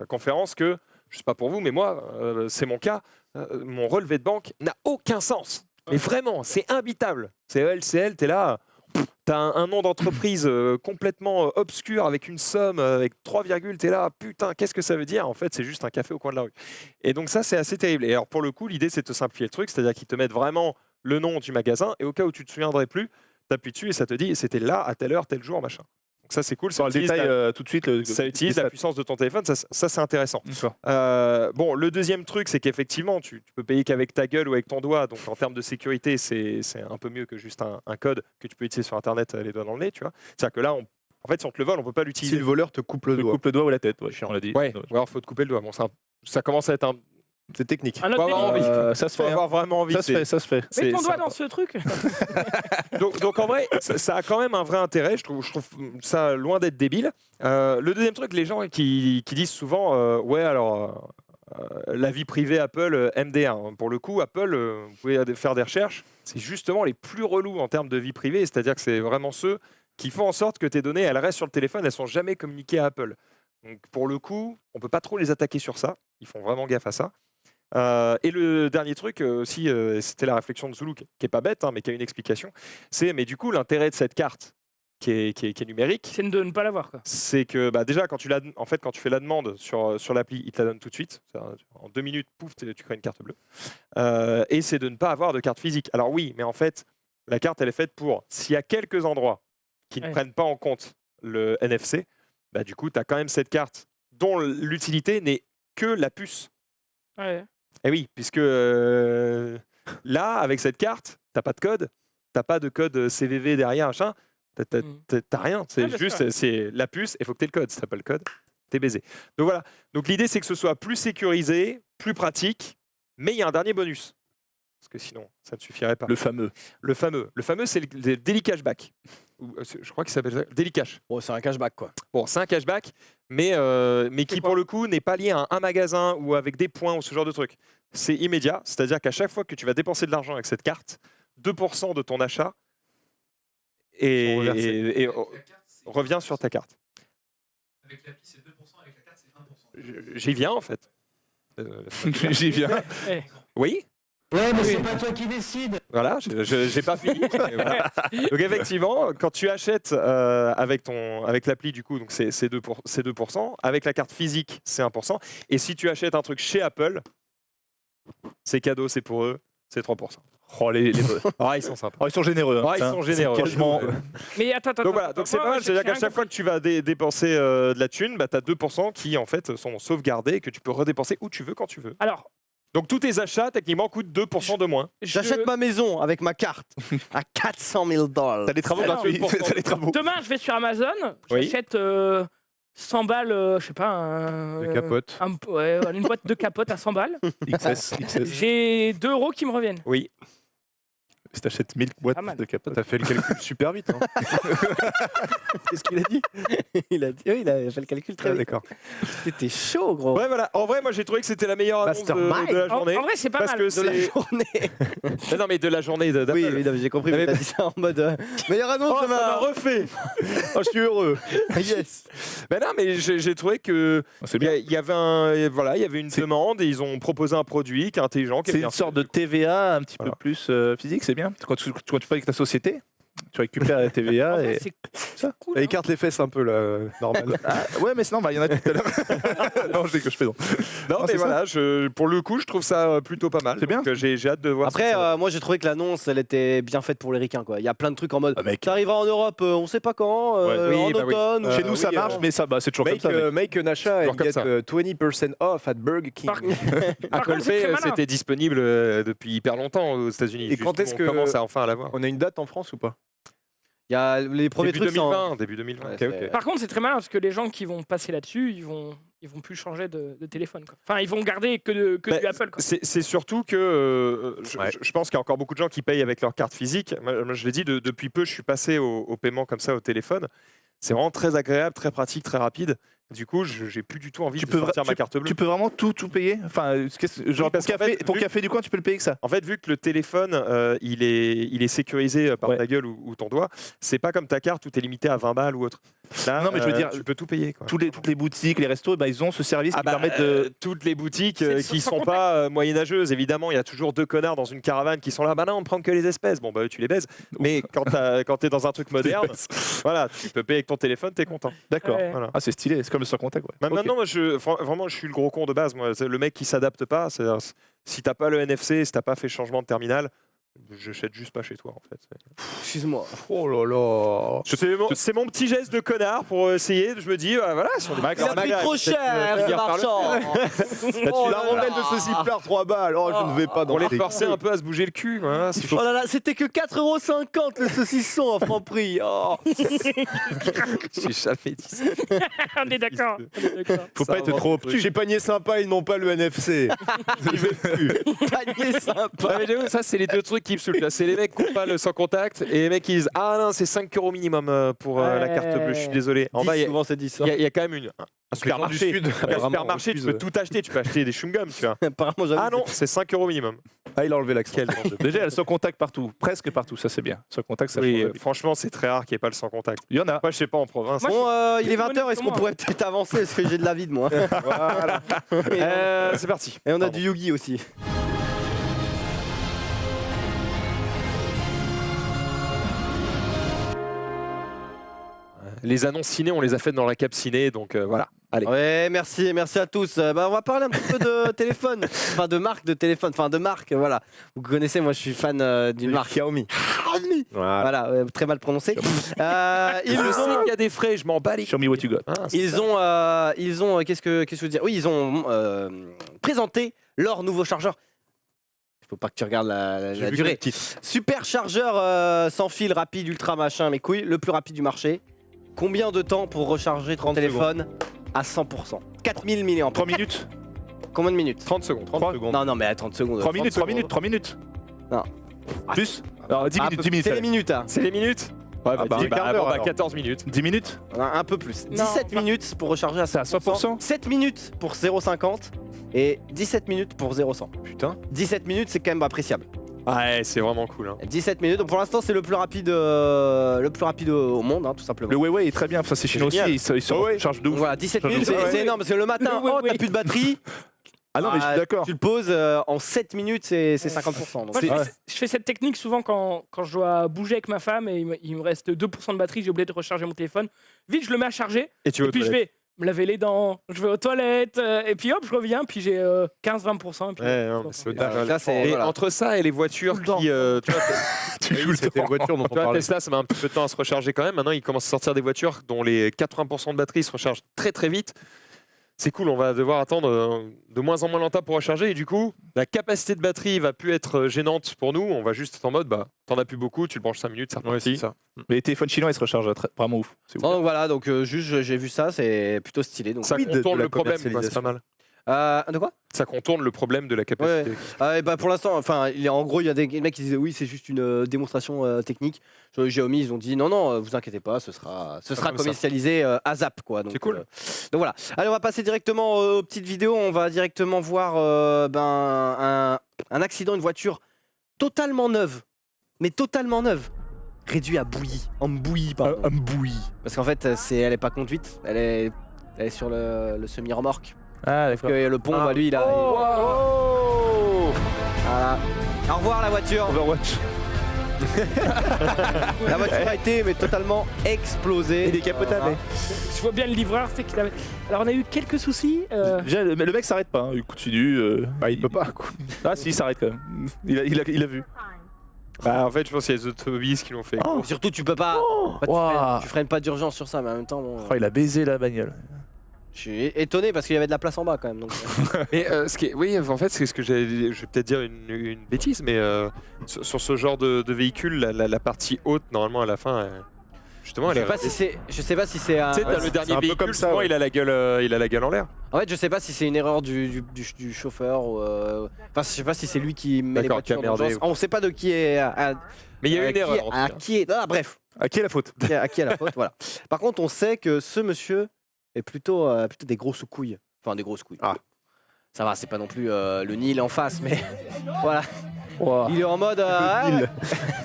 Speaker 11: conférence que, je ne sais pas pour vous, mais moi, c'est mon cas, mon relevé de banque n'a aucun sens. Mais vraiment, c'est imbitable. C'est ELCL, tu es là, tu as un nom d'entreprise complètement obscur avec une somme, avec 3 virgules, tu es là, putain, qu'est-ce que ça veut dire? En fait, c'est juste un café au coin de la rue. Et donc ça, c'est assez terrible. Et alors pour le coup, l'idée, c'est de te simplifier le truc, c'est-à-dire qu'ils te mettent vraiment le nom du magasin, et au cas où tu ne te souviendrais plus, tu appuies dessus et ça te dit, c'était là, à telle heure, tel jour, machin. Donc ça, c'est cool. Ça
Speaker 5: utilise tout de suite.
Speaker 11: Ça utilise la puissance de ton téléphone, ça c'est intéressant. Bon, le deuxième truc, c'est qu'effectivement, tu peux payer qu'avec ta gueule ou avec ton doigt. Donc en termes de sécurité, c'est un peu mieux que juste un code que tu peux utiliser sur Internet les doigts dans le nez. Tu vois. C'est-à-dire que là, en fait, si on te le vole, on ne peut pas l'utiliser.
Speaker 2: Si le voleur te coupe le doigt.
Speaker 5: Coupe le doigt ou la tête, on l'a dit.
Speaker 11: Ouais, ou alors il faut te couper le doigt. Bon, ça commence à être un...
Speaker 2: C'est technique.
Speaker 1: Un autre délire.
Speaker 5: Ça se fait.
Speaker 11: avoir vraiment envie.
Speaker 5: Ça se fait.
Speaker 1: Mets ton doigt dans ce truc.
Speaker 11: donc en vrai, ça a quand même un vrai intérêt. Je trouve ça loin d'être débile. Le deuxième truc, les gens qui disent souvent, ouais, alors la vie privée Apple, MDR. Pour le coup, Apple, vous pouvez faire des recherches. C'est justement les plus relous en termes de vie privée. C'est-à-dire que c'est vraiment ceux qui font en sorte que tes données, elles restent sur le téléphone, elles sont jamais communiquées à Apple. Donc pour le coup, on peut pas trop les attaquer sur ça. Ils font vraiment gaffe à ça. Et le dernier truc aussi, c'était la réflexion de Zulu, qui est pas bête, hein, mais qui a une explication. C'est, mais du coup, l'intérêt de cette carte qui est numérique,
Speaker 1: c'est de ne pas l'avoir.
Speaker 11: C'est que déjà, quand tu fais la demande sur l'appli, il te la donne tout de suite. En 2 minutes, pouf, tu crées une carte bleue. Et c'est de ne pas avoir de carte physique. Alors oui, mais en fait, la carte, elle est faite pour, s'il y a quelques endroits qui ne prennent pas en compte le NFC, bah, du coup, tu as quand même cette carte dont l'utilité n'est que la puce.
Speaker 1: Ouais.
Speaker 11: Et oui, puisque là, avec cette carte, t'as pas de code, t'as pas de code CVV derrière, machin, t'as rien. C'est juste c'est la puce, il faut que t'aies le code. Si t'as pas le code, t'es baisé. Donc voilà. Donc l'idée, c'est que ce soit plus sécurisé, plus pratique, mais il y a un dernier bonus. Parce que sinon, ça ne suffirait pas.
Speaker 5: Le fameux,
Speaker 11: c'est le Daily Cashback. Je crois qu'il s'appelle ça. Daily Cash.
Speaker 3: Bon, c'est un cashback, quoi.
Speaker 11: Bon, c'est un cashback, mais qui, pour le coup, n'est pas lié à un magasin ou avec des points ou ce genre de truc. C'est immédiat, c'est-à-dire qu'à chaque fois que tu vas dépenser de l'argent avec cette carte, 2% de ton achat revient sur ta carte.
Speaker 12: Avec l'appli, c'est 2%, avec la carte, c'est 1%.
Speaker 11: J'y viens, en fait.
Speaker 5: J'y viens.
Speaker 11: Oui.
Speaker 6: Ouais, mais c'est pas toi qui décide.
Speaker 11: Voilà, j'ai pas fini. Voilà. Donc effectivement, quand tu achètes avec l'appli, du coup, donc c'est 2%. Avec la carte physique, c'est 1%. Et si tu achètes un truc chez Apple, c'est cadeau, c'est pour eux, c'est 3%.
Speaker 5: Oh, ils
Speaker 11: sont sympas.
Speaker 5: Oh, ils sont généreux.
Speaker 11: Ils sont généreux.
Speaker 5: Franchement.
Speaker 1: Mais attends.
Speaker 11: Donc voilà, donc c'est pas mal. C'est-à-dire qu'à chaque fois que tu vas dépenser de la thune, bah, tu as 2% qui en fait sont sauvegardés et que tu peux redépenser où tu veux, quand tu veux.
Speaker 1: Alors,
Speaker 11: Donc tous tes achats, techniquement, coûtent 2% de moins.
Speaker 3: J'achète ma maison avec ma carte à 400 000 $.
Speaker 5: T'as des travaux gratuits. T'as des travaux.
Speaker 1: Demain, je vais sur Amazon,
Speaker 11: Oui.
Speaker 1: j'achète 100 balles, je sais pas,
Speaker 2: De capote.
Speaker 1: ouais, une boîte de capote à 100 balles.
Speaker 5: XS.
Speaker 1: J'ai 2 € qui me reviennent.
Speaker 11: Oui.
Speaker 5: Si t'achètes 1000 boîtes
Speaker 1: Pas mal.
Speaker 5: de capote.
Speaker 2: T'as fait le calcul super vite. Hein.
Speaker 3: Qu'est-ce qu'il a dit il a dit, oui, il a fait le calcul très
Speaker 2: Ah,
Speaker 3: vite.
Speaker 2: d'accord.
Speaker 3: T'étais chaud, gros.
Speaker 11: Ouais, voilà. En vrai, moi, j'ai trouvé que c'était la meilleure annonce de la journée.
Speaker 1: En vrai, c'est pas
Speaker 11: parce
Speaker 1: mal.
Speaker 11: que
Speaker 3: De la
Speaker 11: c'est.
Speaker 3: journée.
Speaker 11: Non, mais de la journée d'Apple.
Speaker 3: Oui, oui, non, mais j'ai compris, mais t'as dit ça en mode meilleure annonce
Speaker 11: Oh,
Speaker 3: de
Speaker 11: ça m'a
Speaker 3: ma.
Speaker 11: refait.
Speaker 2: Oh, je suis heureux.
Speaker 3: Yes.
Speaker 11: Ben non, mais j'ai trouvé que
Speaker 5: C'est
Speaker 11: il y,
Speaker 5: bien.
Speaker 11: il y avait voilà, il y avait une
Speaker 5: C'est-
Speaker 11: demande et ils ont proposé un produit qui est intelligent, qui est
Speaker 5: C'est
Speaker 11: bien
Speaker 5: une sorte de TVA un petit peu
Speaker 11: Voilà.
Speaker 5: plus physique, c'est bien. Quand tu payes avec ta société, tu récupères la
Speaker 1: En
Speaker 5: TVA
Speaker 1: vrai,
Speaker 5: et.
Speaker 1: c'est cool.
Speaker 2: Elle
Speaker 1: hein.
Speaker 2: écarte les fesses un peu là, normal.
Speaker 5: Ah, ouais, mais sinon, il y en a tout à l'heure. Non, je dis que je fais donc.
Speaker 11: Non,
Speaker 5: Ah,
Speaker 11: mais
Speaker 5: c'est
Speaker 11: voilà, pour le coup, je trouve ça plutôt pas mal.
Speaker 5: C'est bien.
Speaker 11: Donc, j'ai hâte de voir.
Speaker 3: Après,
Speaker 11: ce que ça va.
Speaker 3: moi j'ai trouvé que l'annonce elle était bien faite pour les ricains quoi. Il y a plein de trucs en mode
Speaker 5: Ah, mec.
Speaker 3: ça arrivera en Europe, on sait pas quand,
Speaker 11: Ouais. Oui,
Speaker 3: en
Speaker 11: bah oui.
Speaker 3: automne.
Speaker 5: Chez nous, ça
Speaker 2: oui,
Speaker 5: marche, mais ça, c'est toujours comme ça. mec.
Speaker 2: Make an achat
Speaker 11: Toujours
Speaker 2: and
Speaker 11: comme
Speaker 2: get
Speaker 11: ça.
Speaker 2: 20% off at Burger King.
Speaker 1: Par
Speaker 11: Apple
Speaker 1: contre, c'est
Speaker 11: Pay,
Speaker 1: très malin.
Speaker 11: c'était disponible depuis hyper longtemps aux États-Unis.
Speaker 2: Et
Speaker 11: Juste
Speaker 2: quand est-ce
Speaker 11: on
Speaker 2: que-
Speaker 11: commence à enfin l'avoir
Speaker 2: On a une date en France ou pas?
Speaker 3: Il y a les premiers
Speaker 11: Début
Speaker 3: trucs sans-
Speaker 11: 2020, début 2020.
Speaker 3: Ouais,
Speaker 2: Ok,
Speaker 3: c'est-
Speaker 2: ok.
Speaker 1: Par contre, c'est très malin parce que les gens qui vont passer là-dessus, ils vont plus changer de téléphone. Quoi. Enfin, ils vont garder que
Speaker 11: Bah,
Speaker 1: du Apple. Quoi.
Speaker 11: C'est surtout que je pense qu'il y a encore beaucoup de gens qui payent avec leur carte physique. Moi, je l'ai dit, depuis peu, je suis passé au paiement comme ça au téléphone. C'est vraiment très agréable, très pratique, très rapide. Du coup, j'ai plus du tout envie de sortir ma carte bleue.
Speaker 5: Tu peux vraiment tout payer. Enfin, genre
Speaker 11: parce
Speaker 5: ton
Speaker 11: qu'en
Speaker 5: café,
Speaker 11: fait,
Speaker 5: ton
Speaker 11: vu-
Speaker 5: café du coin, tu peux le payer que ça.
Speaker 11: En fait, vu que le téléphone, il est sécurisé par
Speaker 5: Ouais.
Speaker 11: ta gueule ou ton doigt, c'est pas comme ta carte où tu es limité à 20 balles ou autre. Là,
Speaker 5: Non, mais je veux dire,
Speaker 11: tu peux tout payer. Quoi.
Speaker 5: Toutes les boutiques, les restos, bah, ils ont ce service qui permet de.
Speaker 11: Toutes les boutiques
Speaker 1: C'est
Speaker 11: qui
Speaker 1: sans
Speaker 11: sont
Speaker 1: contact.
Speaker 11: pas moyenâgeuses, évidemment, il y a toujours 2 connards dans une caravane qui sont là, bah non, on prend que les espèces. Bon, bah eux, tu les baises. Mais quand t'es dans un truc moderne, voilà, tu peux payer avec ton téléphone, t'es content.
Speaker 5: D'accord.
Speaker 1: Ouais.
Speaker 11: Voilà.
Speaker 5: Ah, c'est stylé, c'est comme le sans contact. Ouais.
Speaker 11: Bah,
Speaker 5: Ok.
Speaker 11: Maintenant, moi, vraiment, je suis le gros con de base. Moi, c'est le mec qui s'adapte pas. C'est-à-dire, si t'as pas le NFC, si t'as pas fait changement de terminal, j'achète juste pas chez toi, en fait.
Speaker 3: Excuse-moi.
Speaker 2: Oh là là.
Speaker 11: C'est mon petit geste de connard pour essayer. Je me dis, voilà, sur le
Speaker 3: Il a pris trop cher, ce marchand. Oh
Speaker 2: La rondelle de ceci perd 3 balles. Oh, je ne vais pas dans
Speaker 11: On les
Speaker 2: ces-
Speaker 11: forcer un peu à se bouger le cul. Voilà,
Speaker 3: Oh là là, c'était que 4,50 € le saucisson à Franprix. Oh.
Speaker 11: J'ai jamais dit ça.
Speaker 1: On est d'accord.
Speaker 5: Faut pas être trop obtus.
Speaker 2: Chez Panier Sympa, ils n'ont pas le NFC.
Speaker 3: Panier sympa.
Speaker 11: Ouais, mais j'avoue, ça, c'est les 2 trucs qui me saoulent. C'est les mecs qui n'ont pas le sans contact et les mecs qui disent, ah non, c'est 5 € minimum pour la carte bleue. Je suis désolé. En bas, il y a-
Speaker 3: Souvent c'est 10.
Speaker 11: il y, a quand même un
Speaker 2: Les
Speaker 11: supermarché.
Speaker 2: gens du Sud,
Speaker 11: Un
Speaker 2: apparemment,
Speaker 11: supermarché, tu
Speaker 2: refusent.
Speaker 11: peux tout acheter. Tu peux acheter des chewing-gums, tu vois.
Speaker 3: Apparemment, j'avoue.
Speaker 11: Ah non, c'est 5 € minimum.
Speaker 2: Ah, il a enlevé l'accent.
Speaker 11: Quel bande de-
Speaker 5: Déjà, il y a le sans contact partout, presque partout, ça c'est bien. Sans contact, ça
Speaker 11: Oui,
Speaker 5: change la vie.
Speaker 11: franchement, c'est très rare qu'il n'y ait pas le sans contact.
Speaker 5: Il y en a.
Speaker 11: Moi, je sais pas en province.
Speaker 1: Moi,
Speaker 3: Bon, il est
Speaker 1: j'ai
Speaker 3: 20h, est-ce qu'on
Speaker 1: moi.
Speaker 3: pourrait peut-être avancer parce que j'ai de la vide moi.
Speaker 11: Voilà. C'est parti.
Speaker 3: Et on a
Speaker 11: Pardon.
Speaker 3: du Yugi aussi.
Speaker 11: Les annonces ciné, on les a faites dans la cap ciné, donc voilà. Allez.
Speaker 3: Ouais, merci à tous. Bah, on va parler un petit peu de téléphone, enfin de marque de téléphone, enfin de marque, voilà. Vous connaissez, moi je suis fan d'une marque.
Speaker 2: Xiaomi.
Speaker 3: Voilà, très mal prononcé.
Speaker 11: Je
Speaker 3: Ils
Speaker 11: sais
Speaker 3: ont,
Speaker 11: qu'il y a des frais, je m'en bats les
Speaker 5: Show me what you got.
Speaker 3: ils ont, qu'est-ce que je veux dire? Oui, ils ont présenté leur nouveau chargeur. Il faut pas que tu regardes la durée. Super chargeur sans fil rapide, ultra machin, mes couilles, le plus rapide du marché. Combien de temps pour recharger ton
Speaker 2: 30
Speaker 3: téléphone à 100%? 4000 mAh.
Speaker 5: 3 minutes.
Speaker 3: Combien de minutes?
Speaker 11: 30 secondes.
Speaker 2: 30 secondes.
Speaker 3: Non, mais à 30 secondes.
Speaker 5: 3 minutes, 3
Speaker 11: secondes.
Speaker 5: minutes, 3 minutes.
Speaker 3: Non.
Speaker 5: Plus Alors 10
Speaker 3: Un
Speaker 5: minutes,
Speaker 3: peu-
Speaker 5: 10 minutes.
Speaker 3: C'est les
Speaker 5: allez.
Speaker 3: minutes, hein.
Speaker 11: C'est les minutes. Ouais,
Speaker 5: Ah bah,
Speaker 11: dis-
Speaker 5: un quart
Speaker 2: d'heure,
Speaker 11: bon,
Speaker 2: alors.
Speaker 11: 14 minutes.
Speaker 5: 10 minutes
Speaker 3: Un peu plus.
Speaker 1: Non,
Speaker 3: 17 minutes pour recharger à
Speaker 5: C'est à 100%.
Speaker 3: 7 minutes pour 0,50 et 17 minutes pour 0,100.
Speaker 2: Putain.
Speaker 3: 17 minutes, c'est quand même appréciable.
Speaker 11: Ouais, c'est vraiment cool. Hein.
Speaker 3: 17 minutes. Donc pour l'instant, c'est le plus rapide au monde, hein, tout simplement.
Speaker 5: Le Huawei est très bien, ça c'est chinois aussi,
Speaker 11: génial.
Speaker 5: ils se rechargent de
Speaker 3: Donc
Speaker 5: ouf.
Speaker 3: voilà, 17
Speaker 5: Charge de
Speaker 3: minutes,
Speaker 5: ouf.
Speaker 3: c'est énorme parce que le matin,
Speaker 1: Le
Speaker 3: oh,
Speaker 1: Huawei.
Speaker 3: t'as plus de batterie.
Speaker 5: Ah non, mais je suis d'accord.
Speaker 3: Tu le poses en 7 minutes, c'est 50%. Donc
Speaker 1: Moi,
Speaker 3: c'est-
Speaker 1: je fais cette technique souvent quand je dois bouger avec ma femme et il me reste 2% de batterie, j'ai oublié de recharger mon téléphone. Vite, je le mets à charger
Speaker 11: Et tu veux
Speaker 1: et puis je vais me laver les dents, je vais aux toilettes et puis hop, je reviens, puis j'ai 15-20%. et puis-
Speaker 11: Ouais, non, mais c'est
Speaker 3: Là, c'est-
Speaker 11: Et
Speaker 3: voilà.
Speaker 11: entre ça et les voitures
Speaker 1: Tout le temps.
Speaker 11: qui. Tu vois,
Speaker 5: Tu joues le
Speaker 2: C'était
Speaker 5: temps.
Speaker 2: la voiture dont on
Speaker 11: tu vois,
Speaker 2: parlait.
Speaker 11: Tesla, ça met un petit peu de temps à se recharger quand même. Maintenant, ils commencent à sortir des voitures dont les 80% de batterie se rechargent très très vite. c'est cool, on va devoir attendre de moins en moins longtemps pour recharger. Et du coup, la capacité de batterie va plus être gênante pour nous. On va juste être en mode, bah, t'en as plus beaucoup, tu le branches 5 minutes, c'est reparti.
Speaker 5: ça. Mais les téléphones chinois, ils se rechargent vraiment ouf. C'est ouf.
Speaker 3: Donc voilà, donc juste j'ai vu ça, c'est plutôt stylé. Donc,
Speaker 11: Ça contourne le problème, quoi, c'est pas mal.
Speaker 3: de quoi?
Speaker 11: Ça contourne le problème de la capacité.
Speaker 3: Et bah pour l'instant, enfin, en gros, il y a des mecs qui disaient oui, c'est juste une démonstration technique. Sur le Xiaomi, ils ont dit non, vous inquiétez pas, ce sera commercialisé à Zap, quoi.
Speaker 11: C'est cool.
Speaker 3: Donc voilà. Allez, on va passer directement aux petites vidéos. On va directement voir un accident, une voiture totalement neuve, mais totalement neuve, réduit à bouillie, en bouillie, pardon.
Speaker 5: Un bouillie.
Speaker 3: Parce qu'en fait, elle est pas conduite, elle est sur le semi-remorque.
Speaker 5: Ah,
Speaker 3: Parce que le pont, bah, lui, il a. Voilà. Au revoir la voiture.
Speaker 5: Overwatch.
Speaker 3: La voiture a été mais totalement explosée.
Speaker 5: Il est capotable.
Speaker 1: Je vois bien le livreur, c'est qu'il avait. Alors on a eu quelques soucis.
Speaker 5: Déjà, le mec s'arrête pas, hein. Il continue.
Speaker 2: Il peut pas, quoi.
Speaker 5: Ah si, il s'arrête quand même. Il a vu.
Speaker 11: Bah, en fait, je pense qu'il y a les automobilistes qui l'ont fait.
Speaker 3: Surtout, tu peux pas. Tu freines pas d'urgence sur ça, mais en même temps. Bon,
Speaker 5: Il a baisé la bagnole.
Speaker 3: je suis étonné parce qu'il y avait de la place en bas quand même. Donc,
Speaker 11: Mais oui, en fait, c'est ce que je vais peut-être dire une bêtise, mais sur ce genre de véhicule, la partie haute, normalement à la fin, justement, elle est.
Speaker 3: Je sais pas si c'est.
Speaker 11: Tu sais, t'as le dernier véhicule, comme ça, il a la gueule en l'air.
Speaker 3: En fait, je sais pas si c'est une erreur du chauffeur ou. Enfin, je sais pas si c'est lui qui met les voitures en urgence. On sait pas de qui est.
Speaker 11: Mais il y a eu une erreur.
Speaker 3: À qui est. Ah, bref.
Speaker 5: À qui est la faute?
Speaker 3: À qui est la faute, voilà. Par contre, on sait que ce monsieur est plutôt des grosses couilles. Enfin, des grosses couilles. Ça va, c'est pas non plus le Nil en face, mais voilà.
Speaker 5: Wow.
Speaker 3: Il est en mode.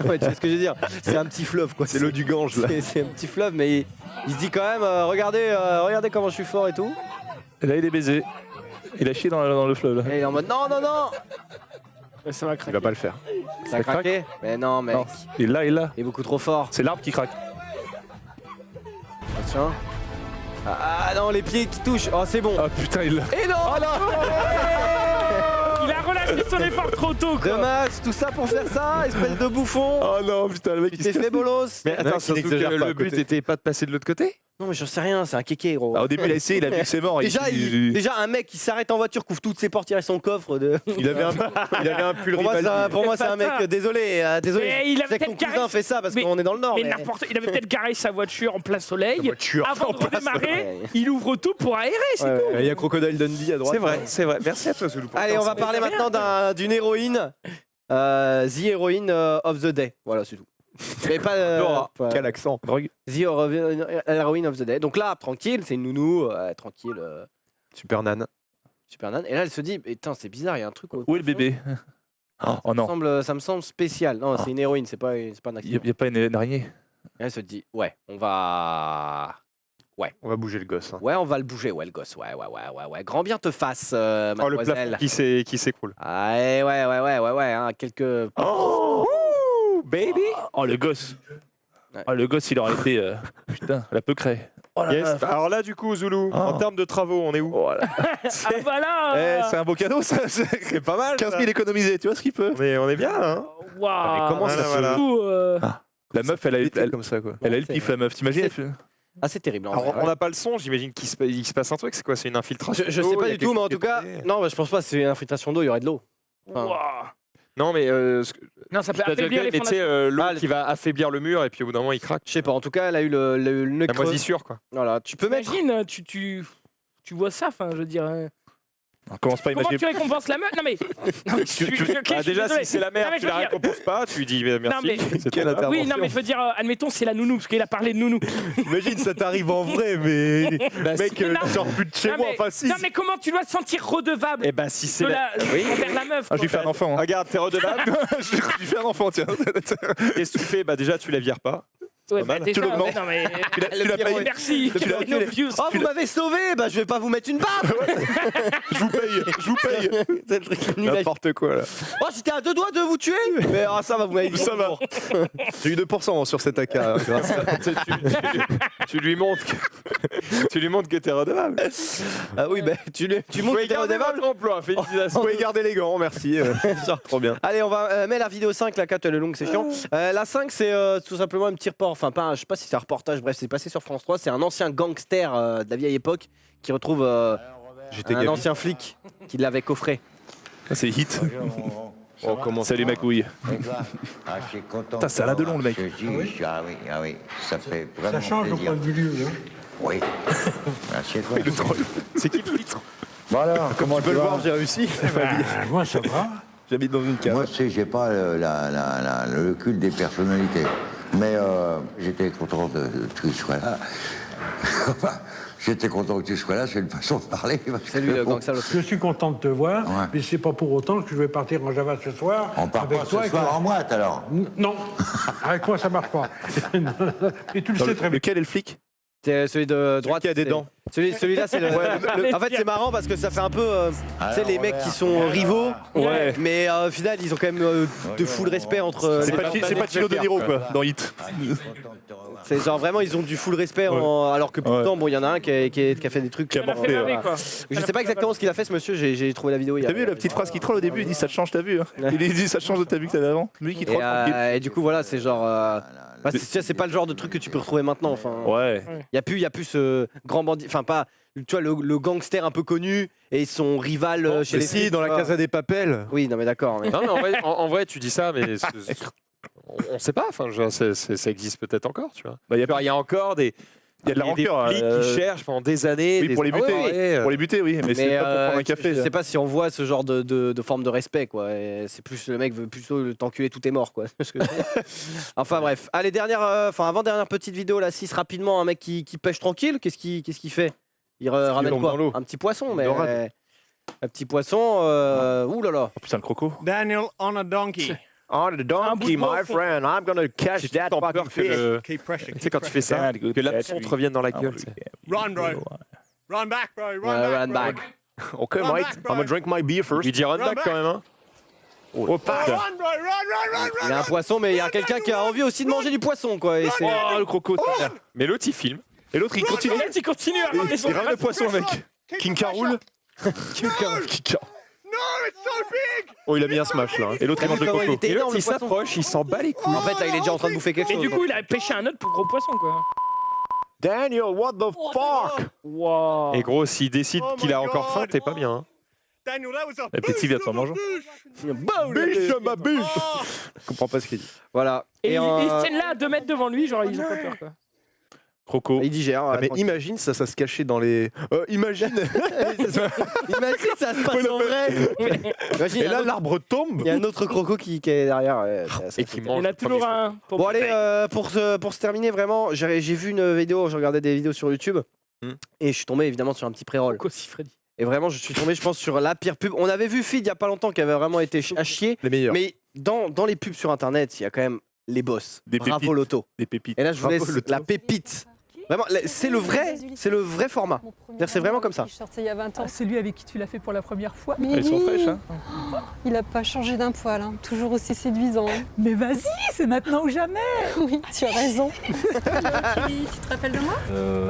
Speaker 3: Ouais, tu sais ce que je veux dire. C'est un petit fleuve, quoi.
Speaker 2: C'est l'eau du Gange, là.
Speaker 3: C'est un petit fleuve, mais il se dit quand même regardez comment je suis fort et tout.
Speaker 5: Et là, il est baisé. Il a chié dans le fleuve. Là.
Speaker 3: Et il est en mode non.
Speaker 1: Ça va craquer.
Speaker 2: Il va pas le faire.
Speaker 3: Ça a craqué. Mais non, mec.
Speaker 5: Non. Il est là.
Speaker 3: Il est beaucoup trop fort.
Speaker 5: C'est l'arbre qui craque.
Speaker 3: Attention. Ah non, les pieds qui touchent. Oh, c'est bon.
Speaker 5: Ah putain, il l'a.
Speaker 3: Et non.
Speaker 5: Oh non.
Speaker 1: Il a relâché son effort trop tôt, quoi.
Speaker 3: Dommage, tout ça pour faire ça, espèce de bouffon.
Speaker 5: Oh non, putain, le mec,
Speaker 3: Il s'est fait bolos.
Speaker 11: Mais attends, surtout que le but était pas de passer de l'autre côté.
Speaker 3: Non, mais j'en sais rien, c'est un kéké, gros.
Speaker 5: Au début, il a essayé, il a vu que c'est mort.
Speaker 3: Déjà, un mec qui s'arrête en voiture, couvre toutes ses portes, il reste son coffre.
Speaker 2: Il avait un pull Rivaldi.
Speaker 3: Pour moi, c'est un mec. Désolé.
Speaker 1: Mais il avait
Speaker 3: C'est que mon
Speaker 1: peut-être
Speaker 3: cousin fait ça parce qu'on est dans le Nord.
Speaker 1: Mais n'importe. Il avait peut-être garé sa voiture en plein soleil. Avant de redémarrer, il ouvre tout pour aérer, c'est tout.
Speaker 2: Il y a Crocodile Dundee à droite.
Speaker 11: C'est vrai. Merci à toi, Zoulou.
Speaker 3: Allez, on va parler maintenant d'une héroïne. The Heroine of the Day. Voilà, c'est tout. Mais pas.
Speaker 2: Quel accent.
Speaker 3: The Heroine of the Day. Donc là, tranquille, c'est une nounou, tranquille.
Speaker 2: Super Nan.
Speaker 3: Et là, elle se dit, putain, c'est bizarre, il y a un truc.
Speaker 5: Où est le bébé? Oh non.
Speaker 3: Ça me semble spécial. Non, c'est une héroïne, c'est pas un accident.
Speaker 5: Il n'y a pas une araignée.
Speaker 3: Et elle se dit, ouais, on va
Speaker 2: bouger le gosse.
Speaker 3: Ouais, on va le bouger, ouais, le gosse. Ouais. Grand bien te fasse,
Speaker 11: le
Speaker 3: mademoiselle.
Speaker 11: plafond qui s'écroule.
Speaker 3: Ouais, hein, quelques.
Speaker 11: Oh, baby.
Speaker 5: Oh, le gosse. Oh, le gosse, il aurait été. Putain, la peu crée. Oh là
Speaker 11: Yes.
Speaker 5: là.
Speaker 11: Alors là, du coup, Zoulou, en termes de travaux, on est où?
Speaker 5: Voilà.
Speaker 1: Voilà.
Speaker 5: C'est un beau cadeau, ça.
Speaker 11: C'est pas mal.
Speaker 5: 15 000 économisés, tu vois ce qu'il peut?
Speaker 11: Mais on est bien, hein.
Speaker 1: Waouh.
Speaker 2: Mais comment ça
Speaker 11: Voilà.
Speaker 5: La meuf, elle a eu
Speaker 2: comme ça, quoi.
Speaker 5: elle a eu le pif, la meuf. T'imagines?
Speaker 3: Assez terrible. En
Speaker 11: Alors,
Speaker 3: vrai,
Speaker 11: on n'a pas le son, j'imagine qu'il se passe un truc. C'est quoi? C'est une infiltration?
Speaker 3: Je sais pas du tout, mais en tout cas, non, je pense pas que c'est une infiltration d'eau, il y aurait de l'eau.
Speaker 1: Waouh.
Speaker 11: Non, mais
Speaker 1: Non, ça peut affaiblir les
Speaker 11: mais tu sais,
Speaker 1: fondations.
Speaker 11: l'eau qui va affaiblir le mur et puis au bout d'un moment il craque.
Speaker 3: Je sais pas, en tout cas, elle a eu le nez
Speaker 11: La
Speaker 3: creux.
Speaker 11: moisissure, quoi.
Speaker 3: Voilà, tu peux mettre.
Speaker 1: Imagine, tu vois ça, enfin, je veux dire.
Speaker 5: On commence pas à
Speaker 1: Comment
Speaker 5: imaginer.
Speaker 1: tu récompenses la meuf? Non mais.
Speaker 11: Déjà, si c'est la mère, tu la récompenses pas, tu lui dis merci.
Speaker 1: Non, mais-
Speaker 11: c'est
Speaker 2: Quelle
Speaker 11: trop bien.
Speaker 1: Oui, non, mais je veux dire, admettons, c'est la nounou, parce qu'il a parlé de nounou.
Speaker 2: Imagine, ça t'arrive en vrai, mais. Mec,
Speaker 1: Non.
Speaker 2: genre plus de chez
Speaker 1: Non,
Speaker 2: moi.
Speaker 1: mais-
Speaker 2: Enfin, si.
Speaker 1: Non, mais comment tu dois te sentir redevable
Speaker 11: Eh ben, si c'est
Speaker 1: de
Speaker 11: la.
Speaker 1: envers la meuf?
Speaker 5: Ah, je lui fais un enfant. Hein.
Speaker 11: Regarde, t'es redevable.
Speaker 5: Je lui fais un enfant, tiens.
Speaker 11: Qu'est-ce que tu fais? Bah, déjà, tu la vires pas.
Speaker 1: Ouais,
Speaker 11: pas mal.
Speaker 1: déjà,
Speaker 5: Tu l'augmentes.
Speaker 1: non, mais.
Speaker 5: Tu l'as payé.
Speaker 1: Merci.
Speaker 5: Tu l'as-
Speaker 1: No views.
Speaker 3: Oh, vous m'avez sauvé, bah je vais pas vous mettre une baffe.
Speaker 5: Je vous paye.
Speaker 3: C'est le truc nul à chier.
Speaker 2: N'importe quoi, là.
Speaker 3: Oh, j'étais à 2 doigts de vous tuer. Mais ça va, vous m'avez dit.
Speaker 5: Ça va.
Speaker 2: J'ai eu 2% sur cet AK. grâce à-
Speaker 11: Tu lui montres que t'es redevable.
Speaker 3: Ah oui, bah tu montes tes redevable.
Speaker 11: votre emploi, félicitations.
Speaker 2: Vous pouvez garder les gants, merci. Trop bien.
Speaker 3: Allez, on va mettre la vidéo 5, la 4, elle est longue, c'est chiant. La 5, c'est tout simplement un petit report, enfin, pas, je sais pas si c'est un reportage, bref, c'est passé sur France 3. C'est un ancien gangster de la vieille époque qui retrouve
Speaker 2: J'étais
Speaker 3: Un
Speaker 2: gamin.
Speaker 3: ancien flic qui l'avait coffré.
Speaker 5: Ah, c'est hit.
Speaker 2: Oh, comment
Speaker 5: Salut ma couille.
Speaker 10: Ah, je suis content.
Speaker 5: Putain, ça a la de long, le mec.
Speaker 10: Ah oui, ça fait vraiment
Speaker 14: Ça change au
Speaker 10: plaisir.
Speaker 14: point de vue lieu.
Speaker 10: Oui. Assieds-toi.
Speaker 5: Le troll.
Speaker 11: C'est qui le titre?
Speaker 10: Bon alors, comment
Speaker 2: Tu peux le voir, j'ai réussi.
Speaker 14: Moi, ça va.
Speaker 2: J'habite dans une cave.
Speaker 10: Moi, tu sais, j'ai pas le recul des personnalités. Mais j'étais content que tu sois là. Enfin, j'étais content que tu sois là, c'est une façon de parler.
Speaker 3: C'est lui le gangster.
Speaker 14: Je suis content de te voir,
Speaker 10: Ouais.
Speaker 14: mais c'est pas pour autant que je vais partir en Java ce soir.
Speaker 10: On part
Speaker 14: avec
Speaker 10: pas
Speaker 14: toi
Speaker 10: ce
Speaker 14: et
Speaker 10: soir
Speaker 14: que-
Speaker 10: en boîte alors.
Speaker 14: Non, avec moi ça marche pas. Et tu le sais très bien.
Speaker 5: Lequel est le flic?
Speaker 3: C'est celui de droite.
Speaker 2: Qui a des
Speaker 3: c'est-
Speaker 2: dents.
Speaker 3: Celui-là, c'est le. En fait, c'est marrant parce que ça fait un peu. Tu sais, les mecs qui sont rivaux.
Speaker 5: Ouais.
Speaker 3: Mais au final, ils ont quand même de full respect entre.
Speaker 5: C'est pas Chino De Niro, quoi, dans Hit.
Speaker 3: C'est genre vraiment, ils ont du full respect. Alors que pourtant, bon, il y en a un qui a fait des trucs.
Speaker 5: Qui a morflé,
Speaker 1: Baver, quoi.
Speaker 3: Je sais pas exactement ce qu'il a fait, ce monsieur. J'ai trouvé la vidéo hier.
Speaker 5: T'as vu la petite phrase qu'il troll au début? Il dit ça te change ta vue. Hein. Il dit ça te change de ta vue que t'avais avant. Lui qui troll tranquille.
Speaker 3: Et du coup, voilà, c'est genre. C'est pas le genre de truc que tu peux retrouver maintenant. Enfin,
Speaker 5: Ouais.
Speaker 3: y a plus ce grand bandit. Enfin, pas. Tu vois, le gangster un peu connu et son rival chez
Speaker 2: Mais
Speaker 3: les
Speaker 2: si,
Speaker 3: flics,
Speaker 2: dans la
Speaker 3: tu vois.
Speaker 2: Casa des Papels.
Speaker 3: Oui, non, mais d'accord. Mais...
Speaker 11: Non, mais en vrai, tu dis ça, mais on sait pas. Enfin, ça existe peut-être encore, tu vois.
Speaker 5: Bah,
Speaker 11: Il y a encore des.
Speaker 5: Il y a de la rancœur.
Speaker 11: Des flics qui cherchent pendant des années.
Speaker 5: Oui, pour les buter.
Speaker 3: Ah ouais,
Speaker 5: Pour les buter, oui. Mais c'est pas pour prendre un café.
Speaker 3: Je sais pas si on voit ce genre de forme de respect, quoi. Et c'est plus le mec veut plutôt t'enculer, tout est mort, quoi. Enfin bref. Allez, avant-dernière petite vidéo, là, 6 rapidement, un mec qui pêche tranquille. Qu'est-ce qu'il fait? Il ramène
Speaker 2: tombe
Speaker 3: quoi?
Speaker 2: dans l'eau.
Speaker 3: Un petit poisson, mais.
Speaker 2: Dorade.
Speaker 3: Un petit poisson. Ouh là là.
Speaker 5: Oh putain, le croco.
Speaker 14: Daniel on a donkey.
Speaker 2: On the donkey, my friend. I'm gonna catch
Speaker 11: J'ai
Speaker 2: that
Speaker 11: tout le temps
Speaker 2: fucking
Speaker 11: peur que
Speaker 2: fish.
Speaker 11: le-
Speaker 14: Keep pressure.
Speaker 11: Tu sais, quand tu fais ça, que l'absent te revienne dans la gueule. tu sais.
Speaker 14: Run, bro. Run back, bro.
Speaker 3: Run back.
Speaker 2: Ok,
Speaker 14: Run
Speaker 2: mate.
Speaker 14: back,
Speaker 2: I'm gonna drink my beer first.
Speaker 11: Il dit run back quand même, hein.
Speaker 2: Oh,
Speaker 14: Run, bro. Run.
Speaker 3: Il a un poisson, mais il y a quelqu'un qui a envie aussi de manger du poisson, quoi. Et c'est.
Speaker 5: Oh, le croco.
Speaker 11: Mais l'autre, il filme.
Speaker 5: Et l'autre, il continue.
Speaker 1: Il continue à ramener son
Speaker 5: Il rame le poisson, mec.
Speaker 2: King Carol. Oh, il a mis un smash là.
Speaker 5: Et l'autre, il mange le
Speaker 3: Comment il
Speaker 5: coco.
Speaker 3: était
Speaker 11: Et
Speaker 3: énorme,
Speaker 11: l'autre,
Speaker 3: le
Speaker 11: il
Speaker 3: poisson.
Speaker 11: s'approche, il s'en bat les couilles.
Speaker 3: En fait, là, il est déjà en train de bouffer quelque
Speaker 1: Et
Speaker 3: chose.
Speaker 1: du coup, il a pêché un autre plus gros poisson, quoi.
Speaker 2: Daniel, what the fuck?
Speaker 1: Wow.
Speaker 11: Et gros, s'il décide qu'il a encore faim, t'es pas bien. Hein.
Speaker 14: Daniel, that was a
Speaker 5: La petite Sylvia, tu en manges?
Speaker 2: Biche, ma biche. Je comprends pas ce qu'il dit.
Speaker 3: Voilà.
Speaker 1: Et ils
Speaker 3: en-
Speaker 1: se tiennent là à 2 mètres devant lui, genre ils ont pas peur, quoi.
Speaker 5: Croco.
Speaker 3: Il digère.
Speaker 2: Ah, mais
Speaker 3: tranquille.
Speaker 2: imagine ça se cachait dans les. Imagine.
Speaker 3: Imagine, ça se passe en vrai. Imagine,
Speaker 2: Et là, l'arbre tombe.
Speaker 3: il y a un autre croco qui est derrière. Ouais, c'est
Speaker 11: Et
Speaker 3: assez
Speaker 11: qui
Speaker 3: fou.
Speaker 11: mange.
Speaker 1: Il y en a
Speaker 11: le premier
Speaker 1: toujours un. pour-
Speaker 3: Bon, allez, pour se terminer, vraiment, j'ai vu une vidéo, je regardais des vidéos sur YouTube, et je suis tombé évidemment sur un petit pré-roll.
Speaker 1: Coco si Freddy.
Speaker 3: Et vraiment, je suis tombé, je pense, sur la pire pub. On avait vu Feed il y a pas longtemps qui avait vraiment été à chier,
Speaker 2: Les meilleurs.
Speaker 3: mais dans les pubs sur Internet, il y a quand même les boss.
Speaker 5: Des
Speaker 3: Bravo
Speaker 5: pépites.
Speaker 3: Loto.
Speaker 5: Des pépites.
Speaker 3: Et là, je vous
Speaker 2: Bravo
Speaker 3: laisse
Speaker 2: Loto.
Speaker 3: la pépite. Vraiment, c'est le vrai format. C'est vraiment comme ça.
Speaker 15: Je sortais il y a 20 ans.
Speaker 16: Celui avec qui tu l'as fait pour la première fois.
Speaker 15: Mais
Speaker 5: Elles sont
Speaker 15: oui,
Speaker 5: fraîches, hein.
Speaker 15: il a pas changé d'un poil, hein. Toujours aussi séduisant.
Speaker 16: Mais vas-y, c'est maintenant ou jamais.
Speaker 15: Oui, tu as raison.
Speaker 16: Tu te rappelles de moi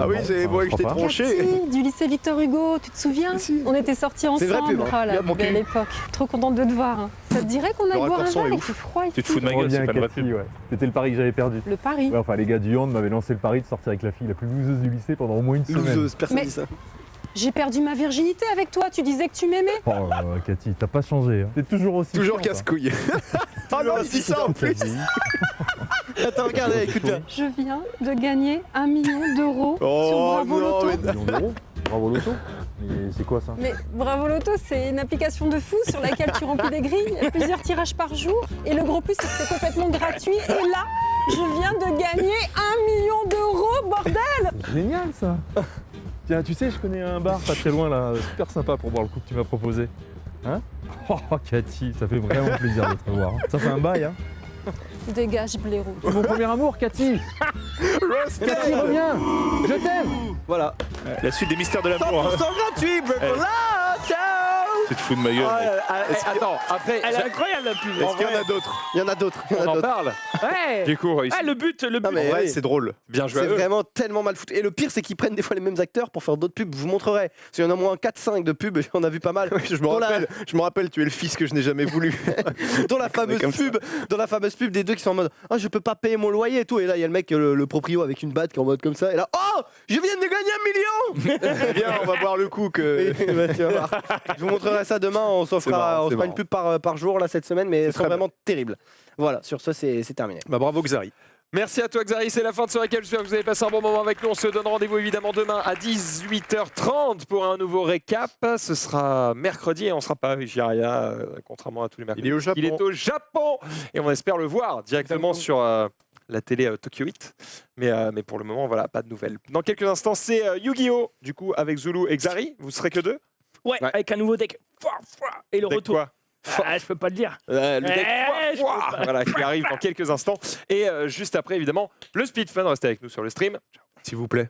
Speaker 2: Ah oui, c'est moi que je t'ai tranché.
Speaker 15: Cathy, du lycée Victor Hugo, tu te souviens? On était sortis
Speaker 3: C'est vrai
Speaker 15: ensemble.
Speaker 3: pub, hein.
Speaker 15: Oh la
Speaker 5: Regarde mon
Speaker 15: belle
Speaker 5: cul.
Speaker 15: époque. Trop contente de te voir. hein. Ça te dirait qu'on aille boire un
Speaker 2: raccord son
Speaker 15: verre?
Speaker 2: est
Speaker 15: Il
Speaker 2: ouf.
Speaker 15: fait froid ici.
Speaker 5: Tu te fous de ma gueule, c'est pas une vraie pub.
Speaker 17: Ouais. C'était le pari que j'avais perdu.
Speaker 15: Le pari.
Speaker 17: Ouais, enfin, les gars du hand m'avaient lancé le pari de sortir avec la fille la plus loseuse du lycée pendant au moins une semaine.
Speaker 3: Loseuse, personne
Speaker 15: Mais-
Speaker 3: dit ça.
Speaker 15: J'ai perdu ma virginité avec toi. Tu disais que tu m'aimais.
Speaker 17: Oh, Cathy, t'as pas changé. Hein. T'es toujours aussi.
Speaker 2: Toujours
Speaker 17: chiant,
Speaker 2: casse-couille. Ah non, il dit ça en plus.
Speaker 3: Attends, regarde, écoute bien.
Speaker 15: Je viens de gagner 1 million d'euros sur
Speaker 2: Oh
Speaker 15: Bravo
Speaker 2: non,
Speaker 15: Loto.
Speaker 2: mais.
Speaker 17: toi. Million d'euros. Bravo Loto. Mais c'est quoi ça?
Speaker 15: Mais Bravo Loto, c'est une application de fou sur laquelle tu remplis des grilles. Il y a plusieurs tirages par jour. Et le gros plus, c'est que c'est complètement gratuit. Et là, je viens de gagner 1 million d'euros, bordel!
Speaker 17: C'est génial ça. Tiens, tu sais, je connais un bar pas très loin là, super sympa pour boire le coup que tu m'as proposé. Hein? Oh, Cathy, ça fait vraiment plaisir de te revoir. Ça fait un bail, hein?
Speaker 15: Dégage, blaireau.
Speaker 17: C'est mon premier amour, Cathy. Cathy, reviens. Je t'aime.
Speaker 3: Voilà.
Speaker 5: La suite des mystères de l'amour.
Speaker 3: 100% gratuit, Bravo Loto.
Speaker 5: Tu te fous de ma gueule. mec.
Speaker 11: Attends, après,
Speaker 1: Elle est incroyable la pub.
Speaker 2: Est-ce qu'il y en a d'autres?
Speaker 3: Il y en a d'autres.
Speaker 11: on en parle.
Speaker 1: Ouais.
Speaker 11: Du coup, réussi.
Speaker 1: Ah, le but.
Speaker 3: Ah, mais
Speaker 2: En vrai,
Speaker 3: oui.
Speaker 2: c'est drôle.
Speaker 11: Bien joué à
Speaker 3: C'est
Speaker 11: eux.
Speaker 3: vraiment tellement mal foutu. Et le pire, c'est qu'ils prennent des fois les mêmes acteurs pour faire d'autres pubs. Je vous montrerai. Parce qu'il y en a au moins 4-5 de pubs, on a vu pas mal.
Speaker 2: Je me rappelle, tu es le fils que je n'ai jamais voulu.
Speaker 3: Dans la fameuse
Speaker 2: comme
Speaker 3: pub, des deux qui sont en mode oh, je peux pas payer mon loyer et tout. Et là, il y a le mec, le proprio avec une batte qui est en mode comme ça. Et là, oh, je viens de gagner 1 million.
Speaker 2: Viens, on va boire le coup que.
Speaker 3: Oui, bah, tu vas voir. Je vous montrerai ça demain. On s'en
Speaker 2: C'est
Speaker 3: fera,
Speaker 2: marrant,
Speaker 3: on
Speaker 2: c'est
Speaker 3: se fera une
Speaker 2: marrant.
Speaker 3: pub par jour là cette semaine, mais elles sont
Speaker 2: très
Speaker 3: vraiment terribles. Voilà, sur ce, c'est terminé.
Speaker 2: Bah bravo Xari.
Speaker 11: Merci à toi Xari, c'est la fin de ce récap. J'espère que vous avez passé un bon moment avec nous. On se donne rendez-vous évidemment demain à 18h30 pour un nouveau récap. Ce sera mercredi et on ne sera pas à Vigiaria, contrairement à tous les mercredis.
Speaker 2: Il est au Japon.
Speaker 11: Il est au Japon et on espère le voir directement sur la télé Tokyo 8. Mais pour le moment, voilà, pas de nouvelles. Dans quelques instants, c'est Yu-Gi-Oh! Du coup, avec Zulu et Xari. Vous serez que deux?
Speaker 1: Ouais, avec un nouveau deck. Et le
Speaker 11: Deck
Speaker 1: retour.
Speaker 11: quoi?
Speaker 1: Ah, je peux pas le dire.
Speaker 11: Le deck
Speaker 1: je peux pas.
Speaker 11: voilà, qui arrive dans quelques instants. Et juste après, évidemment, le Speed Fun. Restez avec nous sur le stream.
Speaker 2: S'il vous plaît.